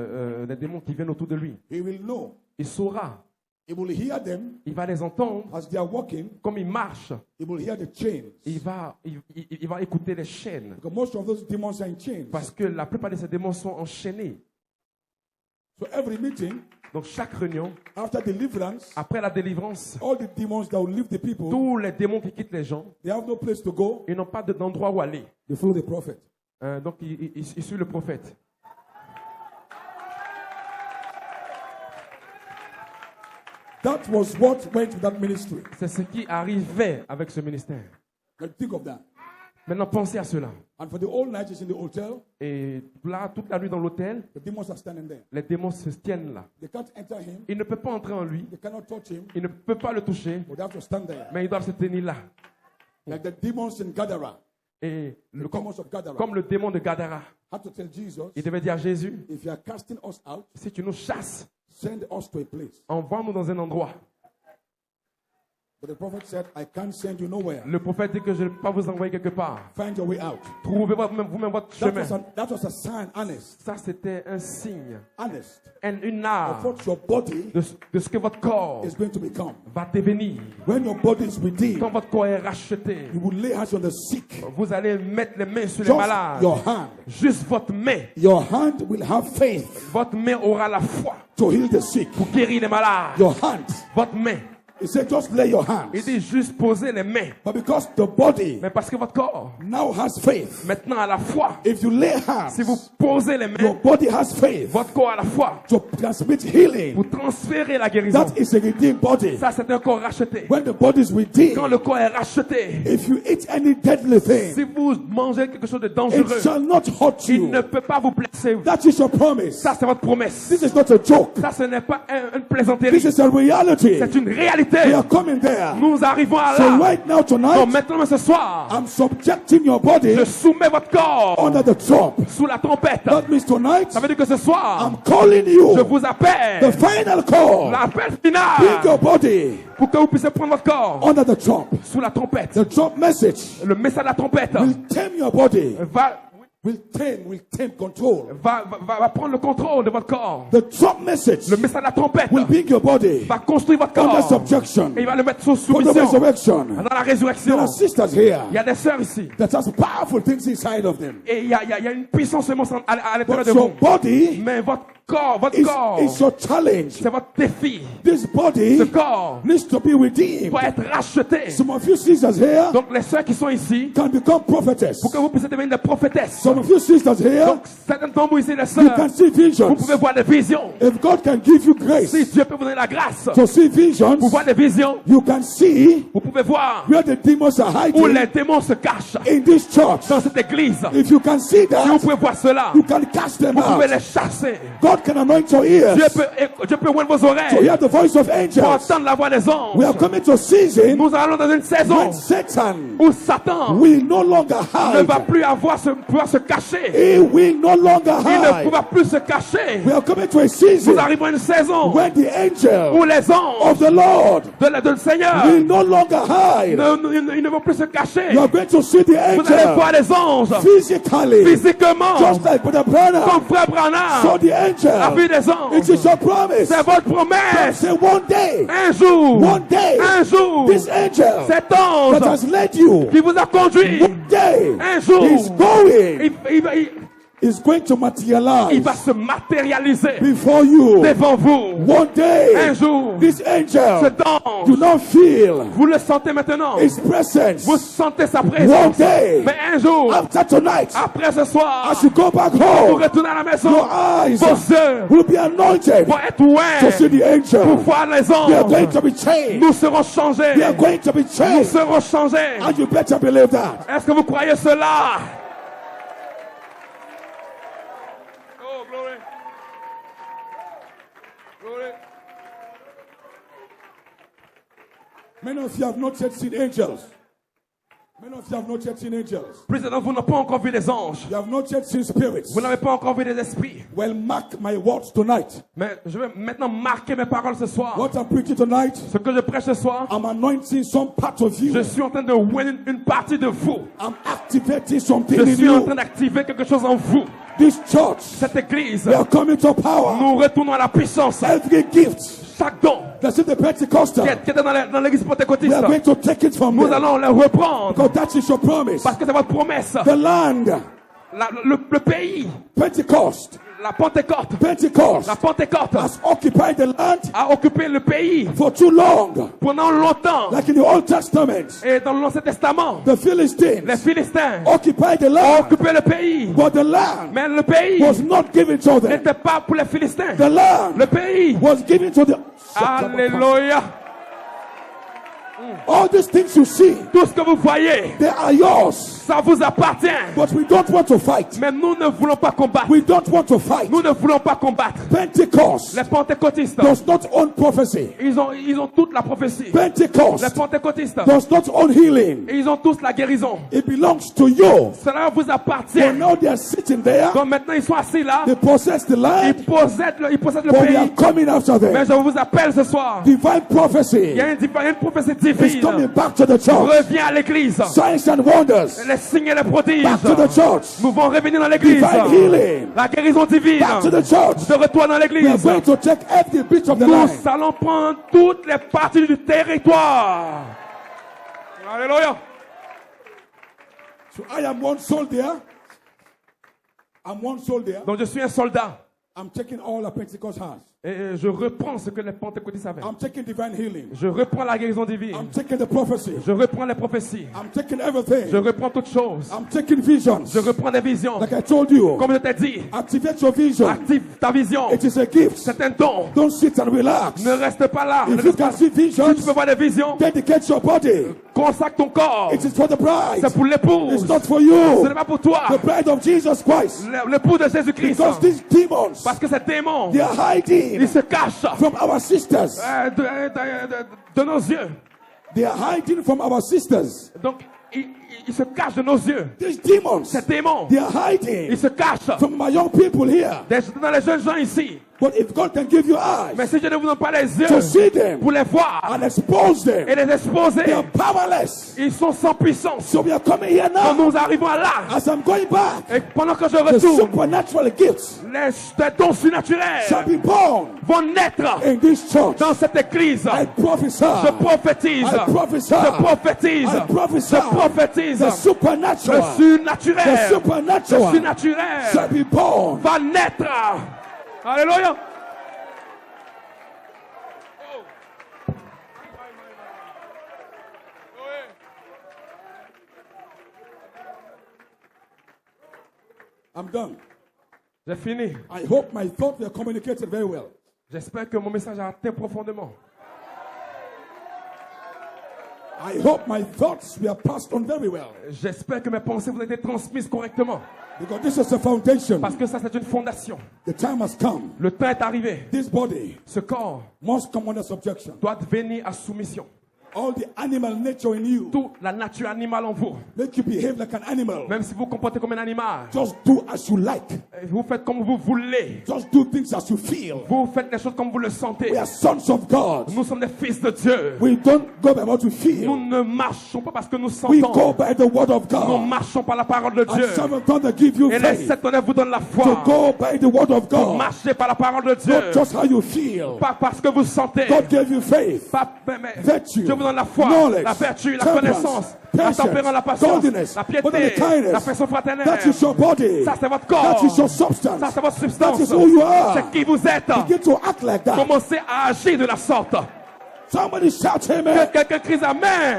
S2: les démons qui viennent autour de lui.
S1: He will know.
S2: Il saura.
S1: He will hear them
S2: Il va les entendre.
S1: as they are walking.
S2: Comme il marche,
S1: He will hear the chains.
S2: il va écouter les chaînes.
S1: Because most of those demons are in chains.
S2: Parce que la plupart de ces démons sont enchaînés.
S1: So every meeting,
S2: Donc chaque réunion,
S1: after deliverance,
S2: après la délivrance,
S1: all the demons that will leave the people,
S2: tous les démons qui quittent les gens,
S1: they have no place to go.
S2: ils n'ont pas d'endroit où aller.
S1: They follow the prophet.
S2: Donc ils suivent le prophète.
S1: That was what went to that ministry.
S2: C'est ce qui arrivait avec ce ministère.
S1: Now think of that.
S2: Maintenant, pensez à cela.
S1: And for the whole night, he's in the hotel.
S2: Et là, toute la nuit dans l'hôtel,
S1: The demons are standing there.
S2: les démons se tiennent là.
S1: They can't enter him.
S2: Il ne peut pas entrer en lui.
S1: They cannot touch him.
S2: Il ne peut pas le toucher.
S1: But they have to stand there.
S2: Mais ils doivent se tenir là.
S1: Like the demons in Gadara.
S2: Et
S1: The demons of Gadara.
S2: comme le démon de Gadara,
S1: Had to tell Jesus,
S2: il devait dire à Jésus,
S1: if you are casting us out,
S2: si tu nous chasses,
S1: send us to a place.
S2: envoie-nous dans un endroit.
S1: But the prophet said, I can't send you nowhere.
S2: Le prophète dit que je ne vais pas vous envoyer quelque part.
S1: Find your way out.
S2: Trouvez vous-même votre chemin.
S1: That was a sign, honest.
S2: Ça, c'était un signe,
S1: Honest.
S2: une
S1: Of
S2: art
S1: what your body
S2: de ce que votre corps
S1: is going to become.
S2: va devenir.
S1: When your body is redeemed,
S2: Quand votre corps est racheté,
S1: you will lay hands on the sick.
S2: vous allez mettre les mains sur les
S1: Just
S2: malades.
S1: your hand.
S2: Juste votre main.
S1: Your hand will have faith
S2: Votre main aura la foi
S1: to heal the sick.
S2: pour guérir les malades.
S1: Your hand.
S2: Votre main.
S1: He said, just lay your
S2: Il
S1: hands.
S2: dit juste poser les mains.
S1: But because the body
S2: Mais parce que votre corps
S1: now has faith,
S2: maintenant a la foi.
S1: if you lay
S2: Si vous
S1: hands,
S2: posez les
S1: your
S2: mains,
S1: body has faith
S2: votre corps a la foi
S1: to transmit healing.
S2: pour transférer la guérison.
S1: That is a redeemed body.
S2: Ça, c'est un corps racheté.
S1: When the body is
S2: Quand
S1: redeemed,
S2: le corps est racheté,
S1: if you eat any deadly
S2: si
S1: thing,
S2: vous mangez quelque chose de
S1: it
S2: dangereux,
S1: shall not hurt
S2: il
S1: you.
S2: ne peut pas vous blesser.
S1: That is your promise.
S2: Ça, c'est votre promesse.
S1: This is not a joke.
S2: Ça, ce n'est pas une plaisanterie.
S1: This is a reality.
S2: C'est une réalité.
S1: We are coming there.
S2: Nous arrivons à
S1: So
S2: là.
S1: right now,
S2: Donc
S1: tonight,
S2: maintenant, ce soir,
S1: I'm subjecting your body
S2: je soumets votre corps
S1: under the top.
S2: sous la trompette.
S1: That means tonight,
S2: Ça veut dire que ce soir,
S1: I'm calling
S2: je
S1: you
S2: vous appelle.
S1: the final call.
S2: L'appel
S1: Bring
S2: final
S1: your body
S2: pour que vous puissiez prendre votre corps
S1: under the top.
S2: sous la trompette.
S1: The top message
S2: Le message de la trompette
S1: will tame your body
S2: va
S1: will take control.
S2: va prendre le contrôle de votre corps.
S1: The trump message
S2: Le message de la trompette
S1: will bring your body
S2: va construire votre
S1: under
S2: corps.
S1: subjection
S2: Et il va le mettre sous
S1: for the
S2: soumission.
S1: resurrection.
S2: Dans la
S1: There
S2: résurrection,
S1: are sisters here
S2: il y a des sœurs ici.
S1: that has powerful things inside of them.
S2: Et il y a une puissance à l'intérieur
S1: But
S2: de
S1: your
S2: vous.
S1: body
S2: Mais votre corps,
S1: is your challenge.
S2: c'est votre défi.
S1: This
S2: Ce
S1: body
S2: corps
S1: needs to be redeemed.
S2: doit être racheté.
S1: Some of you sisters here
S2: Donc les sœurs qui sont ici,
S1: can become prophetess.
S2: pour que vous puissiez devenir des prophétesses.
S1: Some of you sisters here,
S2: Donc certaines d'entre vous ici, les
S1: you
S2: sœurs,
S1: can see
S2: vous
S1: visions.
S2: pouvez voir des visions.
S1: If God can give you grace
S2: Si Dieu peut vous donner la grâce
S1: to see visions,
S2: pour voir des visions,
S1: you can see
S2: vous pouvez voir
S1: where the demons are
S2: où
S1: hiding
S2: les démons se cachent
S1: in this church.
S2: dans cette église.
S1: If you can see
S2: Si vous
S1: that,
S2: pouvez voir cela,
S1: you can cast them
S2: vous pouvez
S1: out.
S2: les chasser.
S1: God can anoint your ears
S2: Dieu peut ouvrir vos
S1: to
S2: oreilles
S1: hear the voice of
S2: pour
S1: angels.
S2: entendre la voix des
S1: We are
S2: anges.
S1: coming to a season
S2: Nous allons dans une saison
S1: when Satan
S2: où Satan
S1: will no longer
S2: ne va
S1: hide.
S2: plus pouvoir se cacher.
S1: He will no longer
S2: Il ne
S1: hide.
S2: pourra plus se cacher.
S1: We are coming to a
S2: Nous
S1: season
S2: arrivons à une saison
S1: when the
S2: où
S1: angel
S2: les anges
S1: of the Lord
S2: de Seigneur
S1: will no longer hide.
S2: ils ne vont plus se cacher.
S1: You are going to see the
S2: Vous allez voir
S1: angel
S2: les anges
S1: physically,
S2: physiquement,
S1: just like Brother Branham
S2: comme Frère
S1: saw
S2: Branham
S1: the
S2: a vu
S1: angel.
S2: des
S1: It
S2: anges.
S1: is your promise.
S2: C'est votre promesse.
S1: Say one day,
S2: Un jour,
S1: one day,
S2: un jour,
S1: this angel
S2: cet
S1: that
S2: ange
S1: has led you,
S2: qui vous a conduit,
S1: one day,
S2: un jour,
S1: is going,
S2: il
S1: is going to materialize
S2: va se matérialiser
S1: before you.
S2: devant vous.
S1: One day,
S2: Un jour,
S1: this angel,
S2: cet
S1: do
S2: ange,
S1: not feel
S2: vous le sentez maintenant.
S1: his presence.
S2: Vous sentez sa
S1: One
S2: présence.
S1: day,
S2: Mais un jour,
S1: after tonight,
S2: après ce soir,
S1: as you go back
S2: vous
S1: home,
S2: retournez à la maison.
S1: your eyes
S2: Vos yeux
S1: will be anointed
S2: vont être
S1: to see
S2: ouverts
S1: the
S2: pour
S1: angel.
S2: voir les
S1: They are going
S2: anges.
S1: to be changed.
S2: Nous serons changés.
S1: They are going to be
S2: Nous
S1: changed.
S2: serons changés.
S1: And you better believe that.
S2: Est-ce que vous croyez cela? Oh, glory. Glory.
S1: Many of you have not yet seen angels. Many of you have not yet seen angels.
S2: Plusieurs d'entre vous n'ont pas encore vu des anges.
S1: You have not yet seen spirits.
S2: Vous n'avez pas encore vu des esprits.
S1: Well, mark my words tonight.
S2: Mais je vais maintenant marquer mes paroles ce soir.
S1: What I'm preaching tonight,
S2: Ce que je prêche ce soir,
S1: I'm anointing some part of you.
S2: je suis en train de win une partie de vous.
S1: I'm activating something
S2: Je
S1: in
S2: suis en
S1: you.
S2: train d'activer quelque chose en vous.
S1: This church,
S2: Cette église,
S1: we are coming to power.
S2: nous retournons à la puissance.
S1: Every gift
S2: Chaque don
S1: that's in the Pentecostal,
S2: qui était dans l'église
S1: we
S2: pentecôtiste,
S1: are going to take it from
S2: nous
S1: them.
S2: allons le reprendre.
S1: Because that is your promise.
S2: Parce que c'est votre promesse.
S1: The land,
S2: Le pays,
S1: Pentecost,
S2: la Pentecôte,
S1: Pentecost
S2: la Pentecôte
S1: has occupied the land
S2: a occupé le pays
S1: for too long.
S2: pendant longtemps.
S1: Like in the Old Testament,
S2: Et dans l'Ancien Testament,
S1: the Philistines
S2: les Philistins
S1: occupied the
S2: ont
S1: land,
S2: occupé le pays.
S1: but the land
S2: Mais le pays
S1: was not given to them.
S2: n'était pas pour les Philistins.
S1: The land
S2: Le pays,
S1: was given to the.
S2: alléluia,
S1: All these things you see,
S2: tout ce que vous voyez,
S1: they are yours.
S2: ça vous appartient.
S1: But we don't want to fight.
S2: Mais nous ne voulons pas combattre.
S1: We don't want to fight.
S2: Nous ne voulons pas combattre.
S1: Pentecost
S2: Les pentecôtistes,
S1: does not own prophecy.
S2: ils ont toute la prophétie. Les
S1: Pentecost
S2: pentecôtistes,
S1: does not own healing.
S2: ils ont tous la guérison.
S1: It belongs to you.
S2: Cela vous appartient.
S1: And now they are sitting there.
S2: Donc maintenant ils sont assis là.
S1: They possess the
S2: Ils
S1: land.
S2: possèdent le
S1: But we are
S2: pays.
S1: coming after
S2: Mais
S1: them.
S2: je vous appelle ce soir.
S1: Divine
S2: Il y
S1: prophecy
S2: a une prophétie
S1: is coming
S2: divine.
S1: back to the church.
S2: Reviens à l'église.
S1: Signs and wonders
S2: Les signes et les prodiges.
S1: back to the church.
S2: Nous vont revenir dans l'église.
S1: Divine healing
S2: La guérison divine.
S1: back to the church.
S2: De retour dans
S1: We are
S2: l'église.
S1: going to take every bit of the
S2: Nous
S1: line.
S2: allons prendre toutes les parties du territoire. Alléluia.
S1: So I am one soldier. I'm one soldier.
S2: Donc je suis un soldat.
S1: I'm taking all the Pentecost has.
S2: Et je reprends ce que les pentecôtistes avaient.
S1: I'm taking divine healing.
S2: Je reprends la guérison divine.
S1: I'm taking the prophecy.
S2: Je reprends les prophéties.
S1: I'm taking everything.
S2: Je reprends toutes choses.
S1: I'm taking visions.
S2: Je reprends des visions.
S1: Like I told you,
S2: Comme je t'ai dit,
S1: activate your vision.
S2: active ta vision.
S1: It is a gift.
S2: C'est un don.
S1: Don't sit and relax.
S2: Ne reste pas là. Ne
S1: If you
S2: reste pas-
S1: can see
S2: Si tu
S1: visions,
S2: peux voir des visions,
S1: dedicate your body.
S2: consacre ton corps.
S1: It is for the bride.
S2: C'est pour l'épouse.
S1: It's not for
S2: Ce
S1: you.
S2: n'est pas pour toi.
S1: The bride of Jesus Christ.
S2: L'époux de Jésus-Christ.
S1: Because these demons,
S2: Parce que ces démons,
S1: they are hiding
S2: ils se cachent
S1: from our sisters.
S2: de nos yeux.
S1: They are hiding from our sisters.
S2: Donc, ils se cachent de nos yeux.
S1: These demons,
S2: Ces démons,
S1: they are hiding
S2: ils se cachent
S1: from my young people here.
S2: dans les jeunes gens ici.
S1: But if God can give you eyes
S2: Mais si Dieu ne vous donne pas les yeux
S1: to see them
S2: pour les voir
S1: and expose them,
S2: et les exposer,
S1: they are powerless.
S2: ils sont sans puissance.
S1: So we are coming here
S2: Quand
S1: now.
S2: nous arrivons là,
S1: As I'm going back,
S2: et pendant que je
S1: the
S2: retourne,
S1: supernatural gifts
S2: les dons surnaturels
S1: shall be born
S2: vont naître
S1: in this church.
S2: dans cette église.
S1: I prophesy.
S2: Je prophétise.
S1: I prophesy.
S2: Je prophétise.
S1: I prophesy.
S2: Je prophétise.
S1: The
S2: Le
S1: supernatural. The
S2: surnaturel. Le
S1: supernatural
S2: surnaturel
S1: shall be born.
S2: va naître. Alléluia.
S1: I'm done.
S2: J'ai fini.
S1: I hope my thoughts were communicated very well.
S2: J'espère que mon message a atteint profondément.
S1: I hope my thoughts were passed on very well.
S2: J'espère que mes pensées vous ont été transmises correctement.
S1: Because this is the foundation.
S2: Parce que ça, c'est une fondation.
S1: The time has come.
S2: Le temps est arrivé.
S1: This body
S2: Ce corps
S1: must come under subjection.
S2: doit venir à soumission.
S1: All the animal nature in you
S2: Toute la nature animale en vous.
S1: make you behave like an animal.
S2: Même si vous vous comportez comme un animal.
S1: Just do as you like.
S2: Vous faites comme vous voulez.
S1: Just do things as you feel.
S2: Vous faites les choses comme vous le sentez.
S1: We are sons of God.
S2: Nous sommes des fils de Dieu.
S1: We don't go by what we
S2: Nous
S1: feel.
S2: ne marchons pas parce que nous
S1: We
S2: sentons.
S1: go by the word of
S2: Nous
S1: God.
S2: marchons par la parole de Dieu.
S1: And seven thunder give you
S2: Et les
S1: faith
S2: sept tonnerres vous donnent la
S1: to
S2: foi.
S1: go by the word of
S2: Pour
S1: God.
S2: marcher par la parole de Dieu.
S1: Not just how you feel.
S2: Pas parce que vous sentez.
S1: God gave you faith,
S2: Pas, mais
S1: virtue,
S2: Dieu vous donne la foi,
S1: knowledge,
S2: la vertu, la
S1: temperance,
S2: connaissance, la
S1: patience,
S2: tempérance, la patience,
S1: godliness,
S2: la
S1: brotherly
S2: piété,
S1: kindness.
S2: la personne fraternelle.
S1: That is your body.
S2: Ça, c'est votre corps.
S1: That is your substance.
S2: Ça, c'est votre
S1: That
S2: substance.
S1: is who you are.
S2: C'est qui vous êtes.
S1: Begin to act like that.
S2: Commencez à agir de la sorte.
S1: Somebody shout
S2: Que
S1: amen.
S2: quelqu'un crie Amen.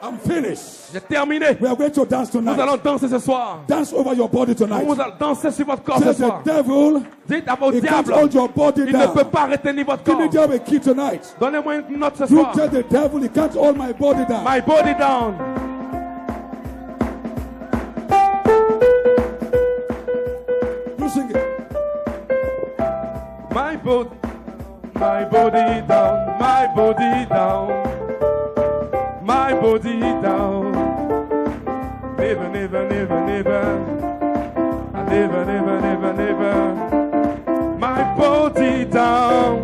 S1: I'm finished.
S2: J'ai terminé.
S1: We are going to dance
S2: Nous
S1: tonight.
S2: allons danser ce soir.
S1: Dance over your body tonight.
S2: Nous allons danser sur votre corps ce
S1: Says the
S2: soir.
S1: devil,
S2: Dites à votre
S1: he can't
S2: diable,
S1: hold your body
S2: il ne peut
S1: down.
S2: pas retenir votre
S1: Give
S2: corps.
S1: me devil a key tonight.
S2: Donnez-moi une note ce
S1: You
S2: soir.
S1: tell the devil he can't hold my body down.
S2: My body down.
S1: You sing it.
S2: My body down, my body down, my body down. Never, never, never, never, I never, never, never, never. My body down,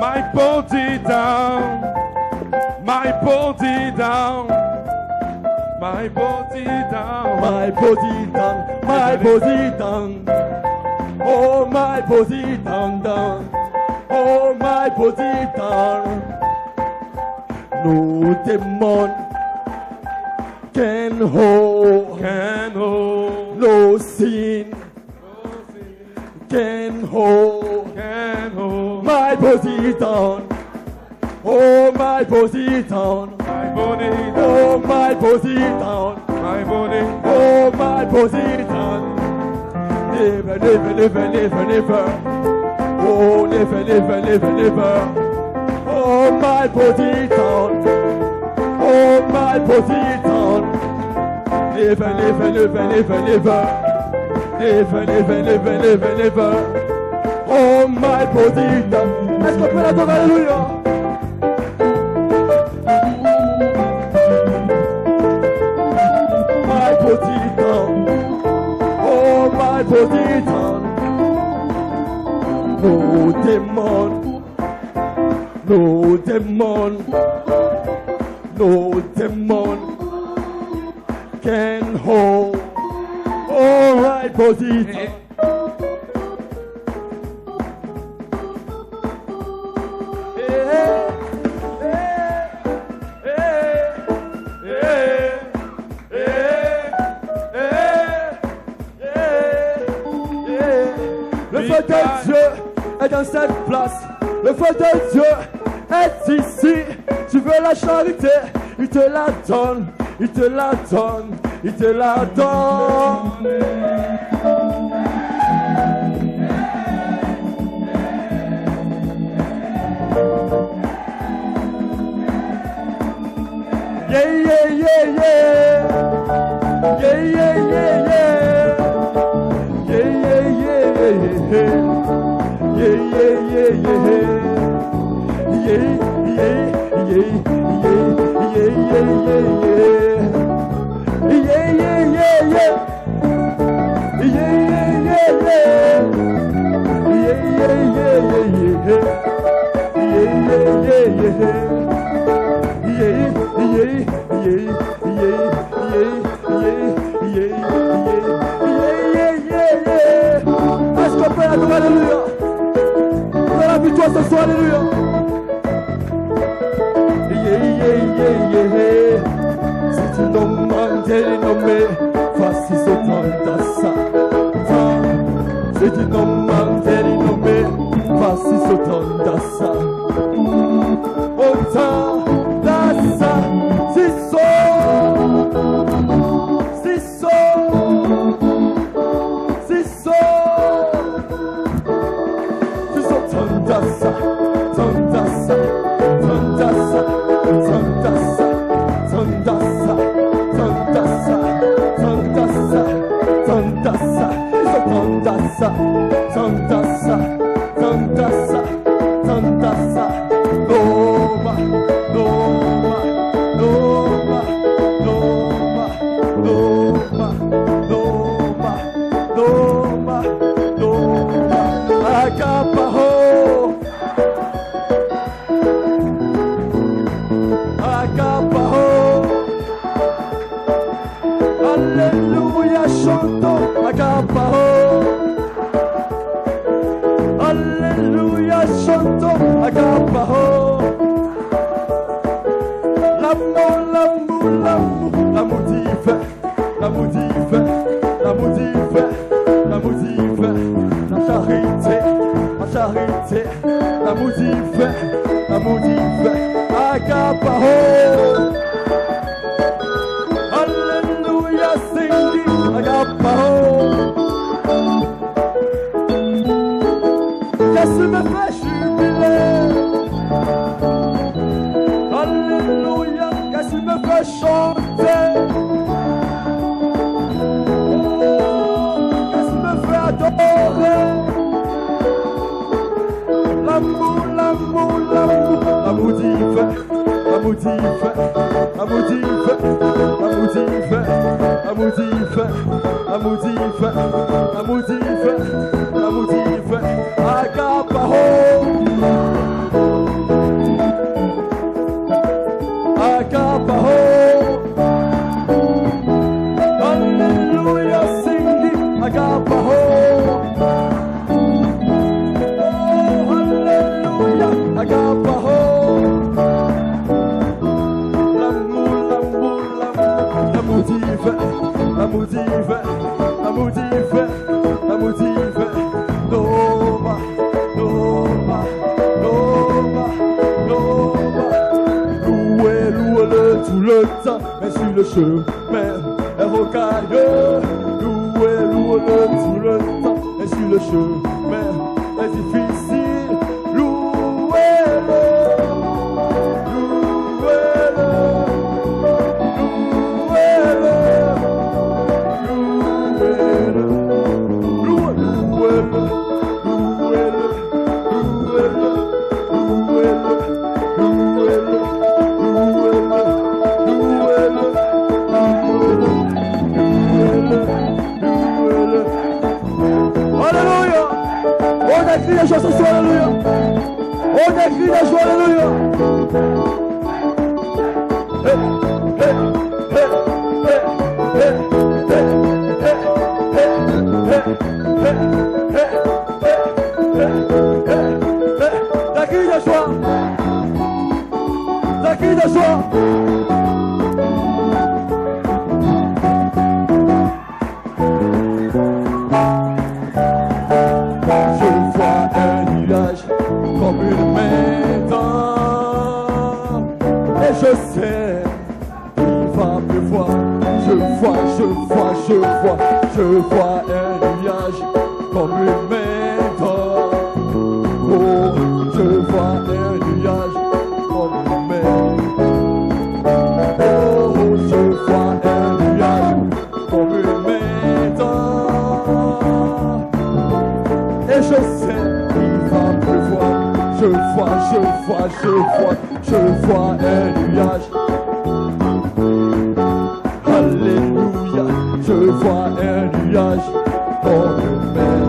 S2: my body down, my body down, my body down.
S3: My body down, my body down. Oh, my body down, down. Oh, my body down. No demon can hold,
S2: Can hold,
S3: no sin can hold.
S2: can hold.
S3: My body down. Oh, my body down.
S2: My body down,
S3: Oh, my body down.
S2: my body.
S3: Oh, my body down. Never, never, never, never, never. Oh, never, never, never, never. Oh, my body down. Oh, my body down. Never, never, never, never, never. Never, never, never, never, never. Oh, my body down. Est-ce qu'on peut l'attendre? Alléluia. My body down. Oh, my body down. No demon. No demon. No demon can hold. Oh, my body down. Le feu de Dieu est dans cette place. Le feu de Dieu est ici. Tu veux la charité, il te la donne. Il te la donne. Il te la donne. Yeah, yeah, yeah, yeah. Yeah, yeah, yeah, yeah. Yeah, yeah, yeah, yeah. Yeah, yeah, yeah, yeah. Yeah, yeah, yeah, yeah. Yeah, yeah, yeah, yeah. Yeah, yeah, yeah, yeah. Yeah, yeah, yeah, Est-ce qu'on peut adorer, alléluia? Dans la victoire ce soir, alléluia. Si tu nommes des nommés, voici ce temps d'assa. Si tu nommes des nommés, voici ce temps d'assa. Au temps d'assa, si Alléluia, chantons agapao. Alléluia, chantons agapao. L'amour, l'amour, l'amour, l'amour divin, l'amour divin, l'amour divin, l'amour divin, la charité, l'amour divin, agapao. Agapao. Jésus me fait jubiler. Alléluia. Jésus me fait chanter. Jésus me fait adorer. L'amour, l'amour, l'amour, l'amour divin, l'amour divin, l'amour divin, l'amour divin. L'amour divin, l'amour divin, l'amour divin, l'amour divin, agapao, agapao. Alléluia, sing agapao. Oh, alléluia, agapao. L'amour, l'amour, l'amour, l'amour divin. L'amour divin, l'amour divin, l'amour divin, Noma, Noma, Noma, Noma. Louez-le tout le temps, mais sur le chemin est rocailleux. Louez-le tout le temps, mais sur le chemin est difficile. Louez-le. Alléluia. On a crié la joie ce soir, alléluia. On a crié la joie, alléluia. La crié la joie. La crié la joie. Comme une main d'homme, et je sais qu'il va pleuvoir. Je vois un nuage comme une main d'homme. Oh, je vois un nuage comme une main. Oh, je vois un nuage comme une main d'homme, et je sais qu'il va pleuvoir. Je vois un nuage. Alléluia, je vois un nuage comme une mer.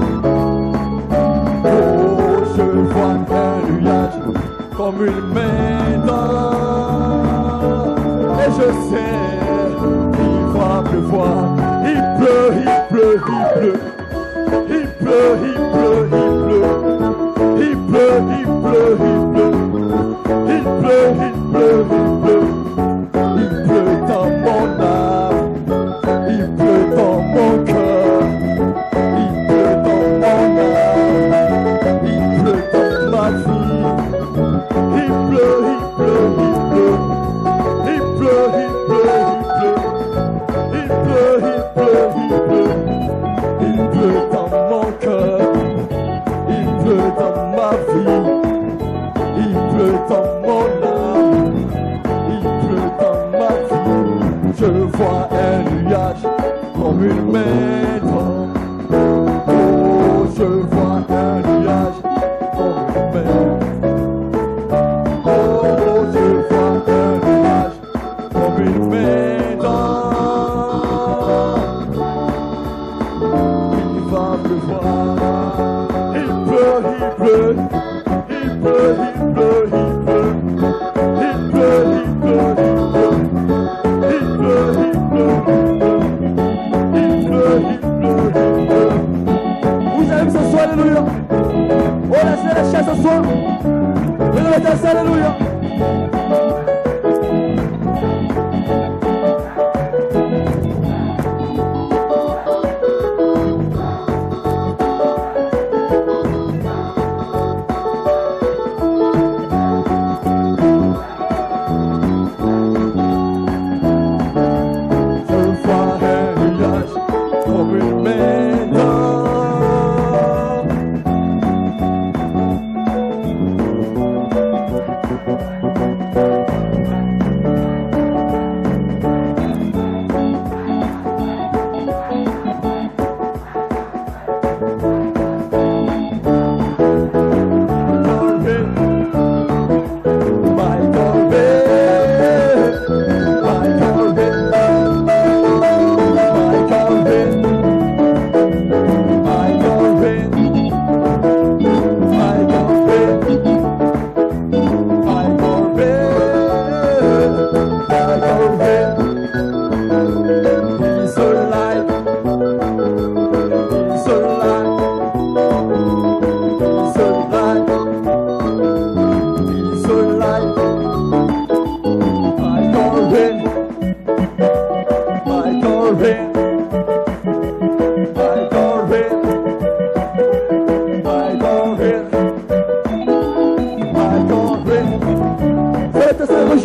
S3: maintenant. Et je sais qu'il va pleuvoir. Il pleut, il pleut, il pleut. Il pleut, il pleut, il pleut. Il pleut, il pleut, il pleut. Il pleut, il pleut, il pleut. Il pleut dans mon âme. Il pleut dans mon cœur. Il pleut dans mon âme. Il pleut dans ma vie. Il pleut, il pleut, il pleut. Il pleut, il pleut, il pleut. Il pleut, il pleut, il pleut. Il pleut dans mon cœur. Il pleut dans ma vie. Il pleut dans mon âme. Il pleut dans ma vie. Je vois un nuage comme une maison. Oh, je vois un nuage comme une maison. Oh, je vois un nuage comme une maison. Il va pleuvoir. Il pleut, il pleut. Il pleut, il pleut, il pleut. Il pleut, il pleut, il pleut. Il pleut, il pleut, il pleut. Il pleut, il pleut, il pleut. Vous allez ce soir, alléluia. Oh, laissez la chaise ce soir. Vous allez danser, alléluia. Je vois un nuage comme une maison.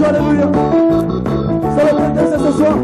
S3: Alléluia. Ça va être danser ce soir.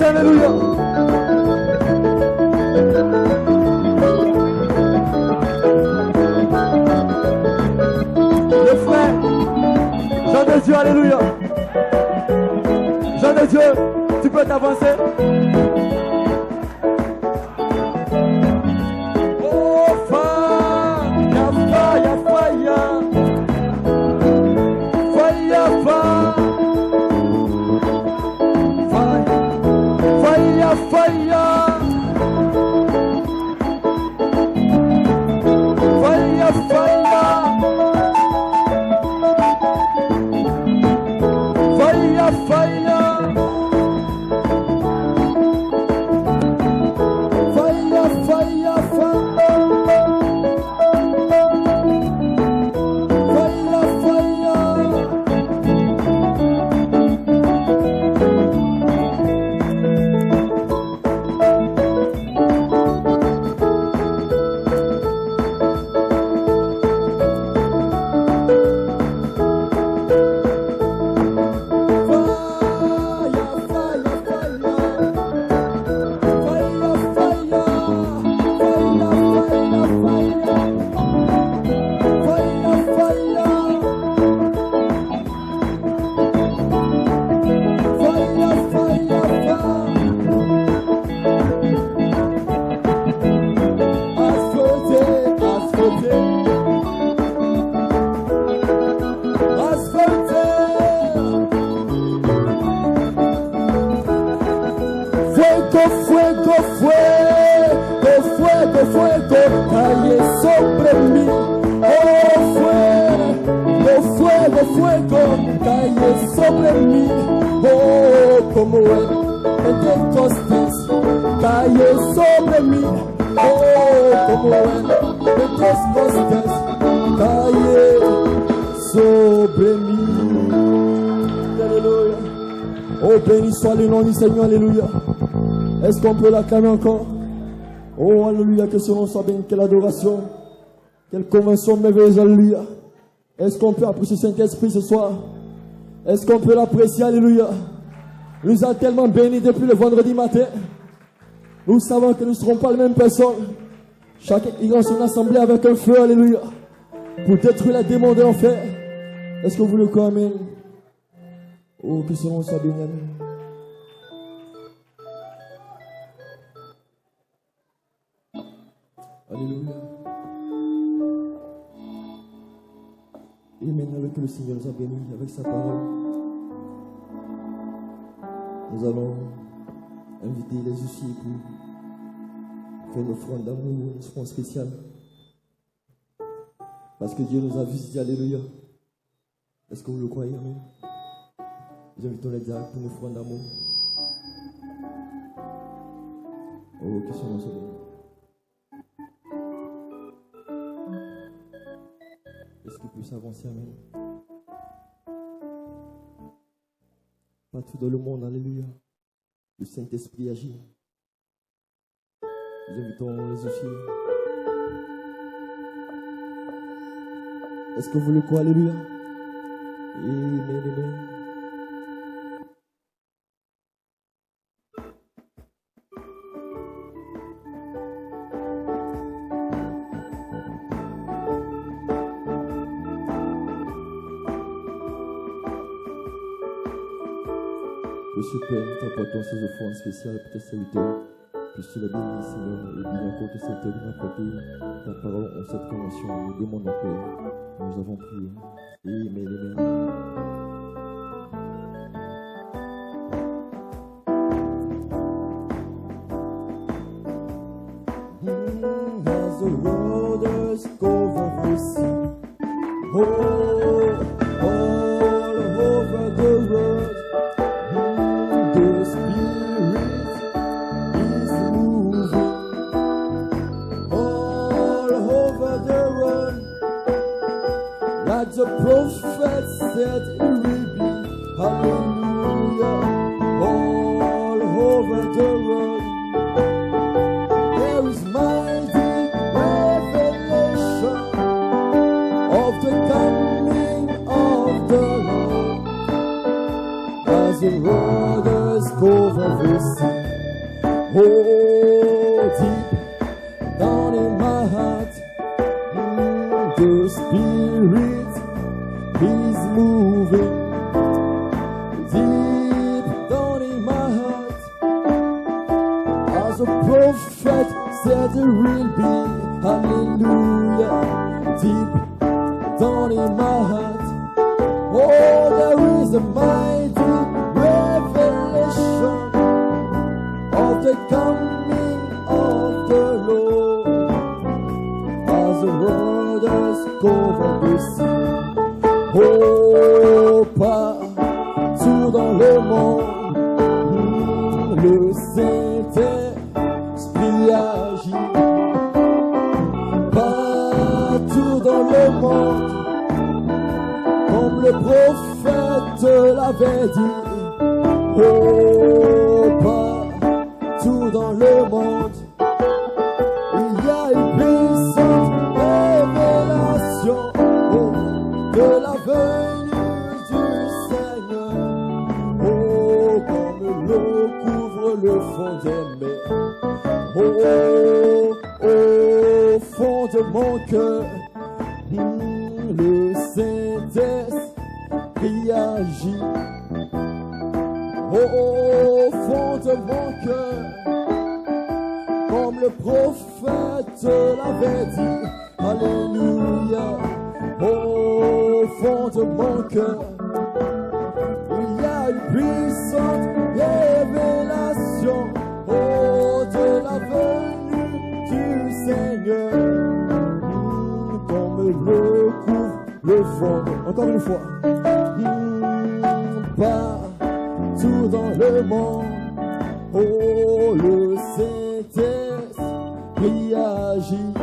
S3: Alléluia. Le frère, Jean de Dieu, alléluia. Jean de Dieu, tu peux t'avancer. Oh, fire, fire, fire. Fire, fire. Fire, fire. Fire, fire. Fire, fire. sobre mí, oh, como el Pentecostés cayó sobre mí, oh, como el Pentecostés cayó sobre mí. Alléluia. Oh, béni soit le nom du Seigneur, alléluia. Est-ce qu'on peut l'acclamer encore? Oh, alléluia, que ce nom soit béni, quelle adoration, quelle convention merveilleuse, alléluia. Est-ce qu'on peut apprécier Saint-Esprit ce soir? Est-ce qu'on peut l'apprécier, alléluia? Il nous a tellement bénis depuis le vendredi matin. Nous savons que nous ne serons pas les mêmes personnes. Chacun ira dans son assemblée avec un feu, alléluia, pour détruire les démons de l'enfer. Est-ce que vous le croyez? Amen. Oh, que ce nom soit béni, amen. Alléluia. Et maintenant que le Seigneur nous a bénis avec sa parole, nous allons inviter les huissiers pour faire une offrande d'amour, une offrande spéciale. Parce que Dieu nous a visités, alléluia. Est-ce que vous le croyez, amen? Nous invitons les diacres pour une offrande d'amour. Oh, que son nom soit béni. Est-ce qu'il puisse avancer, amen? Partout dans le monde, alléluia, le Saint-Esprit agit. Nous invitons les officiers. Est-ce que vous le croyez, alléluia? Amen, amen. Monsieur Père, nous t'apportons ces offrandes spéciales pour tes serviteurs. Puisses-tu les bénir, Seigneur, et bien encore tes serviteurs de m'apporter ta parole en cette convention. Nous demandons, Père. Nous avons prié. Amen, amen. As the waters cover the sea, all over the world, the Spirit is moving. All over the world, like the prophet said it will be. Hallelujah. All over the world, there is mighty revelation of the coming of the Lord. As the waters cover the sea, oh, deep down in my heart, the Spirit is moving. Deep down in my heart, as a prophet said it will be. Hallelujah. Deep down in my heart, oh, there is a mighty revelation of the coming of the Lord. As the waters cover the sea, oh, partout dans le monde, le Saint-Esprit agit. Partout dans le monde, comme le prophète l'avait dit, oh, partout dans le monde, il y a une puissante révélation, oh, de la venue du Seigneur, oh, comme l'eau couvre le fond des mers, oh, au fond de mon cœur, le Saint-Esprit agit. Oh, au fond de mon cœur, comme le prophète l'avait dit. Alléluia. Au fond de mon cœur, il y a une puissante révélation, oh, de la venue du Seigneur, comme le couvre le fond. Encore une fois. partout dans le monde. Oh, le Saint-Esprit agit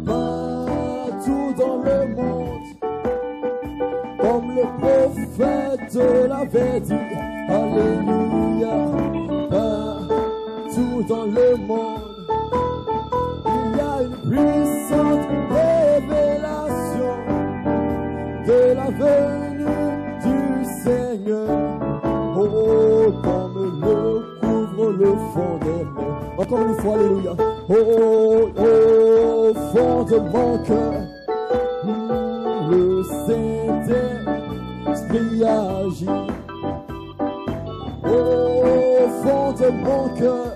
S3: partout dans le monde, comme le prophète l'avait dit. Alléluia, partout dans le monde, il y a une puissante révélation de la venue du Seigneur. Oh, comme le couvre le fond des mers. Encore une fois, alléluia. Oh, au fond de mon cœur, le Saint-Esprit agit. Au fond de mon cœur,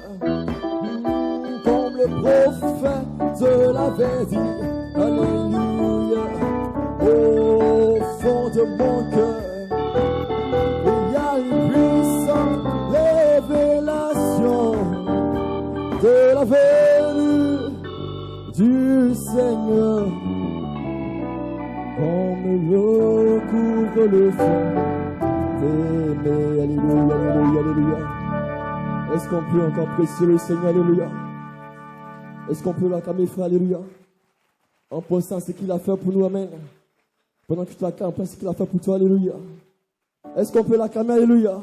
S3: comme le prophète l'avait dit. Alléluia. Au fond de mon cœur, il y a une puissante révélation de la venue du Seigneur, comme l'eau couvre le fond des mers. Alléluia, alléluia, alléluia. Est-ce qu'on peut encore apprécier le Seigneur? Alléluia. Est-ce qu'on peut l'acclamer, frère? Alléluia. En pensant ce qu'il a fait pour nous, amen. Pendant que tu l'acclames, pense ce qu'il a fait pour toi, alléluia. Est-ce qu'on peut l'acclamer, alléluia?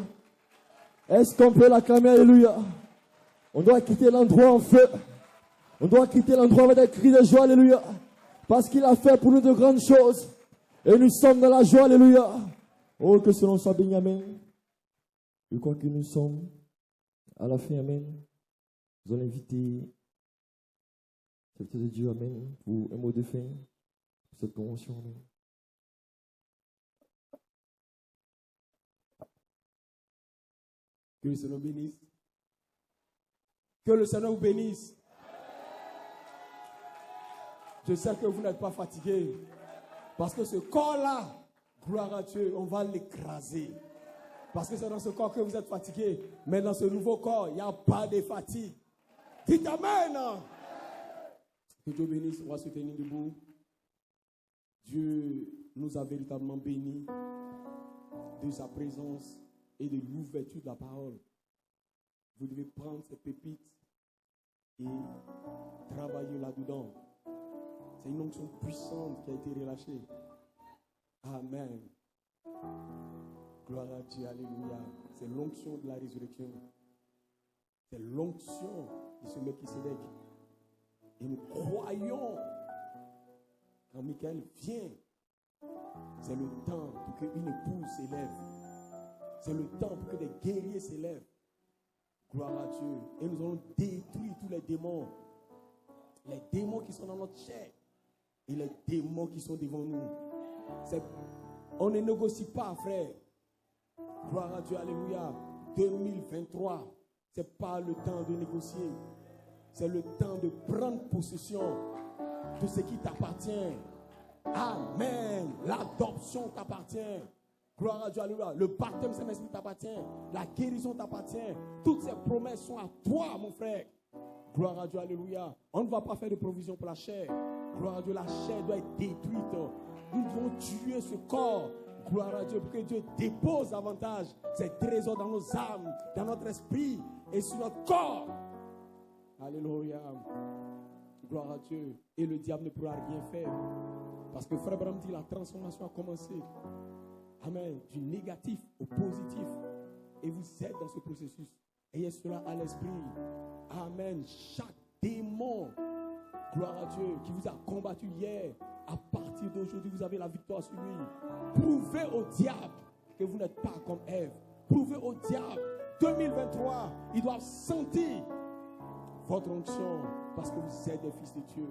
S3: Est-ce qu'on peut l'acclamer, alléluia? On doit quitter l'endroit en feu. On doit quitter l'endroit avec des cris de joie, alléluia. Parce qu'il a fait pour nous de grandes choses. Et nous sommes dans la joie, alléluia. Oh, que ce nom soit béni, amen. Je crois que nous sommes à la fin, amen. Nous allons inviter quelqu'un de Dieu, amen, pour un mot de fin pour cette convention, amen.
S1: Que le Seigneur bénisse. Que le Seigneur vous bénisse. Je sais que vous n'êtes pas fatigué. Parce que ce corps-là, gloire à Dieu, on va l'écraser. Parce que c'est dans ce corps que vous êtes fatigué. Mais dans ce nouveau corps, il n'y a pas de fatigue. Dites Amen. Que Dieu bénisse. On va se tenir debout. Dieu nous a véritablement bénis de sa présence et de l'ouverture de la parole. Vous devez prendre ces pépites et travailler là-dedans. C'est une onction puissante qui a été relâchée. Amen. Gloire à Dieu, alléluia. C'est l'onction de la résurrection. C'est l'onction de ce Melchisédek. Et nous croyons quand Michael vient, c'est le temps pour qu'une épouse s'élève. C'est le temps pour que des guerriers s'élèvent. Gloire à Dieu. Et nous allons détruire tous les démons. Les démons qui sont dans notre chair. Et les démons qui sont devant nous. On ne négocie pas, frère. Gloire à Dieu, alléluia. 2023, ce n'est pas le temps de négocier. C'est le temps de prendre possession de ce qui t'appartient. Amen. L'adoption t'appartient. Gloire à Dieu, alléluia. Le baptême Saint-Esprit t'appartient. La guérison t'appartient. Toutes ces promesses sont à toi, mon frère. Gloire à Dieu, alléluia. On ne va pas faire de provision pour la chair. Gloire à Dieu, la chair doit être détruite. Nous devons tuer ce corps. Gloire à Dieu, pour que Dieu dépose davantage ses trésors dans nos âmes, dans notre esprit et sur notre corps. Alléluia. Gloire à Dieu. Et le diable ne pourra rien faire. Parce que Frère Branham dit la transformation a commencé. Amen. Du négatif au positif. Et vous êtes dans ce processus. Ayez cela à l'esprit. Amen. Chaque démon, gloire à Dieu, qui vous a combattu hier, à partir d'aujourd'hui, vous avez la victoire sur lui. Prouvez au diable que vous n'êtes pas comme Ève. Prouvez au diable. 2023, ils doivent sentir votre onction parce que vous êtes des fils de Dieu.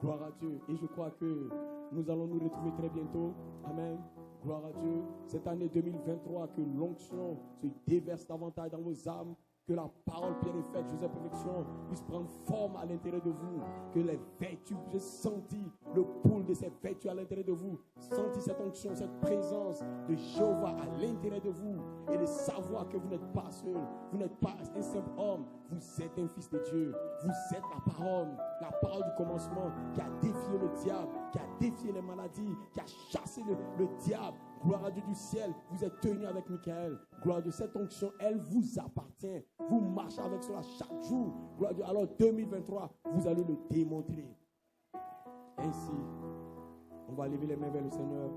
S1: Gloire à Dieu. Et je crois que nous allons nous retrouver très bientôt. Amen. Gloire à Dieu. Cette année 2023, que l'onction se déverse davantage dans vos âmes. Que la parole bien faite, Joseph Perfection, puisse prendre forme à l'intérieur de vous. Que les vertus, j'ai senti le pool de ces vertus à l'intérieur de vous. Senti cette onction, cette présence de Jéhovah à l'intérieur de vous. Et de savoir que vous n'êtes pas seul. Vous n'êtes pas un simple homme. Vous êtes un fils de Dieu. Vous êtes la parole du commencement qui a défié le diable, qui a défié les maladies, qui a chassé le diable. gloire à Dieu du ciel, vous êtes tenus avec Michael. Gloire à Dieu, cette onction, elle vous appartient. Vous marchez avec cela chaque jour. Gloire à Dieu. Alors 2023, vous allez le démontrer. Ainsi, on va lever les mains vers le Seigneur.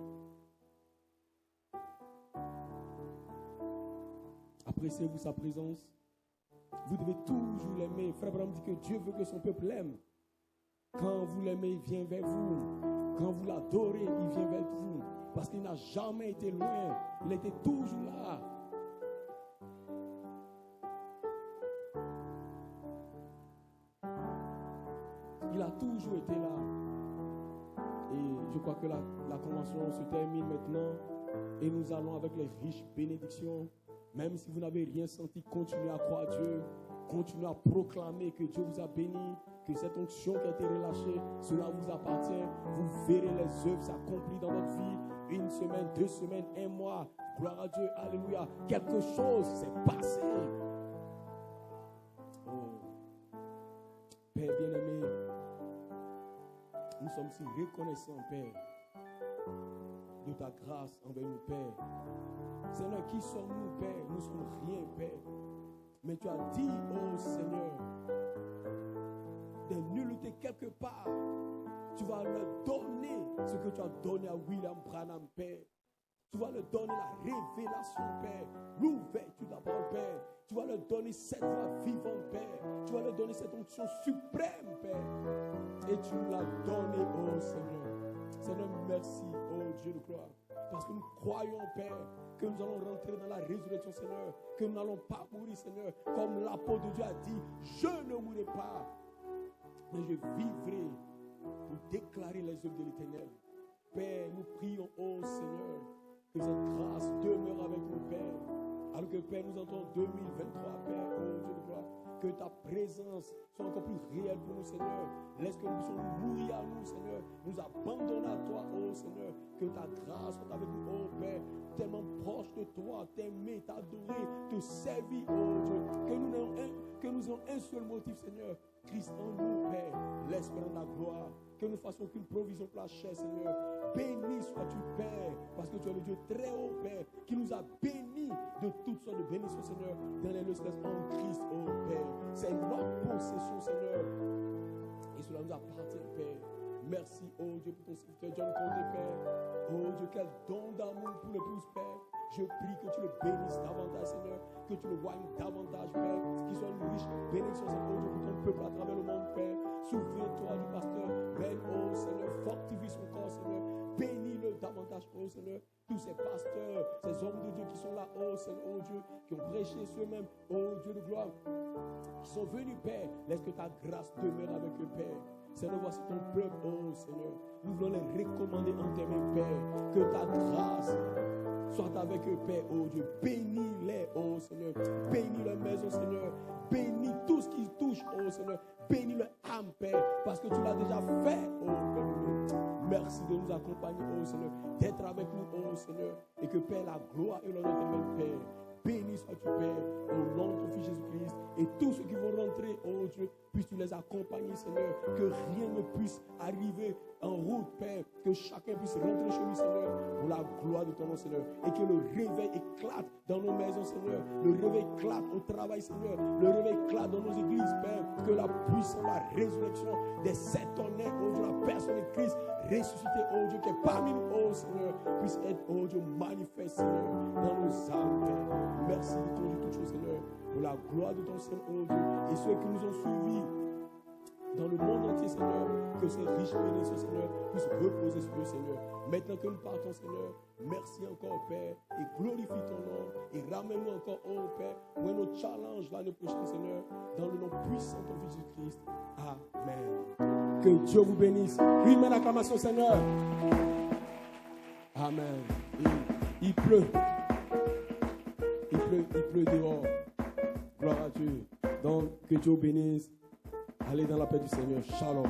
S1: Appréciez-vous sa présence. Vous devez toujours l'aimer. Frère Abraham dit que Dieu veut que son peuple l'aime. Quand vous l'aimez, il vient vers vous. Quand vous l'adorez, il vient vers vous. Parce qu'il n'a jamais été loin. Il était toujours là. Il a toujours été là. Et je crois que la convention se termine maintenant. Et nous allons avec les riches bénédictions. Même si vous n'avez rien senti, continuez à croire à Dieu. Continuez à proclamer que Dieu vous a béni. Que cette onction qui a été relâchée, cela vous appartient. Vous verrez les œuvres s'accomplir dans votre vie. 1 semaine, 2 semaines, 1 mois. Gloire à Dieu, alléluia. Quelque chose s'est passé. Oh. Père bien-aimé, nous sommes si reconnaissants, Père, de ta grâce envers nous, Père. Seigneur, qui sommes-nous, Père? Nous ne sommes rien, Père. Mais tu as dit, oh Seigneur, de nulleté quelque part, tu vas leur donner ce que tu as donné à William Branham, Père. Tu vas leur donner la révélation, Père. L'ouverture de la parole, Père. Tu vas leur donner cette voix vivante, Père. Tu vas leur donner cette onction suprême, Père. Et tu nous l'as donné, oh Seigneur. Seigneur, merci, oh Dieu de gloire. Parce que nous croyons, Père, que nous allons rentrer dans la résurrection, Seigneur. Que nous n'allons pas mourir, Seigneur. Comme l'apôtre de Dieu a dit, je ne mourrai pas, mais je vivrai pour déclarer les œuvres de l'Éternel. Père, nous prions, oh Seigneur, que cette grâce demeure avec nous, Père. Alors que, Père, nous entrons en 2023, Père, oh Dieu de gloire. Que ta présence soit encore plus réelle pour nous, Seigneur. Laisse que nous puissions nous mourir à nous, Seigneur. Nous abandonner à toi, oh Seigneur. Que ta grâce soit avec nous, oh Père. Tellement proche de toi, t'aimer, t'adorer, te servir, oh Dieu. Que nous ayons un seul motif, Seigneur. Christ en nous, Père. L'espérance de la gloire. Que nous ne fassions aucune provision pour la chair, Seigneur. Béni sois-tu, Père, parce que tu es le Dieu très haut, Père, qui nous a bénis de toutes sortes de bénédictions, Seigneur, dans les lieux célestes en Christ, oh Père. C'est notre possession, Seigneur. Et cela nous appartient, Père. Merci, oh Dieu, pour ton serviteur John Condé, Père. Oh Dieu, quel don d'amour pour l'épouse, Père. Je prie que tu le bénisses davantage, Seigneur. Que tu le voignes davantage, Père. Qu'il soit une riche bénédiction, Seigneur, oh Dieu, pour ton peuple à travers le monde, Père. Souviens-toi du pasteur Ben, oh Seigneur. Fortifie son corps, Seigneur. Bénis-le davantage, oh Seigneur. Tous ces pasteurs, ces hommes de Dieu qui sont là, oh Seigneur, oh Dieu, qui ont prêché eux-mêmes, oh Dieu de gloire, qui sont venus, Père. Laisse que ta grâce demeure avec eux, Père. Seigneur, voici ton peuple, oh Seigneur. Nous voulons les recommander en tes mains, Père. Que ta grâce soit avec eux, Père, oh Dieu. Bénis-les, oh Seigneur. Bénis leur maison, Seigneur. Bénis tout ce qui touche, oh Seigneur. Bénis leur âme, Père, parce que tu l'as déjà fait, oh Père. Merci de nous accompagner, oh Seigneur. D'être avec nous, oh Seigneur. Et que, Père, la gloire et l'honneur t'émènent, Père. Béni sois-tu, Père, au nom de ton Fils Jésus-Christ. Et tous ceux qui vont rentrer, oh Dieu, puisses-tu les accompagner, Seigneur. Que rien ne puisse arriver en route, Père. Que chacun puisse rentrer chez lui, Seigneur, pour la gloire de ton nom, Seigneur. Et que le réveil éclate dans nos maisons, Seigneur. Le réveil éclate au travail, Seigneur. Le réveil éclate dans nos églises, Père. Que la puissance, la résurrection des 7 tonnerres, oh Dieu, la personne de Christ ressuscité, oh Dieu, qui est parmi nous, oh Seigneur, puisse être, oh Dieu, manifeste, Seigneur, dans nos âmes, Père. Merci de conduire toutes choses, Seigneur, pour la gloire de ton Seigneur, oh Dieu, et ceux qui nous ont suivis dans le monde entier, Seigneur, que ces riches bénédictions, Seigneur, puissent reposer sur eux, Seigneur. Maintenant que nous partons, Seigneur, merci encore, Père, et glorifie ton nom, et ramène-nous encore, oh Père, pour notre challenge l'année prochaine, Seigneur, dans le nom puissant de ton Fils Jésus-Christ. Amen. Que Dieu vous bénisse. Une main d'acclamation, Seigneur. Amen. Il pleut. Il pleut dehors. Gloire à Dieu. Donc, que Dieu bénisse. Allez dans la paix du Seigneur. Shalom.